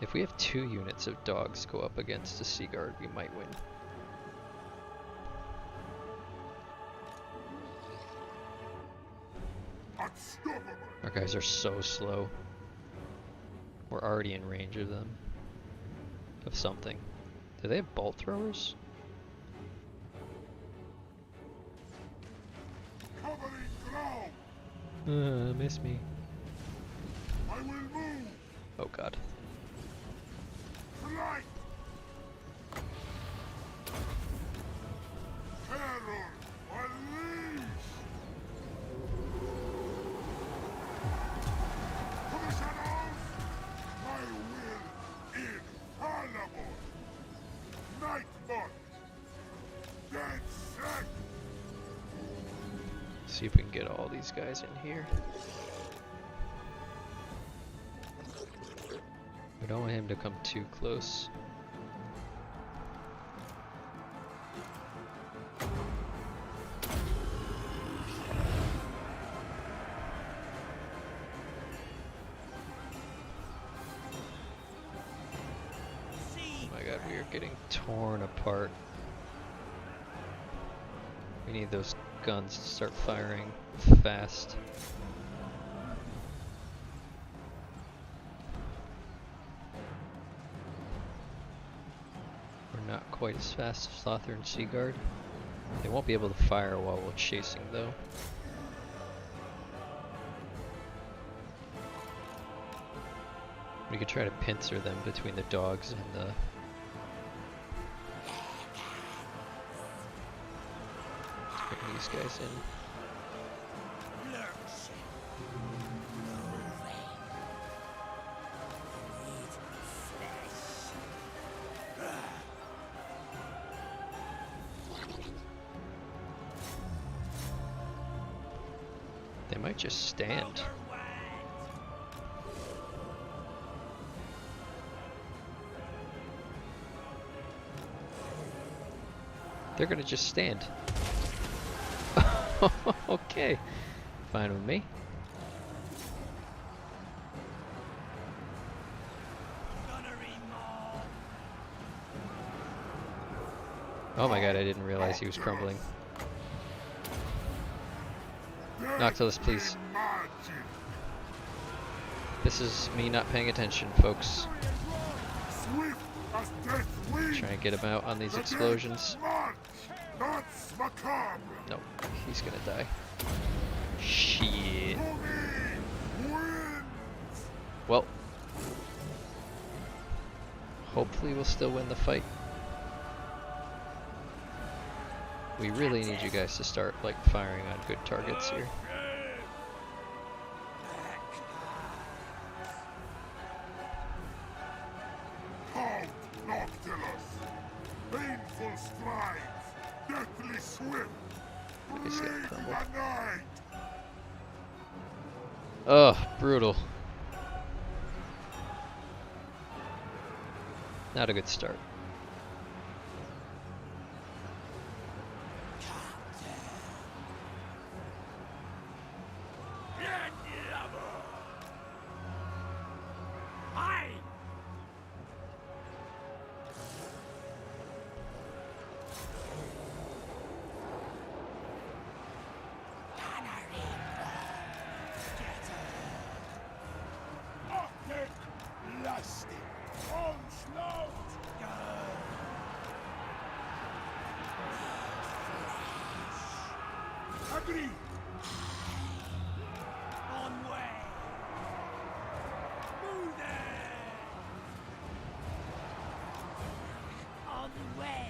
If we have 2 units of dogs go up against a Sea Guard, we might win. Unstoppable. Our guys are so slow. We're already in range of them. Of something. Do they have bolt throwers? Covering ground. Miss me. I will move. Oh god. Flight. Terror. Unleash. To the shadows. My will infallible. Nightbot. Dead set. See if we can get all these guys in here. We don't want him to come too close. Oh my god, we are getting torn apart. We need those guns to start firing fast. We're not quite as fast as Lothar and Seaguard. They won't be able to fire while we're chasing though. We could try to pincer them between the dogs and the... Let's bring these guys in. They might just stand. They're gonna just stand. Okay, fine with me. Oh my god, I didn't realize he was crumbling. Noctilus, please. This is me not paying attention, folks. Swift as Dreadfleet. Try and get him out on these explosions. That's macabre. No, he's gonna die. Shit. Well, hopefully we'll still win the fight. We really need you guys to start like firing on good targets here. Halt, Noctilus. Painful strides. Deathly swift. He's gonna Brave crumble. the night. Ugh, brutal. Not a good start. Arctic lusty. Onslaught. Agree. On way. Move there. On the way.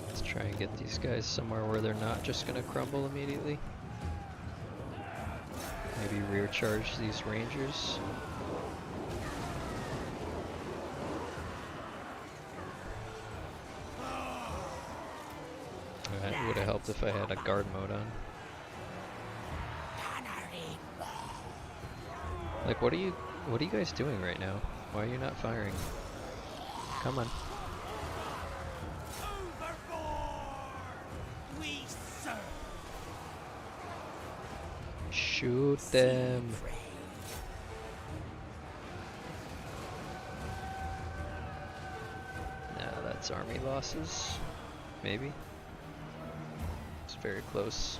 Let's try and get these guys somewhere where they're not just gonna crumble immediately. Maybe rear charge these rangers. That would have helped if I had a guard mode on. Like, what are you guys doing right now? Why are you not firing? Come on. We serve. Shoot them. Nah, that's army losses. Maybe. It's very close.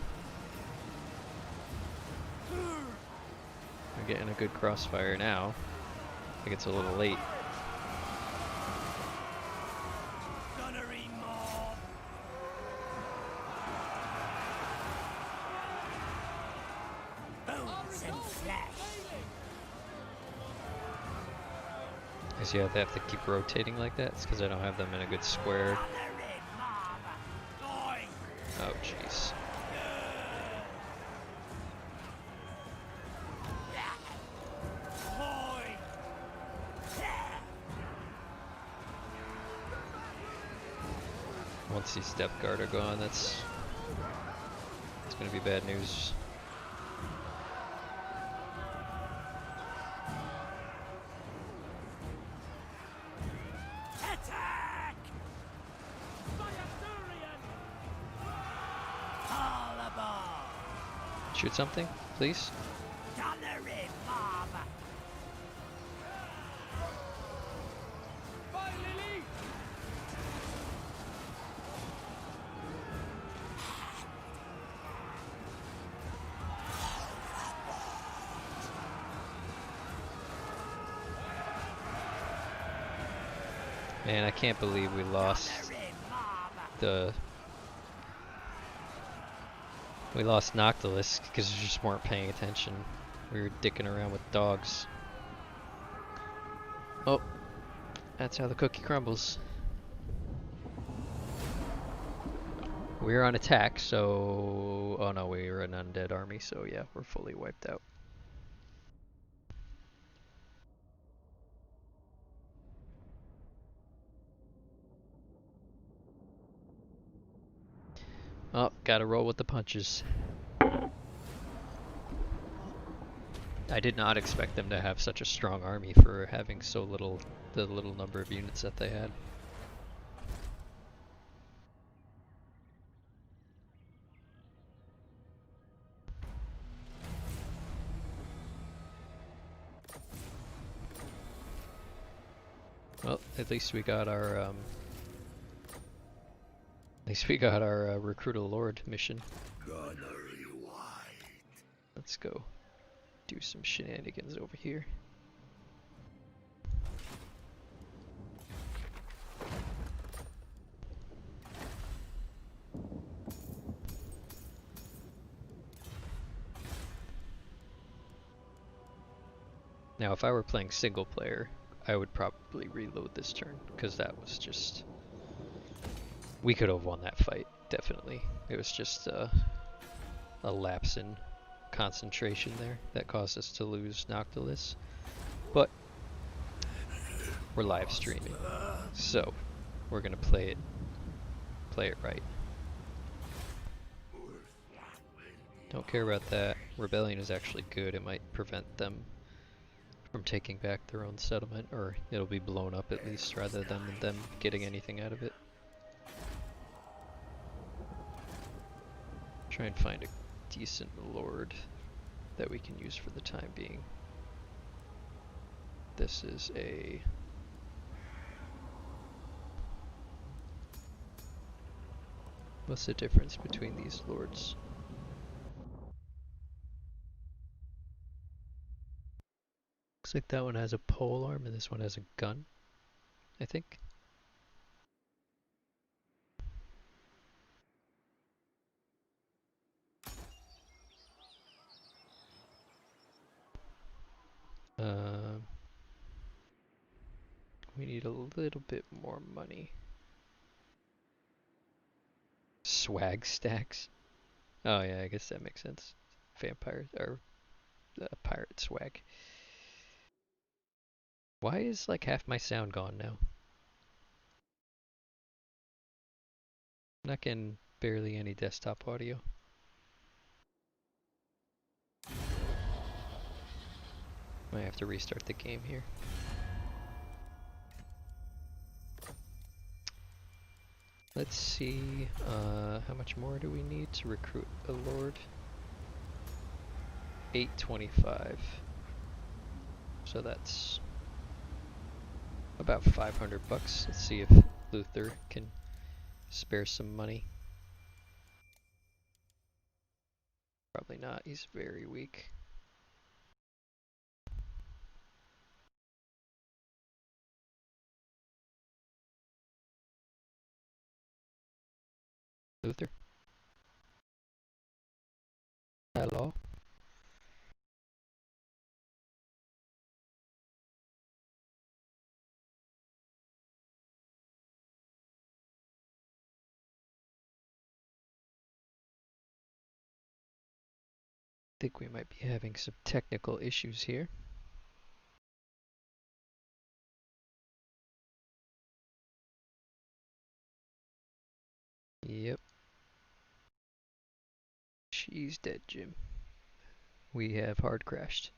We're getting a good crossfire now. I think it's a little late. Gunnery mob. Bones and flesh. I see how they have to keep rotating like that. It's because I don't have them in a good square. Gunnery mob. Oi. Oh, jeez. Oi. Once these depth guard are gone, it's gonna be bad news. Attack! All aboard! Shoot something, please. Gunnery mob! Bye, Lily! Man, I can't believe we lost the... We lost Noctilus because we just weren't paying attention. We were dicking around with dogs. Oh, that's how the cookie crumbles. We're on attack, so... Oh no, we were an undead army, so yeah, we're fully wiped out. Oh, gotta roll with the punches. I did not expect them to have such a strong army for having so little, the little number of units that they had. Well, at least we got our Recruit a Lord mission. Gunnery wide. Let's go do some shenanigans over here. Now, if I were playing single player, I would probably reload this turn, because that was just... We could have won that fight, definitely. It was just a lapse in concentration there that caused us to lose Noctilus. But we're live streaming, so we're gonna play it right. Don't care about that. Rebellion is actually good. It might prevent them from taking back their own settlement, or it'll be blown up at least, rather than them getting anything out of it. Try and find a decent lord that we can use for the time being. This is a... What's the difference between these lords? Looks like that one has a pole arm and this one has a gun, I think. We need a little bit more money. Swag stacks. Oh yeah, I guess that makes sense. Vampire or pirate swag. Why is like half my sound gone now? I'm not getting barely any desktop audio. Might have to restart the game here. Let's see, how much more do we need to recruit a lord? 825. So that's about 500 bucks. Let's see if Luther can spare some money. Probably not, he's very weak. Luther? Hello? Think we might be having some technical issues here. Yep. She's dead, Jim. We have hard crashed.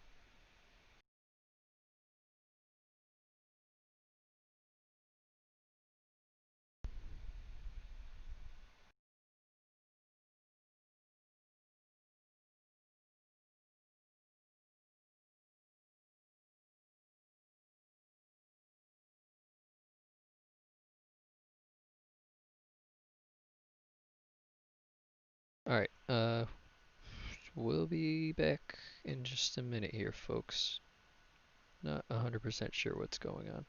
Alright, we'll be back in just a minute here, folks. Not 100% sure what's going on.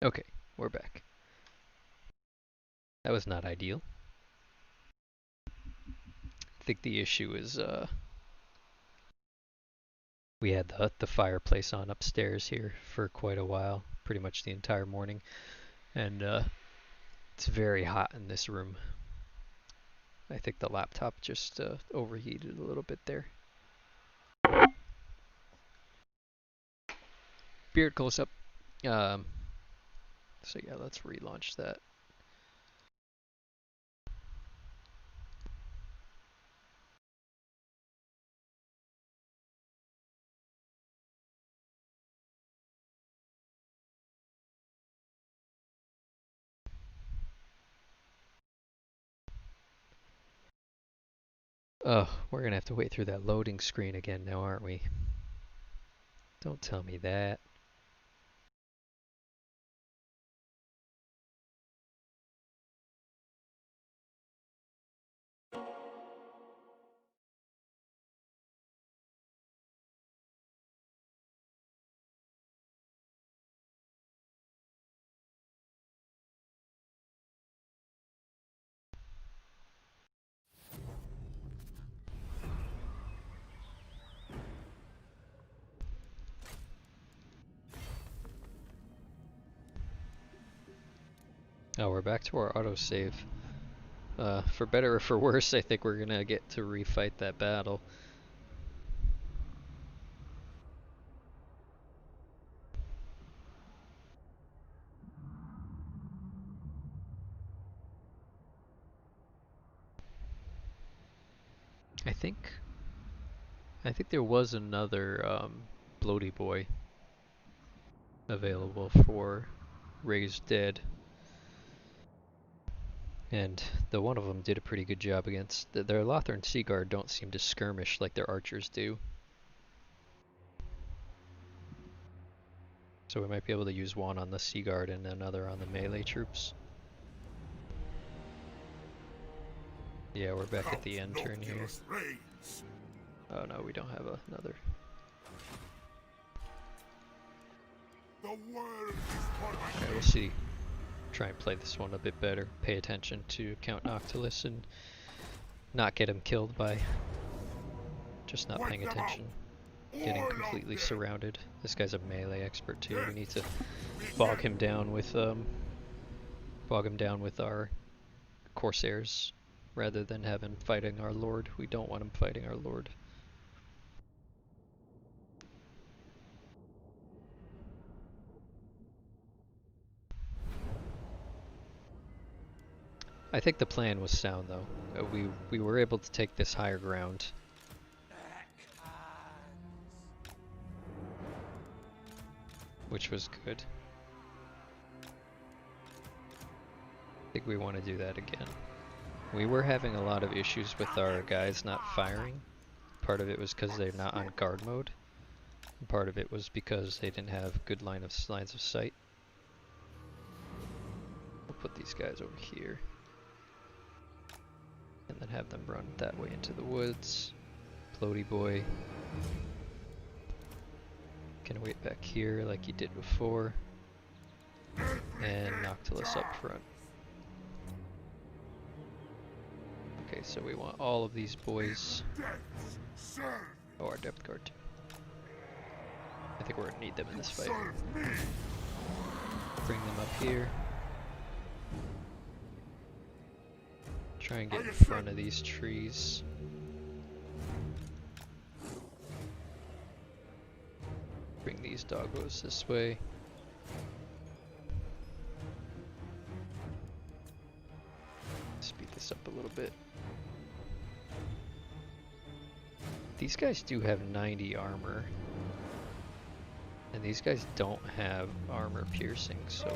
Okay, we're back. That was not ideal. I think the issue is, we had the fireplace on upstairs here for quite a while, pretty much the entire morning, and it's very hot in this room. I think the laptop just overheated a little bit there. Beard close up. So yeah, let's relaunch that. Oh, we're gonna have to wait through that loading screen again now, aren't we? Don't tell me that. Oh, we're back to our autosave. For better or for worse, I think we're gonna get to refight that battle. I think there was another Bloaty Boy available for Raised Dead. And the one of them did a pretty good job against their Lothern Seaguard. Don't seem to skirmish like their archers do. So we might be able to use one on the Seaguard and another on the melee troops. Yeah, we're back at the end turn here. Oh no, we don't have another. Alright, we'll see. Try and play this one a bit better. Pay attention to Count Noctilus and not get him killed by just not paying attention. getting completely surrounded. This guy's a melee expert too. We need to bog him down with our corsairs rather than have him fighting our lord. We don't want him fighting our lord. I think the plan was sound though. We were able to take this higher ground. Which was good. I think we want to do that again. We were having a lot of issues with our guys not firing. Part of it was because they're not on guard mode. And part of it was because they didn't have good lines of sight. We'll put these guys over here. And then have them run that way into the woods. Floaty boy can wait back here like he did before. And Noctilus up front. Okay, so we want all of these boys. Oh, our depth guard too. I think we're gonna need them in this fight. Bring them up here. Try and get in front of these trees. Bring these doggos this way. Speed this up a little bit. These guys do have 90 armor. And these guys don't have armor piercing, so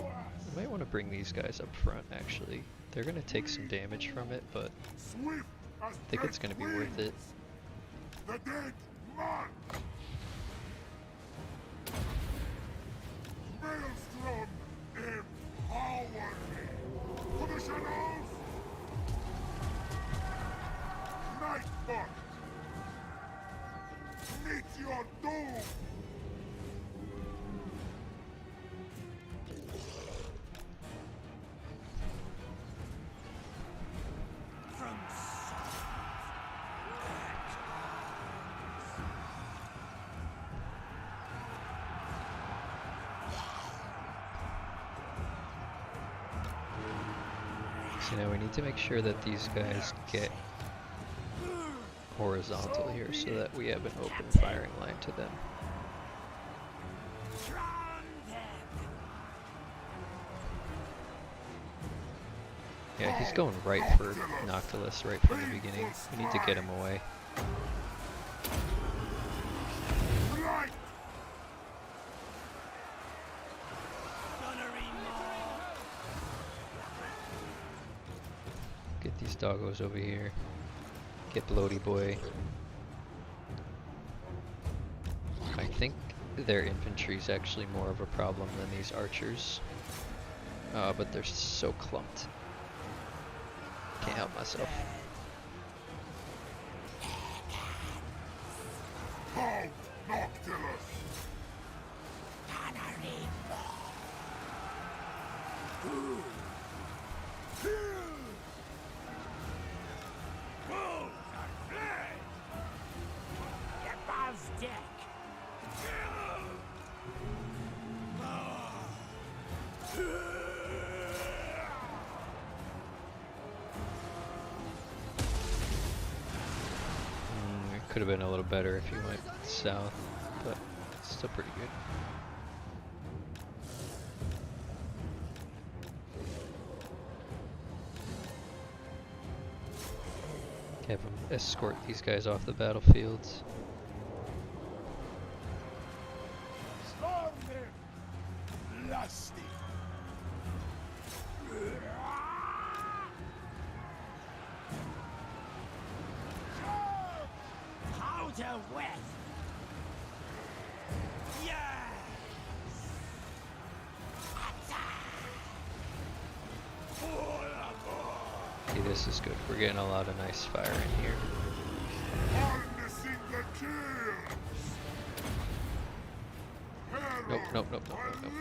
we might want to bring these guys up front actually. They're going to take some damage from it, but I think it's going to be worth it. The dead man. Maelstrom, empower me. For the shadows. Nightbot. Meet your doom. So now we need to make sure that these guys get horizontal here so that we have an open firing line to them. Yeah, he's going right for Noctilus right from the beginning. We need to get him away. Get these doggos over here. Get Bloaty Boy. I think their infantry is actually more of a problem than these archers. But they're so clumped. Can't help myself. Halt, Noctilus! Could have been a little better if you went south, but it's still pretty good. Have them escort these guys off the battlefields. Lusty. Powder wet. Yes. Okay, this is good. We're getting a lot of nice fire in here. Harnessing the kills. Nope, nope, nope, nope, nope, nope.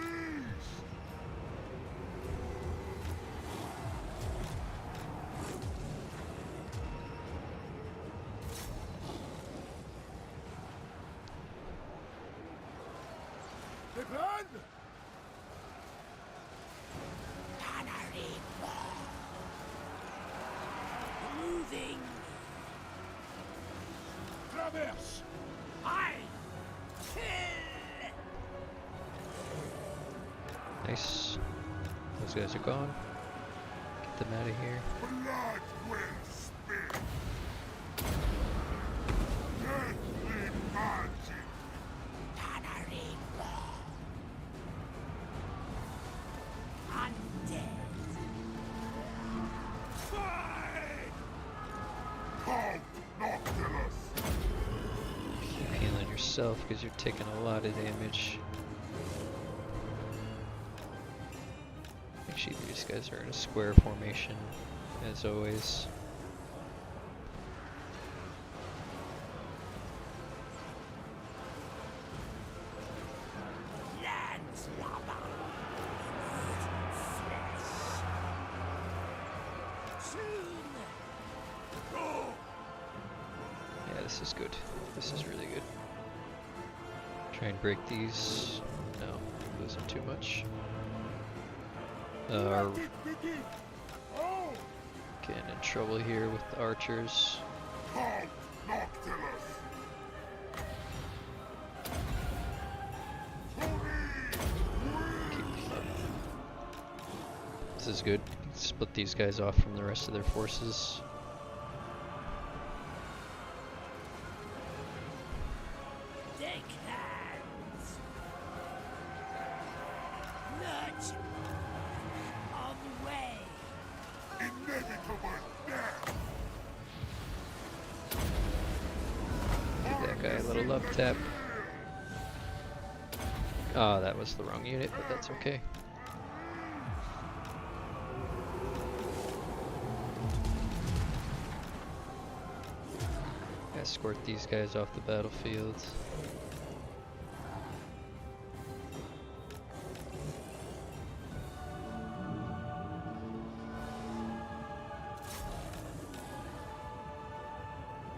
Moving. Traverse. I kill. Nice. Those guys are gone. Get them out of here. Blood will spill. Deadly magic. Undead. Count Noctilus. Keep healing yourself because you're taking a lot of damage. Make sure these guys are in a square formation, as always. Landslubber. Soon. Go. Yeah, this is good. This is really good. Try and break these. No, losing too much. Getting in trouble here with the archers. Count Noctilus. This is good. Split these guys off from the rest of their forces. Take hands. Nudge. On the way. Inevitable death. Give that guy a little love tap. Oh, that was the wrong unit, but that's okay. Escort these guys off the battlefield.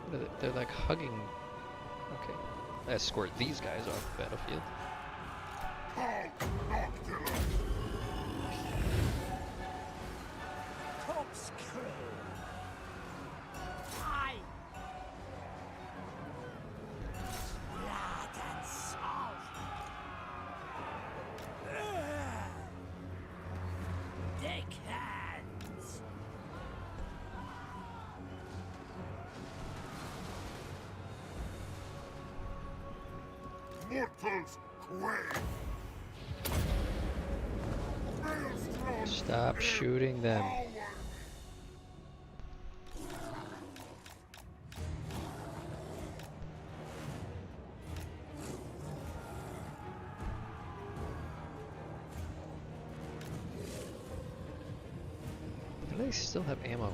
What are they? They're like hugging. Okay. Escort these guys off the battlefield. Count Noctilus. Corkscrew. I. Blood and salt. Take hands. Mortals quake. Maelstrom Stop shooting them. power. Do they still have ammo?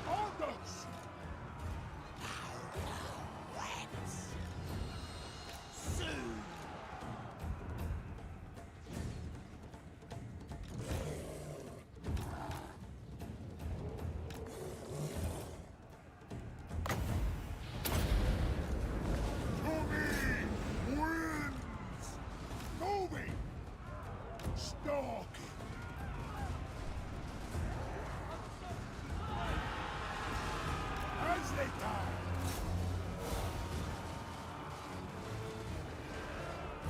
Orders. Soon. Winds. Moving. Stalk. As they die.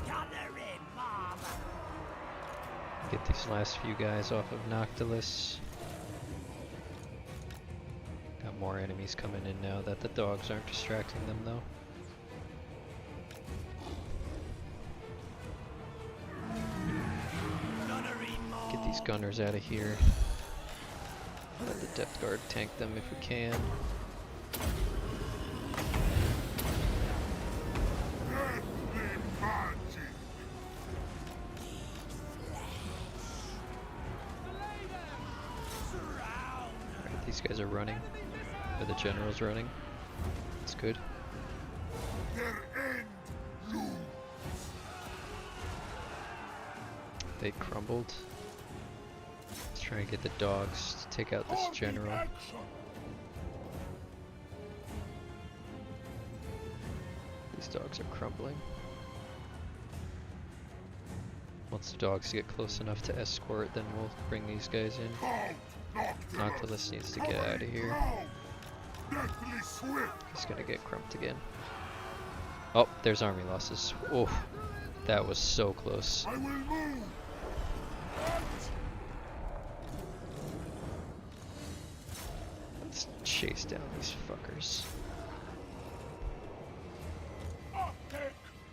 Gunnery mob. Get these last few guys off of Noctilus. Got more enemies coming in now that the dogs aren't distracting them though. Gunnery mob. Get these gunners out of here. Let the depth guard tank them if we can. Deadly magic. Alright, these guys are running. Or the general's running. That's good. Their end looms. They crumbled. Let's try and get the dogs to take out this On the general. action. These dogs are crumbling. Once the dogs get close enough to escort, then we'll bring these guys in. Noctilus needs to get out of here. He's gonna get crumped again. Oh, there's army losses. Oh, that was so close. I will move. Let's chase down these fuckers.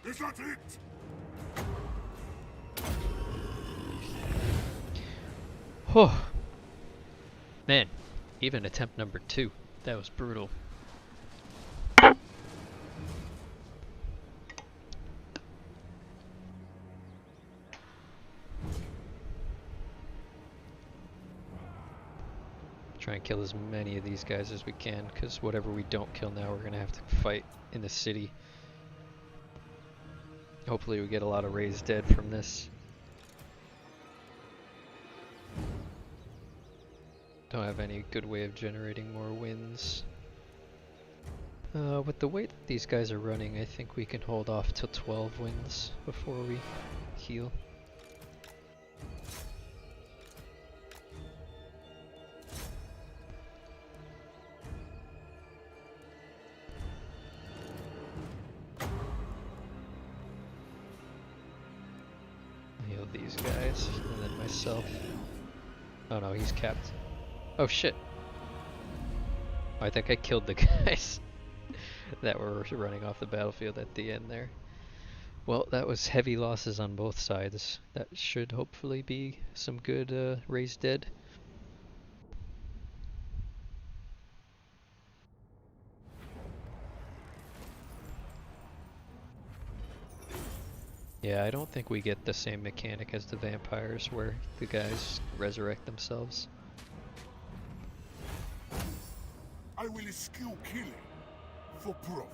Is that it? Oh, man, even attempt number 2. That was brutal. Try and kill as many of these guys as we can, because whatever we don't kill now, we're gonna have to fight in the city. Hopefully we get a lot of raised dead from this. Don't have any good way of generating more wins. With the way that these guys are running, I think we can hold off till 12 wins before we heal. Heal these guys, and then myself. Oh no, he's capped. Oh shit. I think I killed the guys that were running off the battlefield at the end there. Well, that was heavy losses on both sides. That should hopefully be some good raised dead. Yeah, I don't think we get the same mechanic as the vampires where the guys resurrect themselves. I will eschew killing for profit.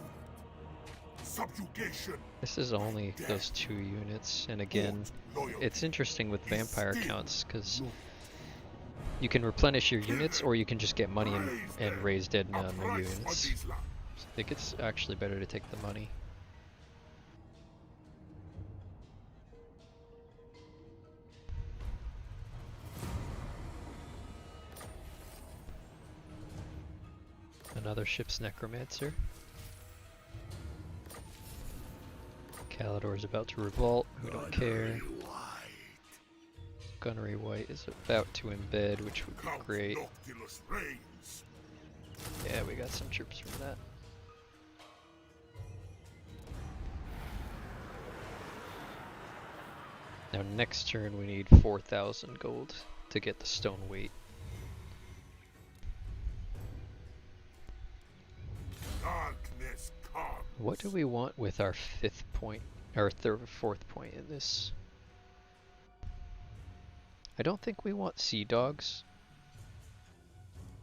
Subjugation. This is only those 2 units, and again, it's interesting with vampire counts because you can replenish your units or you can just get money and raise dead on the units. So I think it's actually better to take the money. Another ship's necromancer. Kalidor's about to revolt, we don't care. Gunnery White is about to embed, which would be great. Yeah, we got some troops from that. Now next turn we need 4,000 gold to get the stone weight. What do we want with our 5th point, or 4th point in this? I don't think we want sea dogs.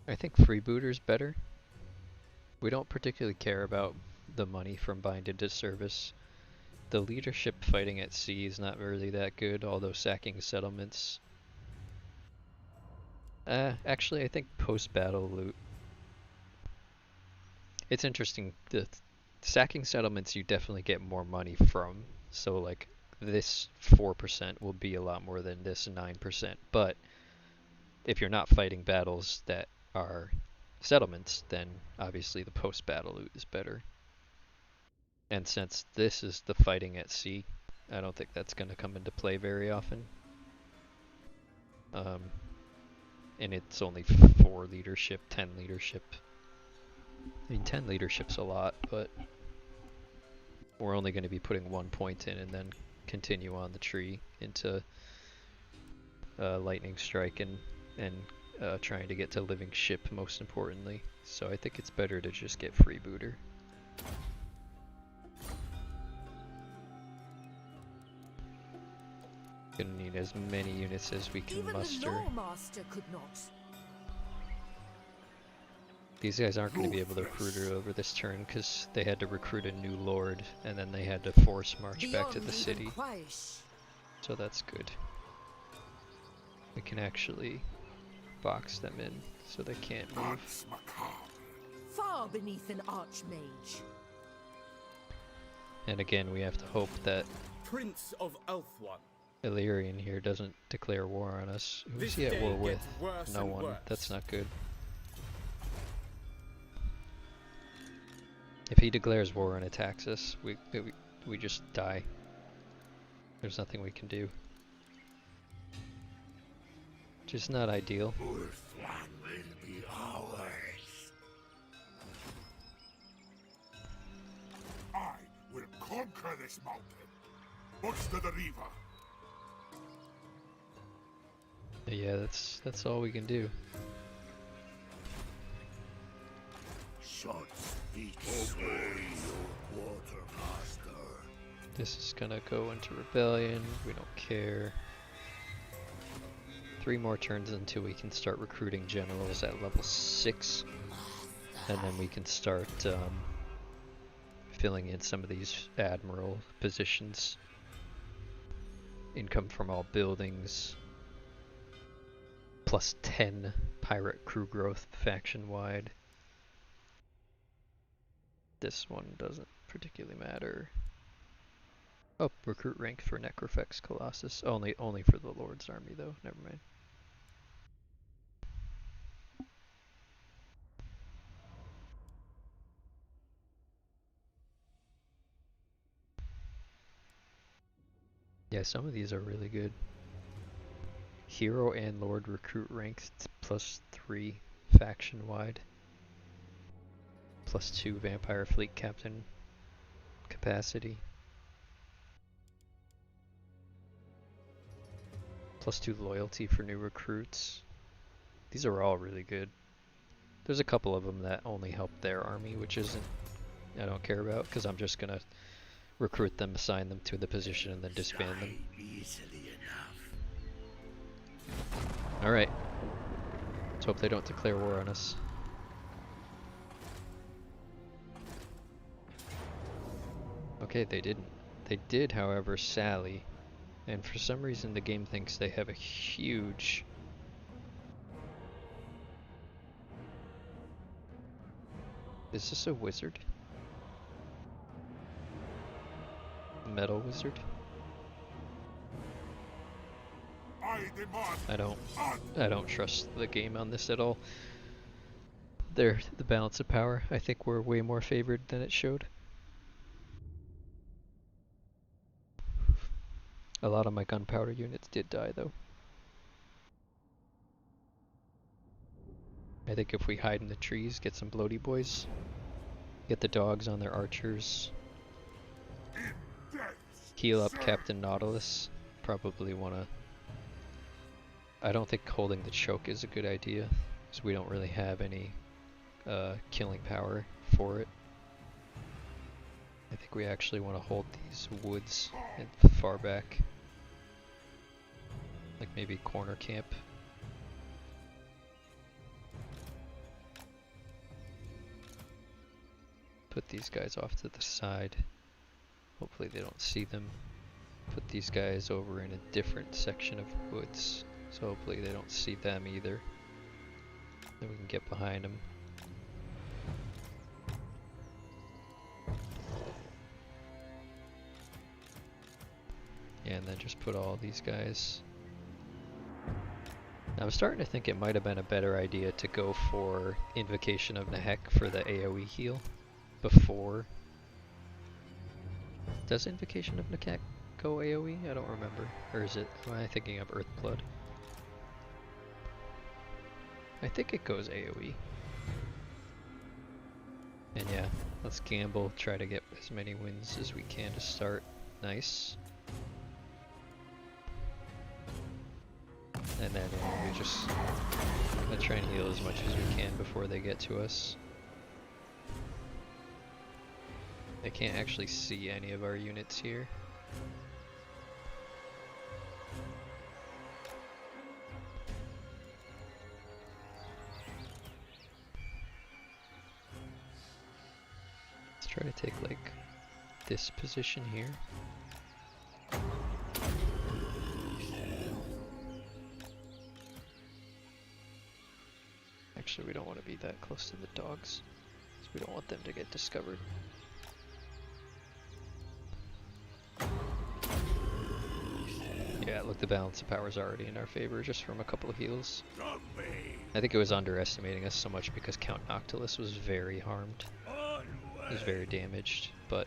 I think freebooter's better. We don't particularly care about the money from binded to service. The leadership fighting at sea is not really that good, although sacking settlements. Actually I think post-battle loot. It's interesting, the sacking settlements you definitely get more money from, so like this 4% will be a lot more than this 9%, but if you're not fighting battles that are settlements, then obviously the post-battle loot is better. And since this is the fighting at sea, I don't think that's going to come into play very often. And it's only 4 leadership, 10 leadership. I mean, 10 leadership's a lot, but we're only going to be putting 1 point in and then continue on the tree into lightning strike and trying to get to living ship most importantly. So I think it's better to just get freebooter. Gonna need as many units as we can Even muster. the Lawmaster could not. These guys aren't going to be able to recruit her over this turn because they had to recruit a new lord and then they had to force march back to the city. So that's good. We can actually box them in so they can't move. Far beneath an archmage. And again, we have to hope that Prince of Elfwan. Illyrian here doesn't declare war on us. Who's This he at day war with? gets worse No and one. worse. That's not good. If he declares war and attacks us, we just die. There's nothing we can do. Which is not ideal. Ulthuan will be ours. I will conquer this mountain. Push to the river. Yeah, that's all we can do. Should speak obey your quartermaster. This is gonna go into rebellion. We don't care. 3 more turns until we can start recruiting generals at level 6. And then we can start filling in some of these admiral positions. Income from all buildings. Plus 10 pirate crew growth faction wide. This one doesn't particularly matter. Oh, recruit rank for Necrofex Colossus. Only for the Lord's army though, never mind. Yeah, some of these are really good. Hero and Lord recruit ranks plus 3 faction wide. Plus 2 Vampire Fleet Captain capacity. Plus 2 loyalty for new recruits. These are all really good. There's a couple of them that only help their army, which I don't care about, because I'm just gonna recruit them, assign them to the position, and then disband them. Easily enough. Alright. Let's hope they don't declare war on us. Okay, they didn't. They did, however, sally. And for some reason the game thinks they have a huge... Is this a wizard? Metal wizard? I don't trust the game on this at all. The balance of power, I think we're way more favored than it showed. A lot of my gunpowder units did die though. I think if we hide in the trees, get some bloaty boys, get the dogs on their archers, heal up Captain Nautilus, probably wanna... I don't think holding the choke is a good idea, because we don't really have any killing power for it. I think we actually want to hold these woods and far back. Like maybe corner camp. Put these guys off to the side. Hopefully they don't see them. Put these guys over in a different section of woods. So hopefully they don't see them either. Then we can get behind them. Yeah, and then just put all these guys. Now I'm starting to think it might have been a better idea to go for Invocation of Nehek for the AoE heal before. Does Invocation of Nehek go AoE? I don't remember. Or is it, am I thinking of Earthblood? I think it goes AoE. And yeah, let's gamble, try to get as many wins as we can to start. Nice. And then we just gonna try and heal as much as we can before they get to us. They can't actually see any of our units here. Let's try to take like this position here. Actually, we don't want to be that close to the dogs, because we don't want them to get discovered. the balance of power is already in our favor just from a couple of heals. Zombie! I think it was underestimating us so much because Count Noctilus was very harmed. He was very damaged, but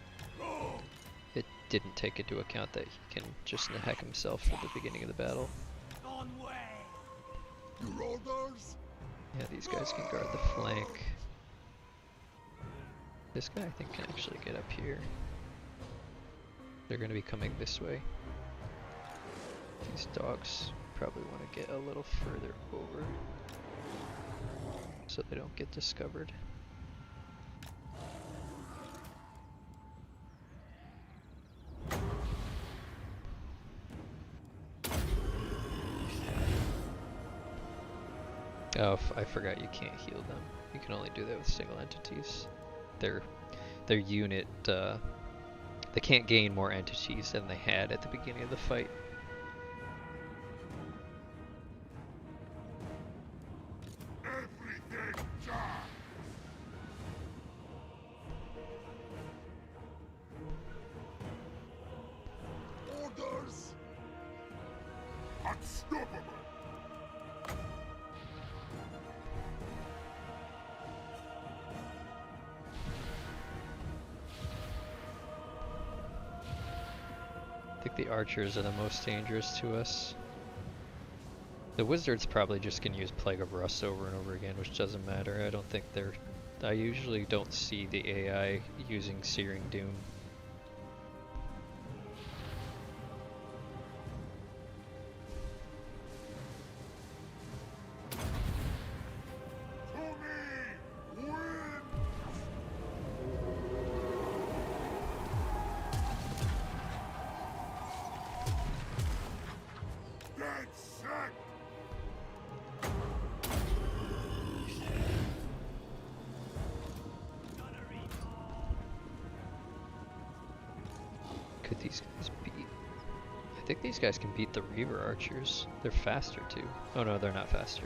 it didn't take into account that he can just hack himself at the beginning of the battle. On way! Your orders? Yeah, these guys can guard the flank. This guy I think can actually get up here. They're going to be coming this way. These dogs probably want to get a little further over so they don't get discovered. Oh, I forgot you can't heal them. You can only do that with single entities. Their unit, they can't gain more entities than they had at the beginning of the fight. Everything charged! Orders! Unstoppable! I think the archers are the most dangerous to us. The wizards probably just can use Plague of Rust over and over again, which doesn't matter. I don't think they're... I usually don't see the AI using Searing Doom. To me! Win! Dead set! Could these guys beat? I think these guys can beat the Reaver archers. They're faster too. Oh no, they're not faster.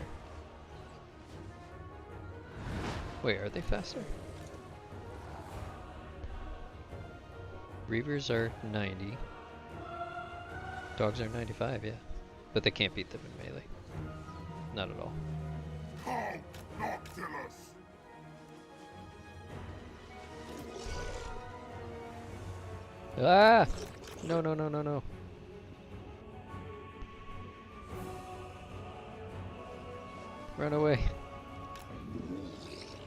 Wait, are they faster? Reavers are 90. Dogs are 95, yeah. But they can't beat them in melee. Not at all. Count Noctilus! Ah! No, no, no, no, no. Run away.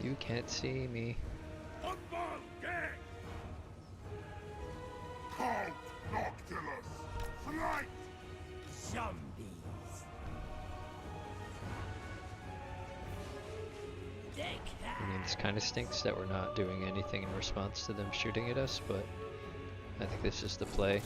You can't see me. Unbound dead! Count Noctilus! Flight! Zombies! I mean, this kind of stinks that we're not doing anything in response to them shooting at us, but I think this is the play.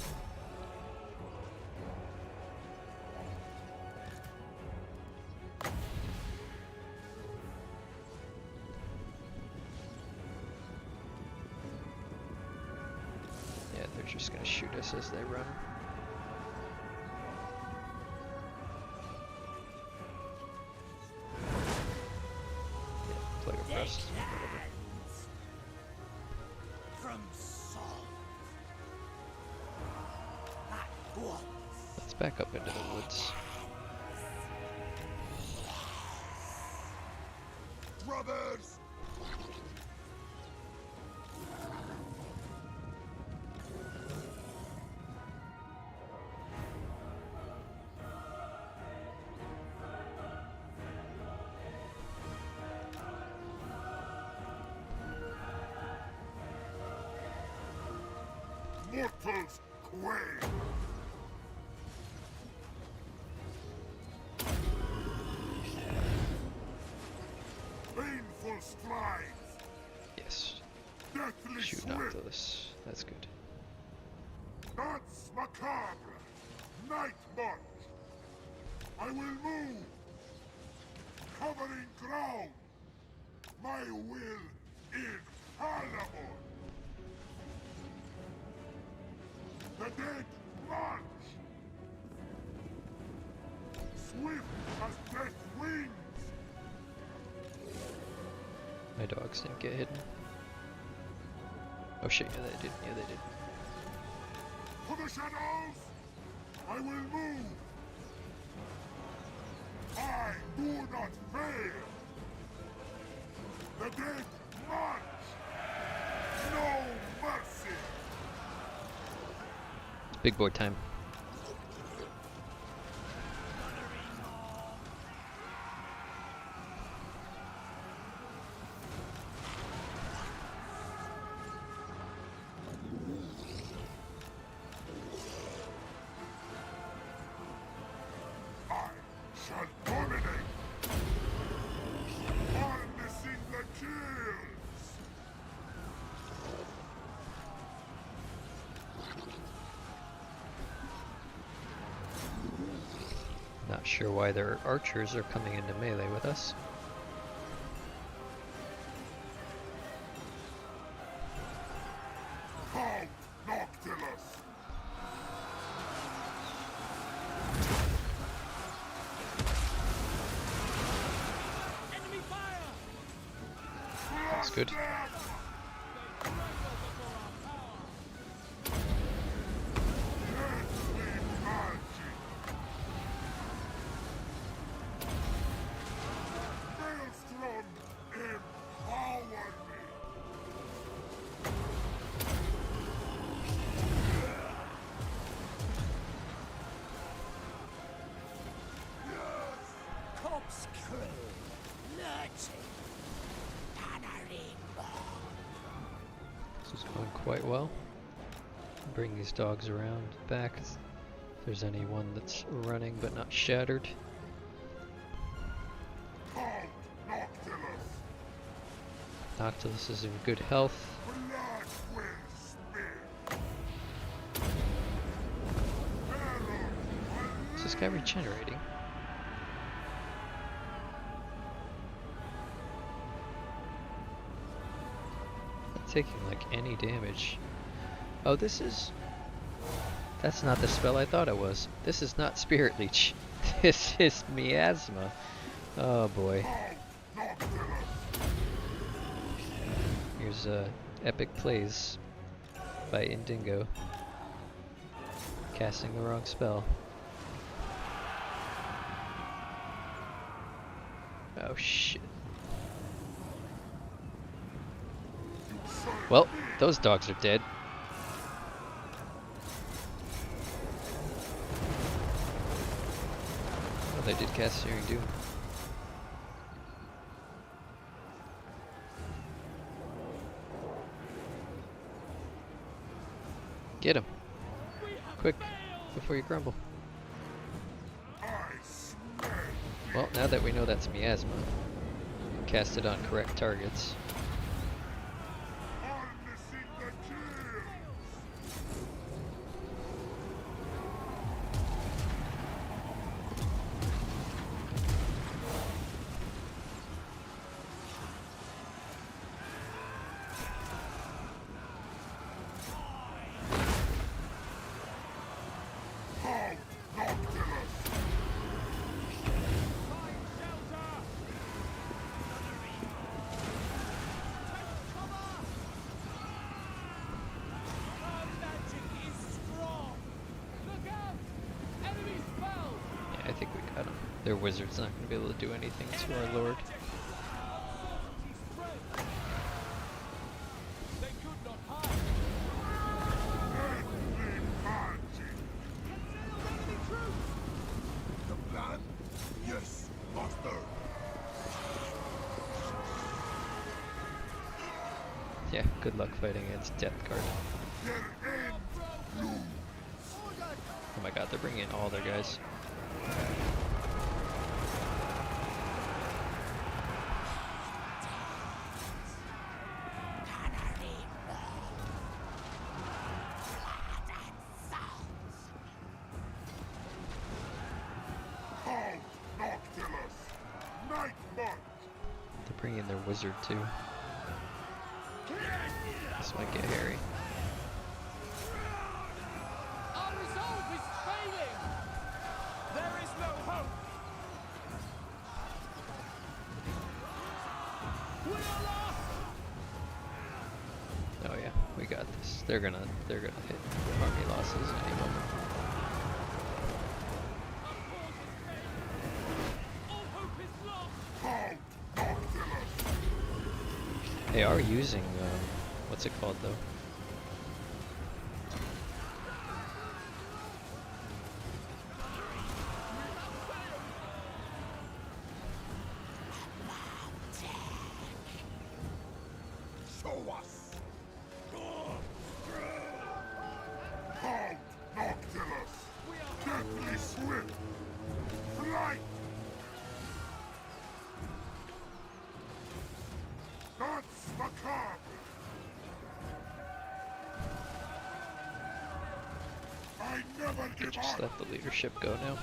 Yeah, they're just gonna shoot us as they run. Yeah, Plague of Rust, whatever. From salt. At once. Let's back up into the woods. Brothers! Mortals quail! Painful strides! Yes, Deathly shoot swift! Noctilus. That's good. Dance macabre! Night march! I will move! Covering ground! My will infallible! The dead march! Swift as death wings! My dogs didn't get hidden. Oh shit, yeah they did. Yeah they did. To the shadows! I will move! I do not fail. The dead march. No mercy. It's big boy time. Shall dominate. Harnessing the kills. Not sure why their archers are coming into melee with us. Count Noctilus. That's good. Maelstrom, empower me. Corpse crew. Lurching. Panorama. This is going quite well. Bring these dogs around back if there's anyone that's running but not shattered. Count Noctilus. Noctilus is in good health. Blood will spill. Error. Is this guy regenerating? Not taking like any damage. Oh, this is... That's not the spell I thought it was. This is not Spirit Leech. This is Miasma. Oh boy. Here's Epic Plays by Indingo. Casting the wrong spell. Oh shit. Well, those dogs are dead. Oh, they did cast Searing Doom. Get him. Quick, before you grumble. Well, now that we know that's Miasma, cast it on correct targets. Harnessing the kills. Count Noctilus. Yeah, I think we got him. Their wizard's not going to be able to do anything to our lord. The plan? Yes, master. Yeah, good luck fighting against Death Guard. Their end. Oh my god, they're bringing in all their guys. Count Noctilus. Nightbot. They're bringing in their wizard too. This might get hairy. Our resolve is failing. There is no hope. We are lost. Oh yeah, we got this. They're gonna hit army losses any moment. They are using, what's it called though? Show us! Halt, Noctilus! Deathly swift! Flight! That's macabre! I never give Just up! let the leadership go now.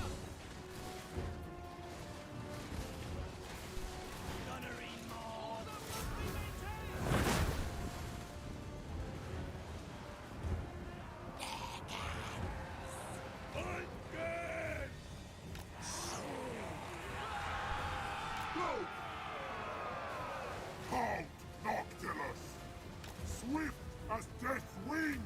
Halt, Noctilus! Swift as death wings!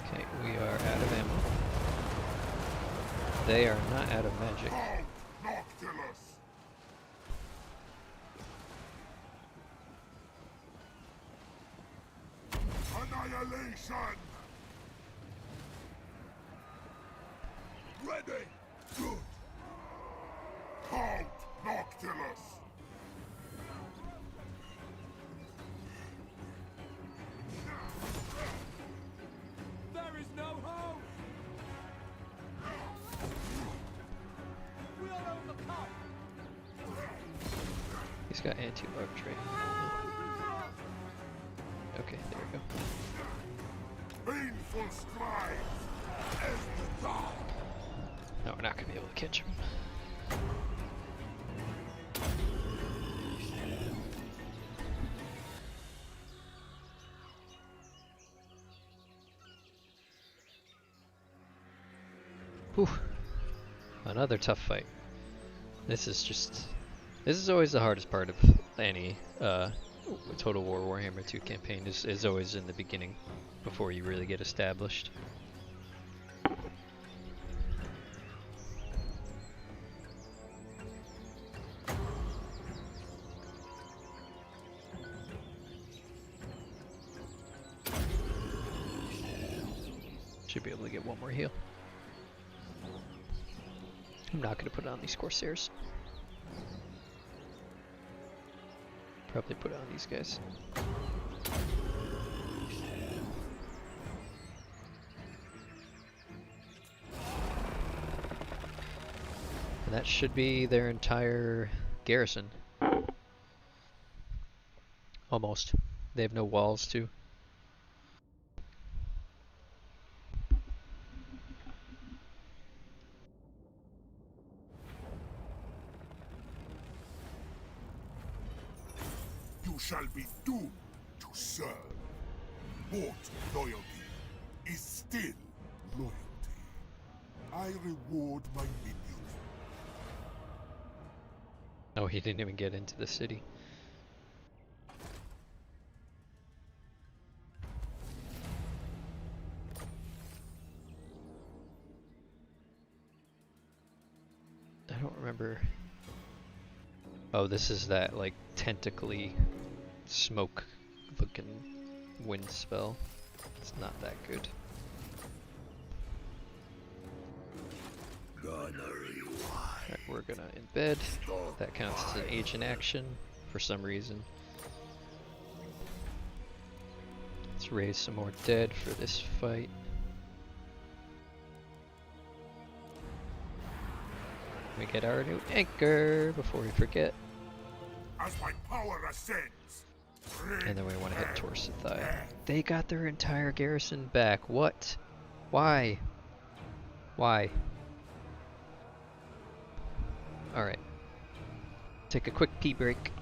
Okay, we are out of ammo. They are not out of magic. Halt, Noctilus! Annihilation! Ready! Good! Halt, Noctilus! There is no hope! We'll overcome! He's got anti-lark training. Okay, there we go. Painful strides! As the dawn! No, we're not gonna be able to catch him. Whew. Another tough fight. This is always the hardest part of any Total War Warhammer 2 campaign is always in the beginning, before you really get established. Should be able to get one more heal. I'm not going to put it on these Corsairs. Probably put it on these guys. And that should be their entire garrison. Almost. They have no walls too. You shall be doomed to serve. Bought loyalty is still loyalty. I reward my minions. Oh, he didn't even get into the city. I don't remember. Oh, this is that like tentacly smoke looking wind spell. It's not that good. Alright, we're gonna embed. That counts as an agent action for some reason. Let's raise some more dead for this fight. We get our new anchor before we forget. As my power ascends, And then we want to hit Torsathai. They got their entire garrison back. What? Why? Why? Alright. Take a quick pee break.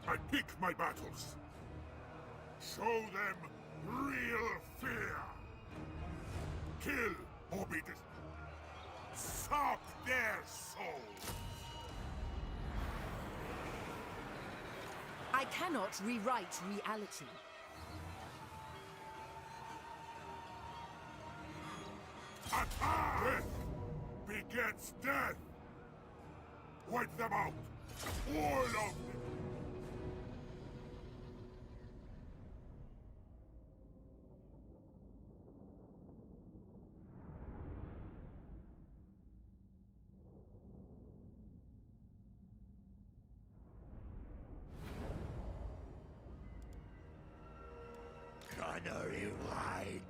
I pick my battles. Show them real fear. Kill or be suck their souls. I cannot rewrite reality. Attack! Death begets death. Wipe them out. All of them. Gunnery wide.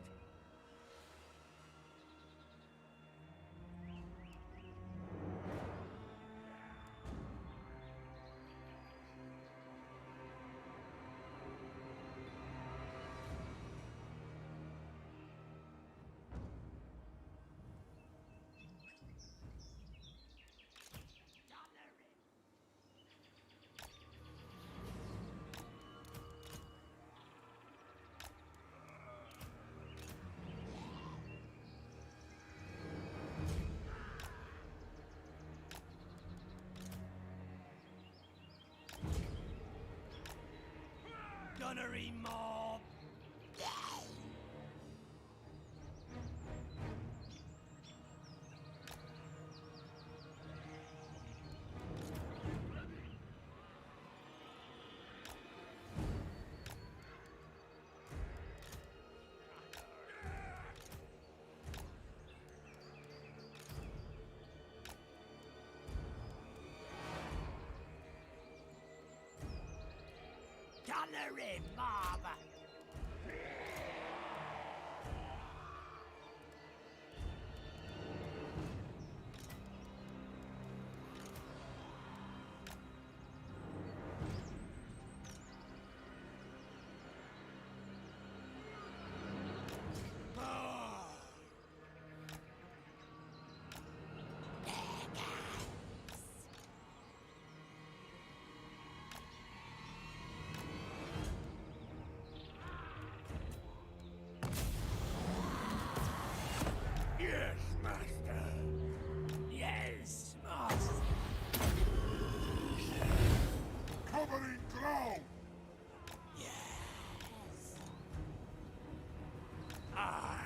Gunnery mob! Gunnery mob! Yes, master. Yes, master! Covering ground. Aye!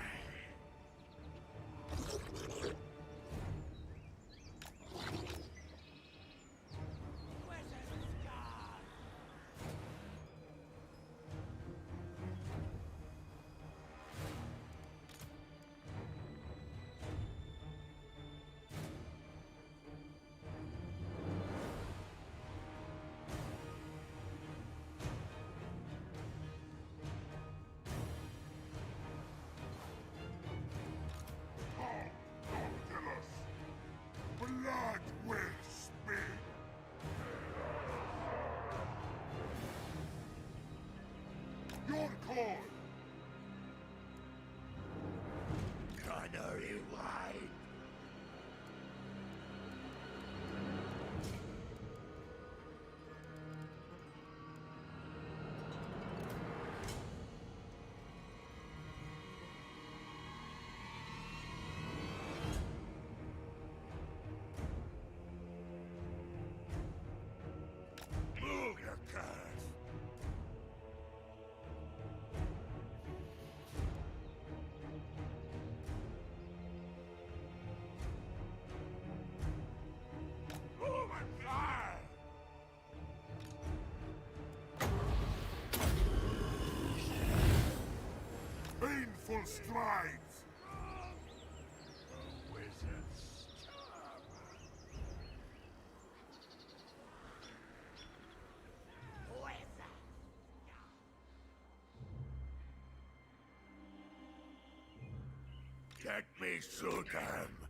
Blood will speak. Your call. Gunnery wide. Move your curse. Move and fly. Painful strides. Wizards. Get me Sultan.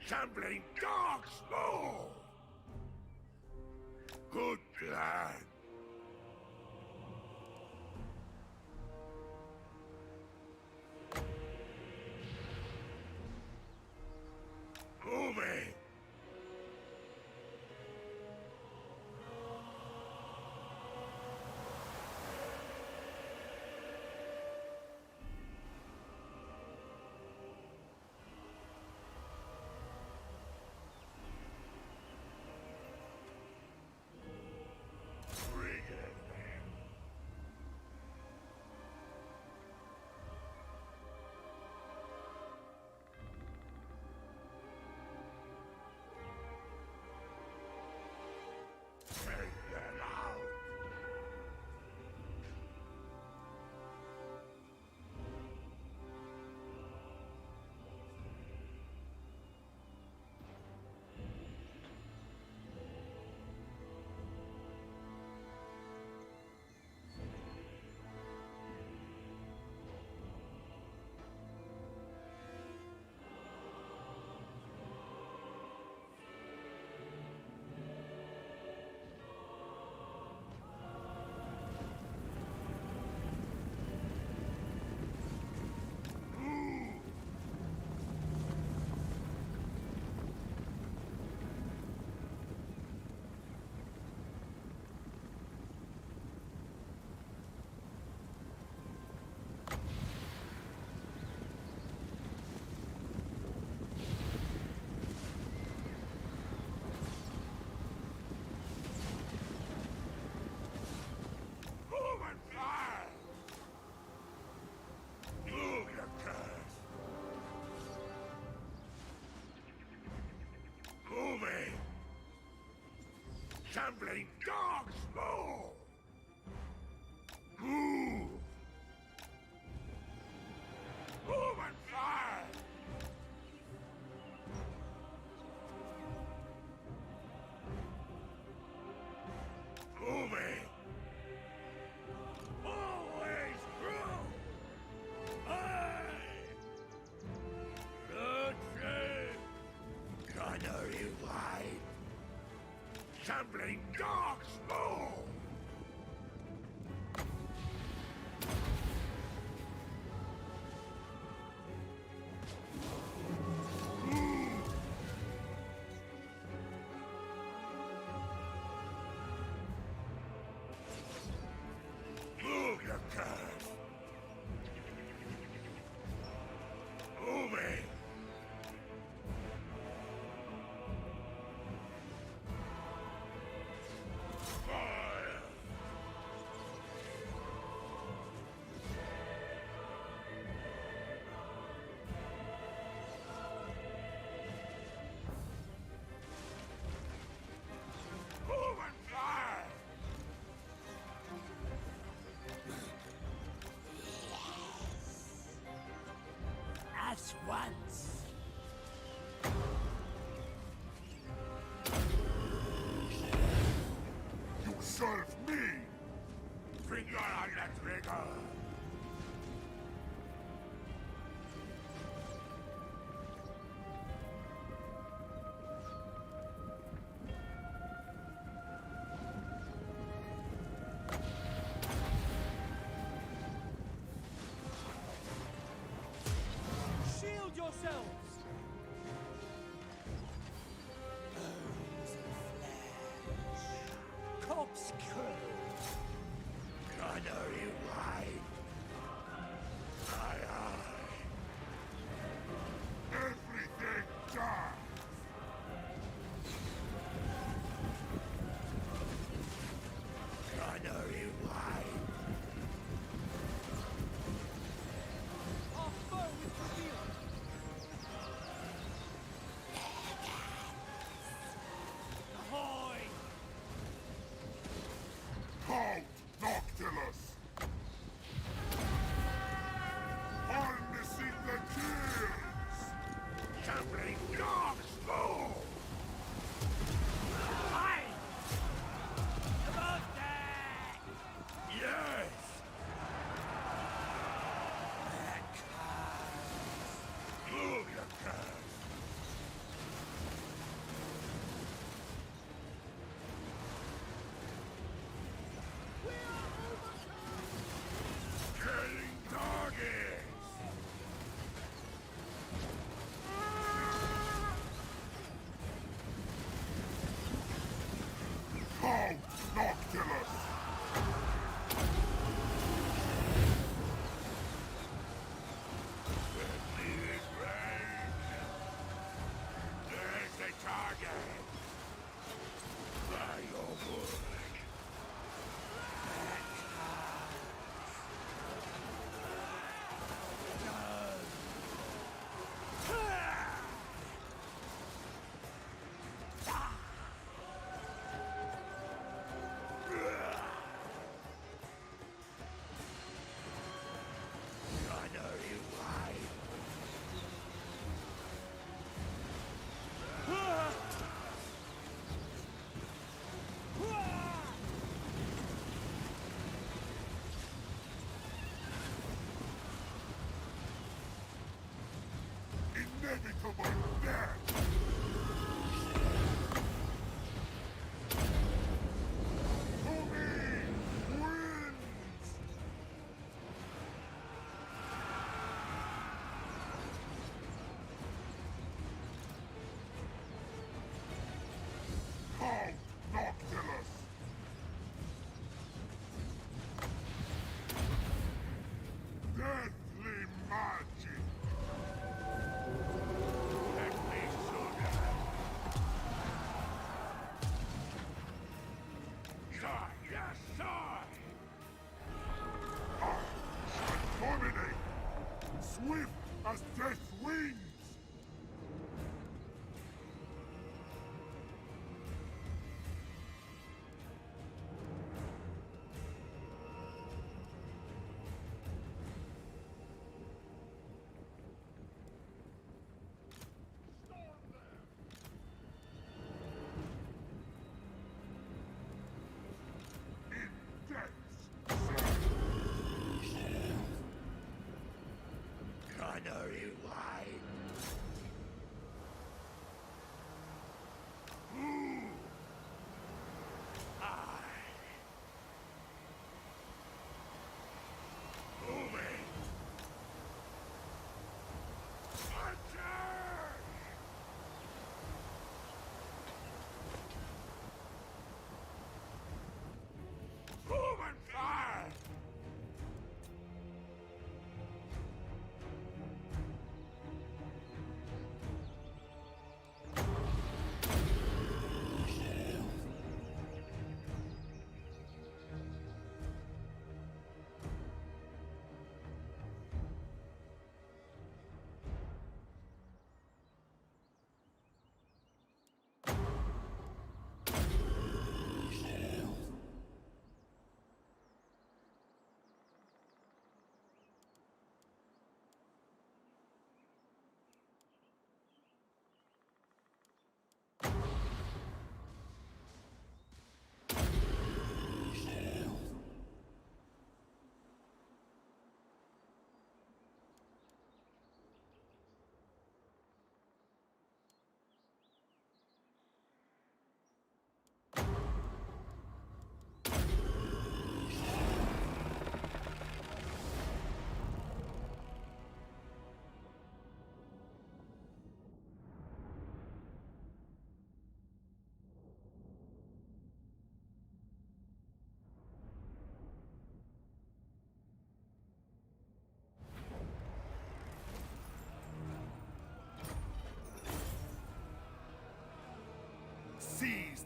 Shambling dogs! No! Good plan. Moving! Bring it. Take them out. Move and fly! Move your curse! Moving! Shambling dogs! No! Move! Move and fly! Moving! Always true! Aye! Dreadfleet! Gunnery wide! Shambling dogs! No! Move your curve! Moving! Fire! Move and fly! At once. You serve me! Finger on the trigger! Shield yourselves! Corpse crew. Gunnery wide!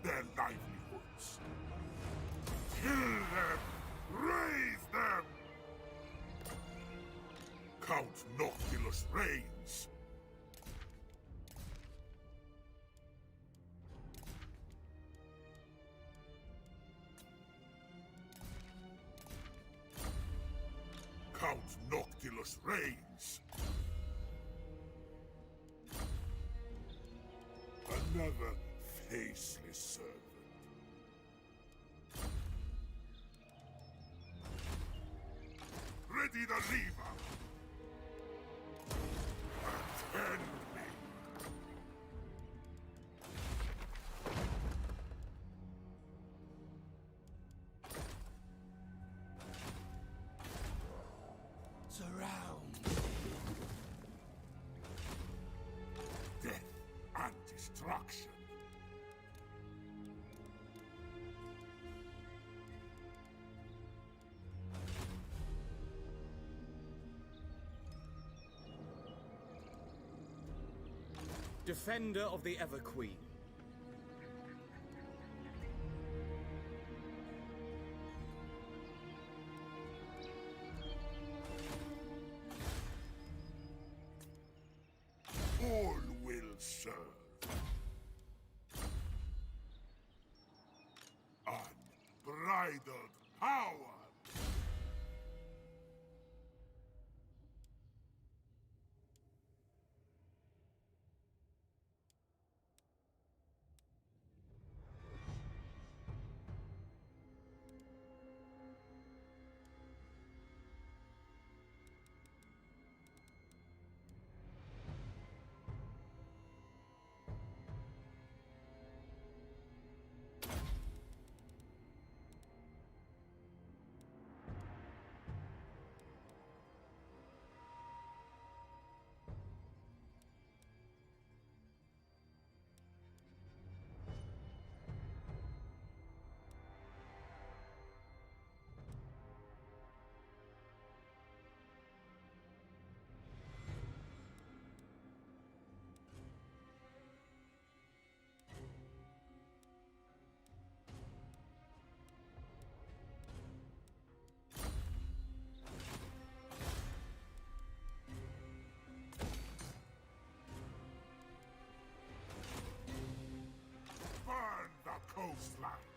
their livelihoods. Kill them! Raise them! Count Noctilus reigns! Count Noctilus reigns! Another faceless servant. Ready the lever! Attend me! Surround. Death and destruction. Defender of the Ever-Queen. All will serve. Unbridled power! Burn the coastlines!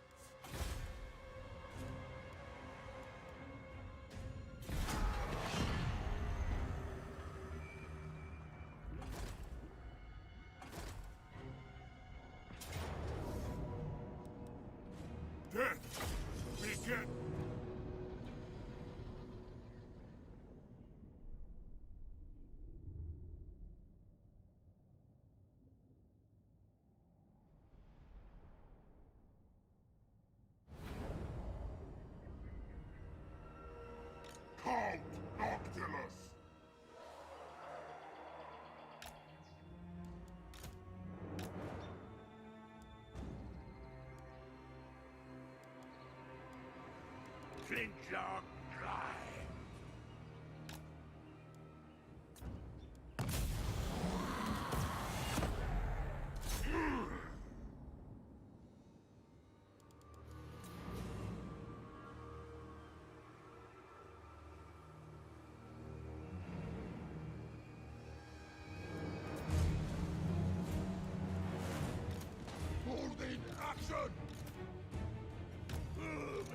Death! Begin! Count Noctilus! Flintlock dry! Holding action! Moving!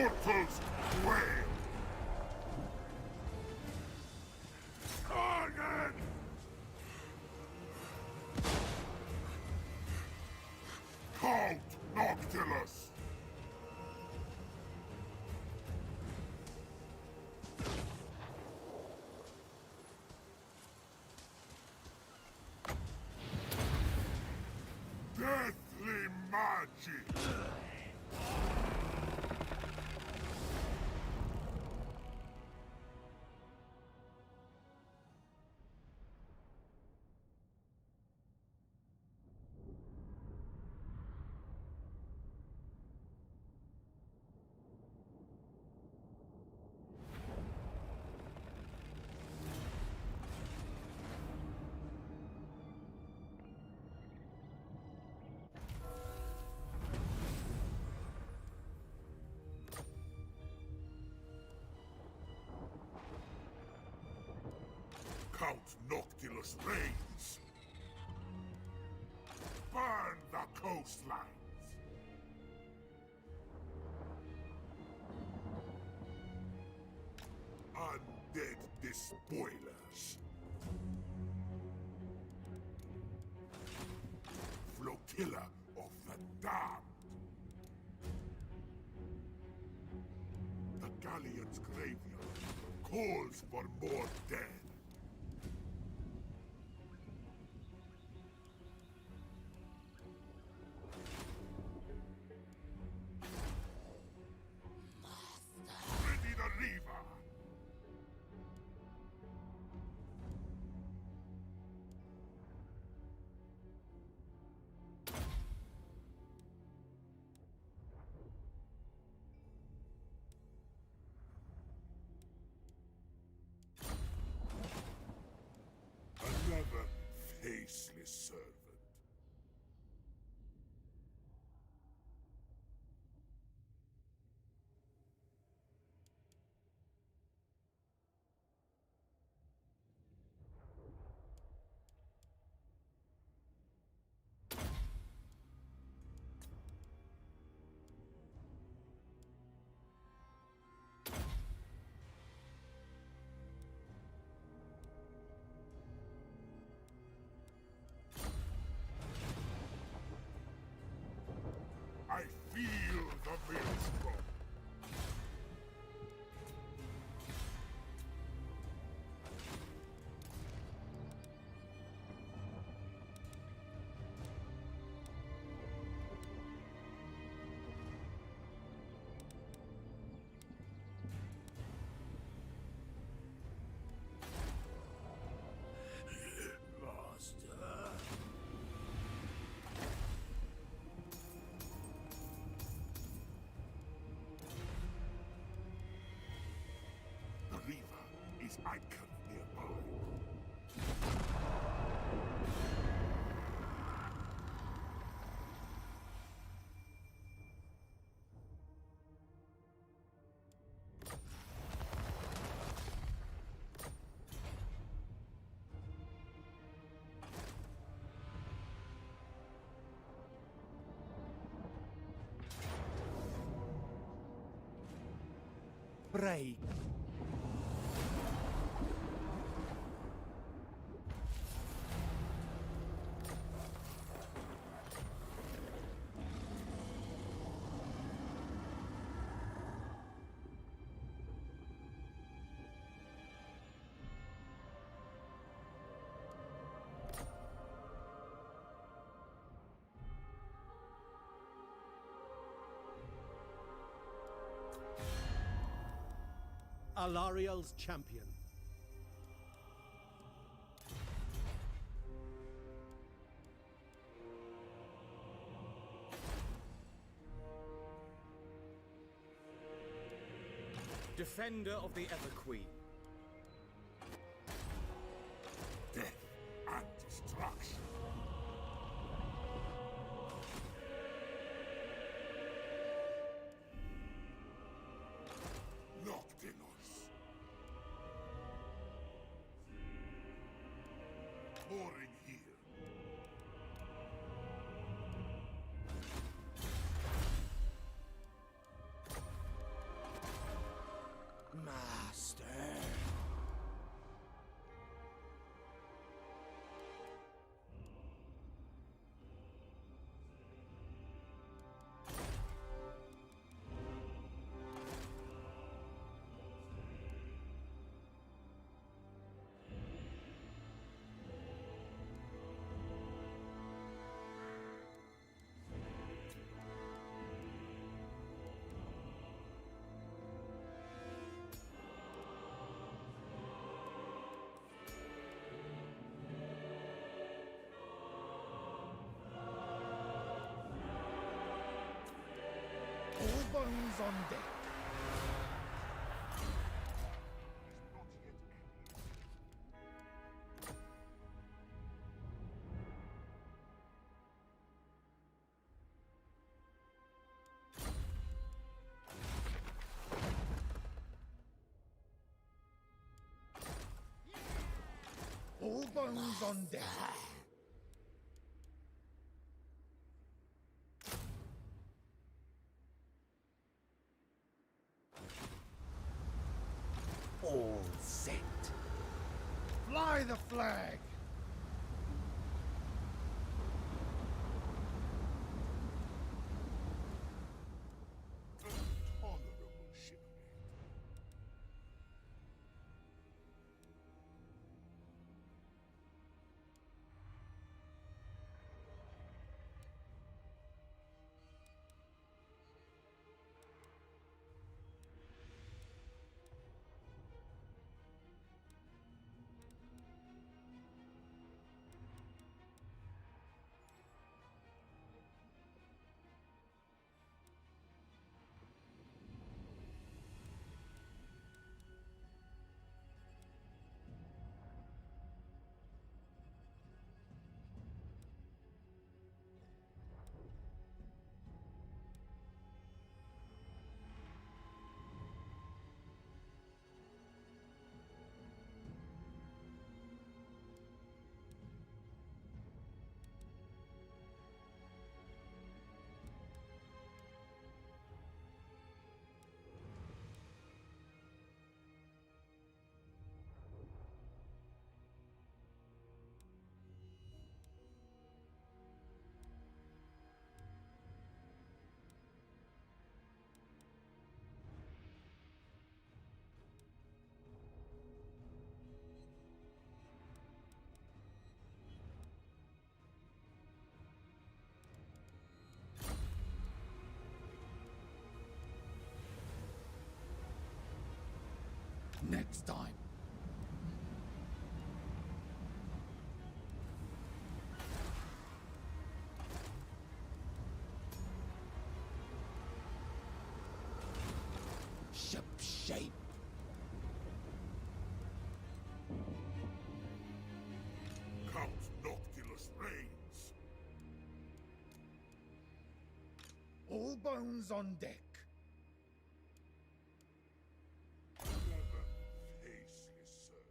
mortals quail! Target! Count Noctilus! Deathly magic! Count Noctilus reigns! Burn the coastlines! Undead despoilers! Flotilla of the damned! The galleon's graveyard calls for more dead! Ready the Reaver! Another faceless servant. I feel the maelstrom. Master. The Reaver is anchored nearby. Break. Alariel's champion. Defender of the Everqueen. Death and destruction. Noctilus. Pouring here. bones on deck. All bones on deck. All set. Fly the flag. Honorable shipmate. Next time. Ship shape. Count Noctilus reigns. All bones on deck. Never faceless servant.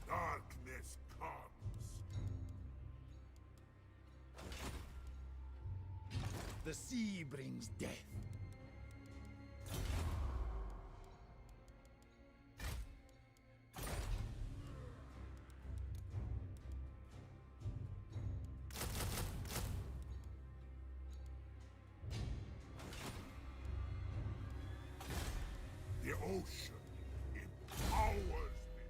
Darkness comes. The sea brings death. The ocean empowers me.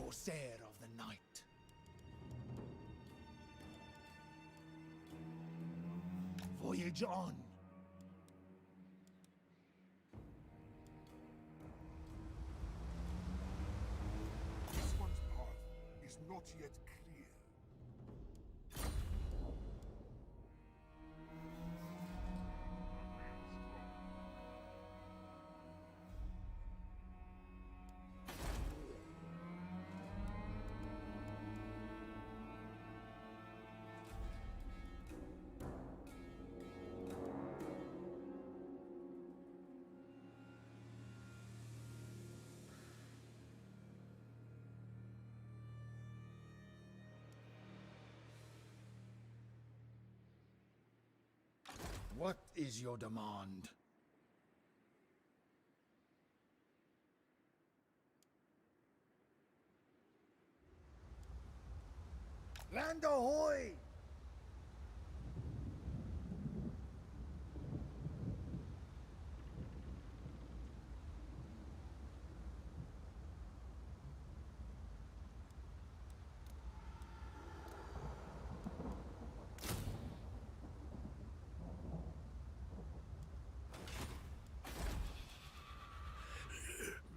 corsair of the night. Voyage on. This one's path is not yet clear. What is your demand? Land ahoy!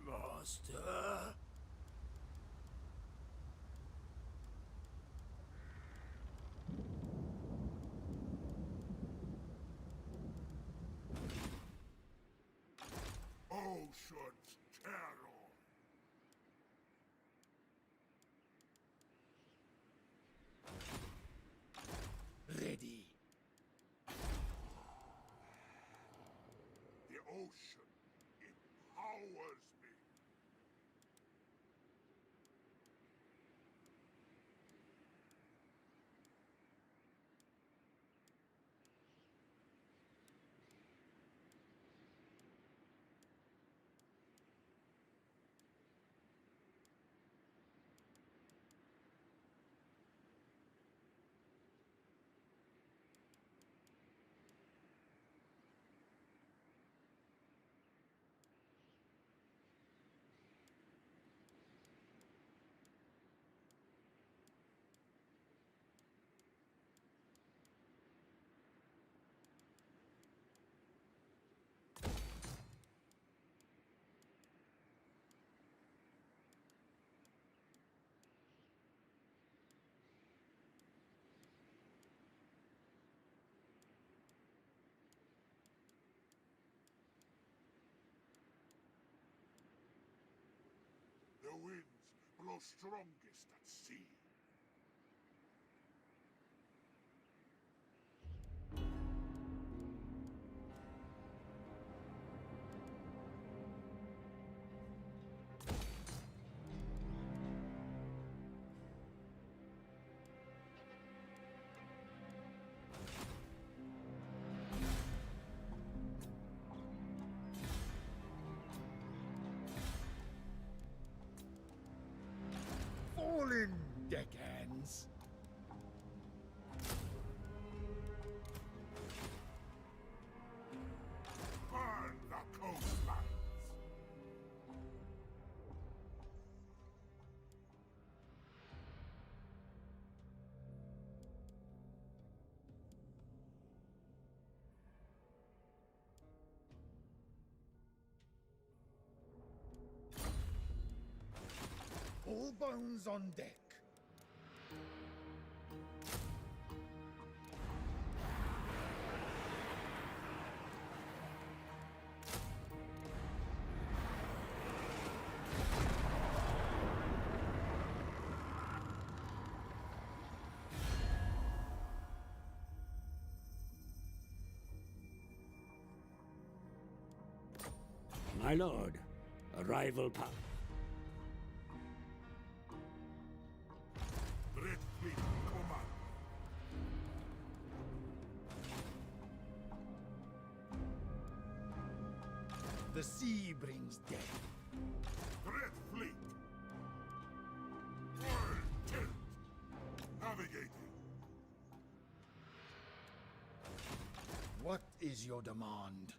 Master. Ocean's terror. Ready. The ocean empowers me. The winds blow strongest at sea. Fallen deckhands. Burn the coastlines. All bones on deck. My lord, arrival path. Dreadfleet command. The sea brings death. Dreadfleet. World tilt. Navigating. What is your demand?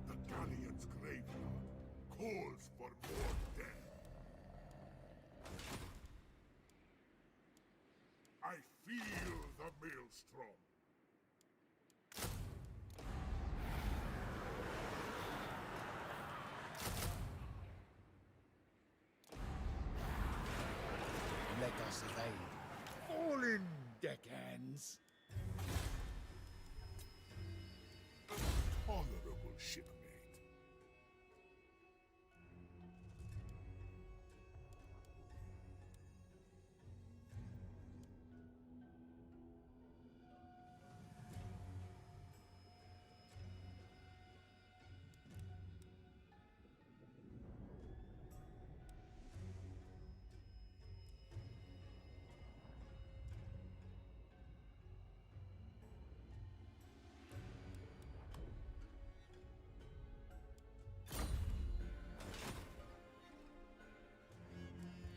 The galleon Dragon's graveyard calls for more death. I feel the maelstrom. Let us evade. Fall in, deckhands. Honorable shipmate.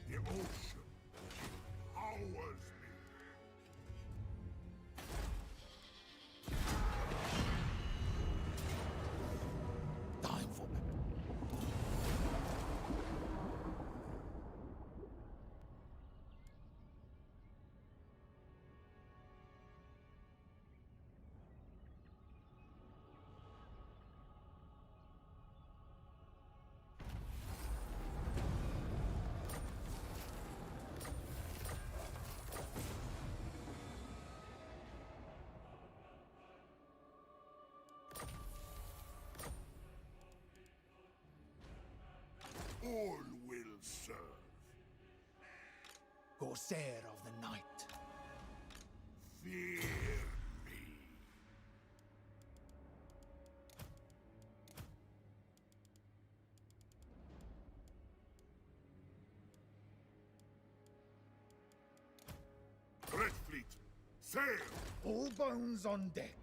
The ocean powers me. Time for All will serve. Corsair of the Night. Fear me. Dreadfleet, sail! All bones on deck.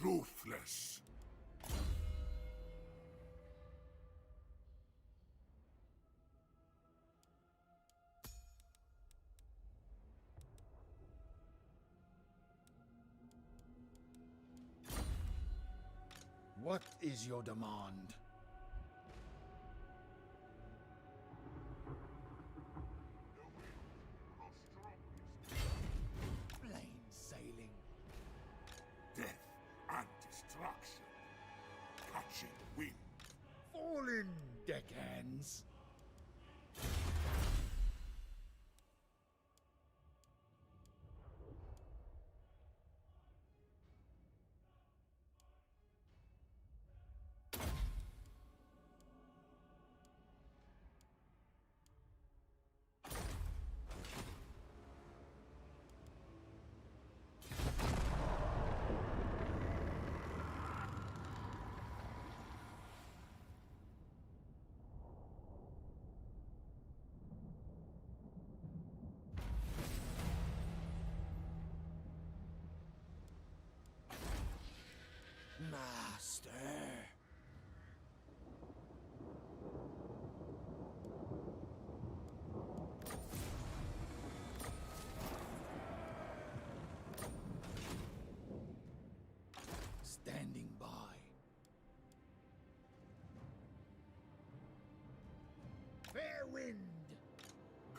Ruthless. What is your demand? Plain sailing. Death and destruction. Catching wind. Fall in, deckhands. Master. Standing by. Fair wind.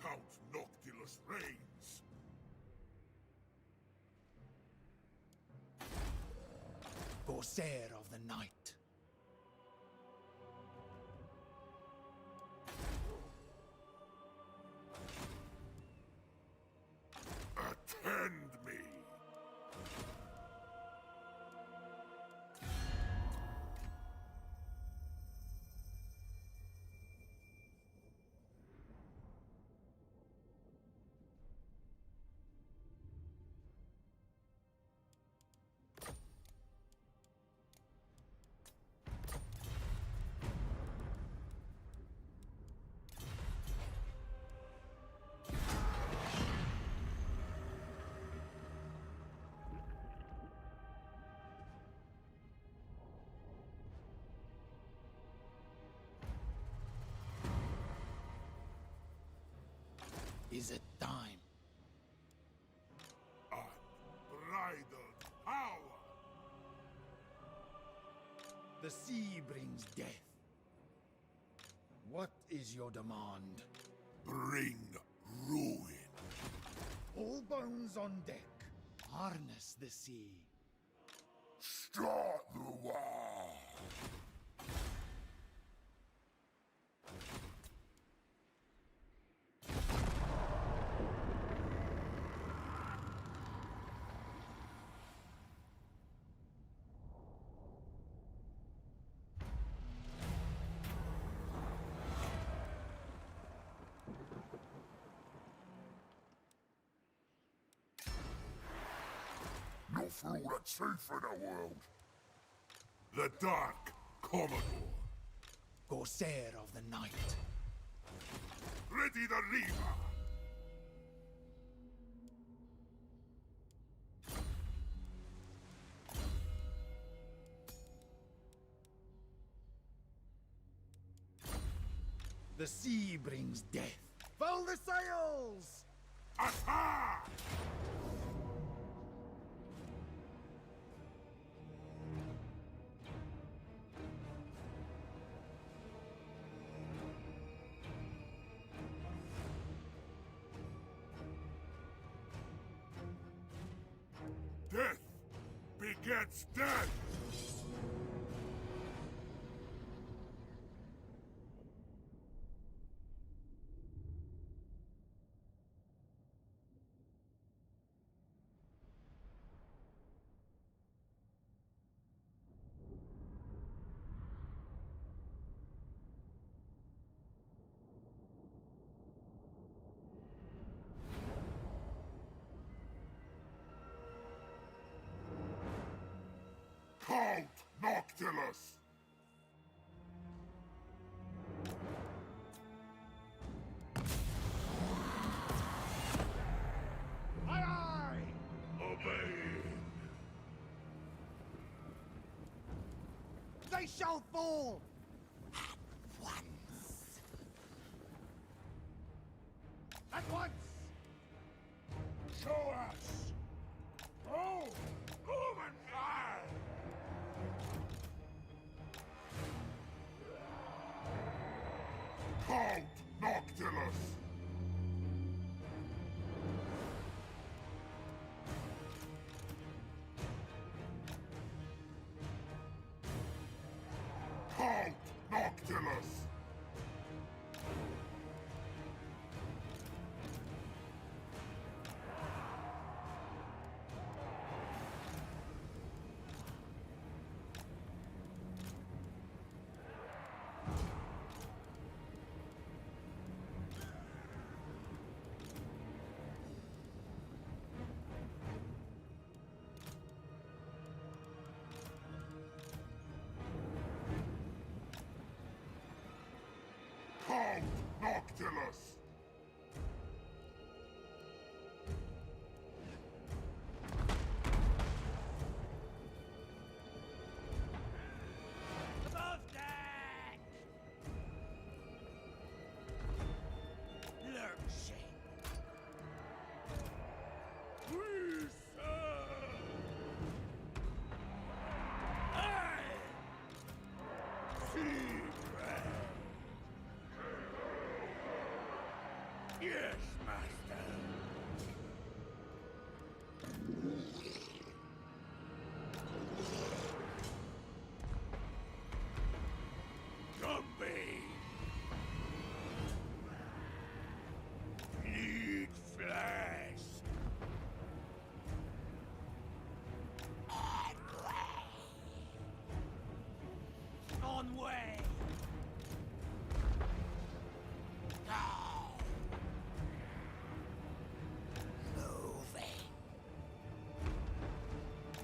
Count Noctilus reigns. Corsair of the Night. Attend me. Is it time? Unbridled power. The sea brings death. What is your demand? Bring ruin. All bones on deck. Harness the sea. Start the war. No fool that's safe in the world. The Dark Commodore. Corsair of the night. Ready the Reaver. The sea brings death. Foul the sails! Attack! Death begets death! Count Noctilus! Aye, aye! Obeying! They shall fall! At once! Show us! Oh! Human fire! Count Noctilus! Count Noctilus! Count Noctilus! Above deck! Lurching. We serve! Aye! Sea bread! Yes, master. Gumby! Need flesh! On way.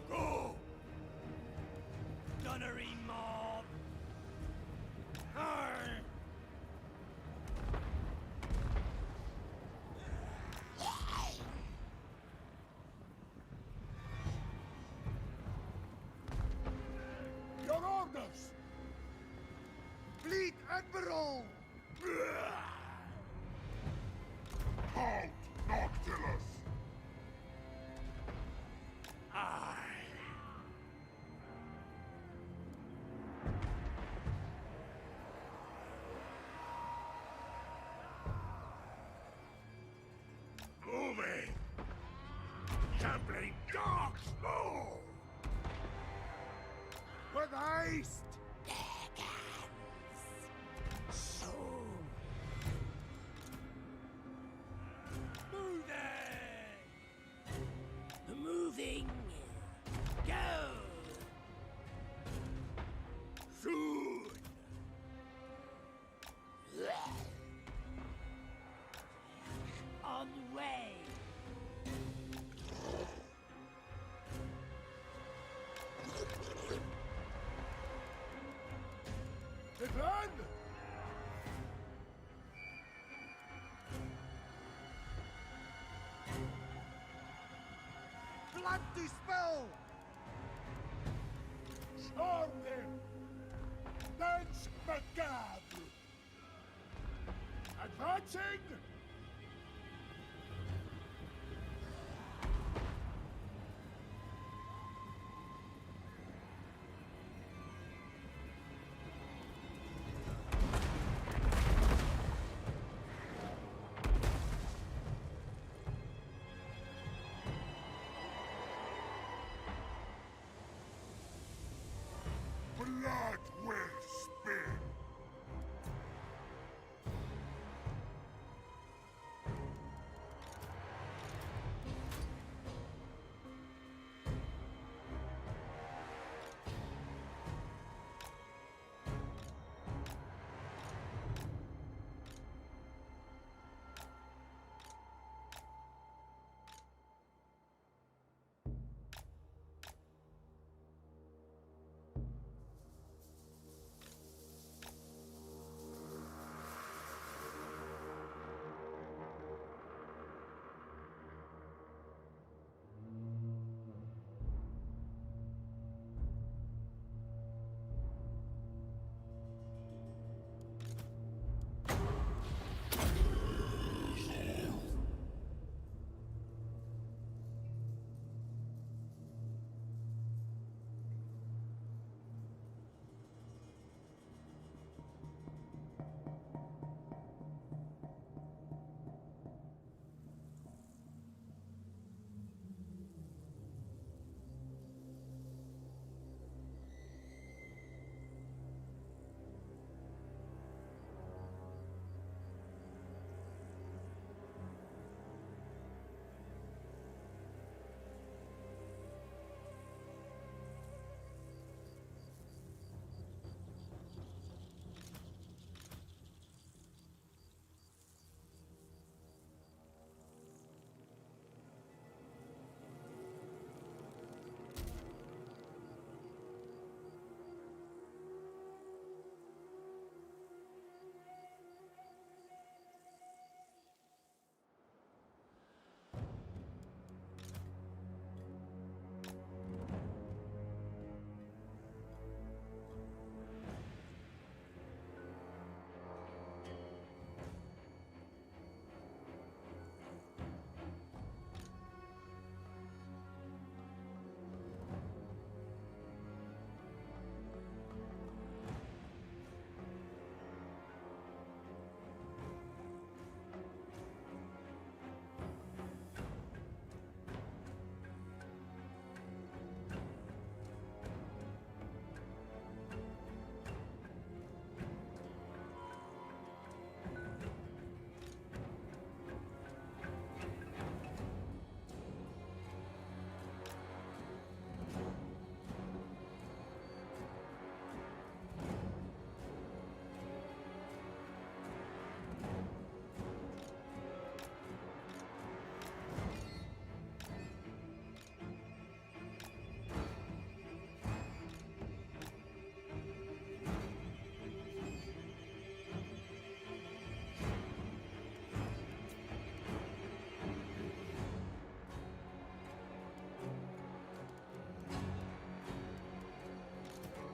Go! Gunnery mob. Arr! Your orders! Fleet Admiral! Count Noctilus! Aye. trembling dogs more! With haste! Moving! Go! Soon! On the way! Declan! Blood dispel! Charm them! Dance macabre! Advancing! Blood will spill!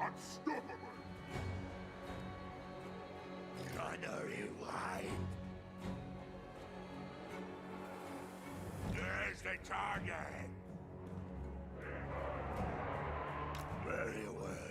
Unstoppable! Gunnery wide. There's the target! Very well.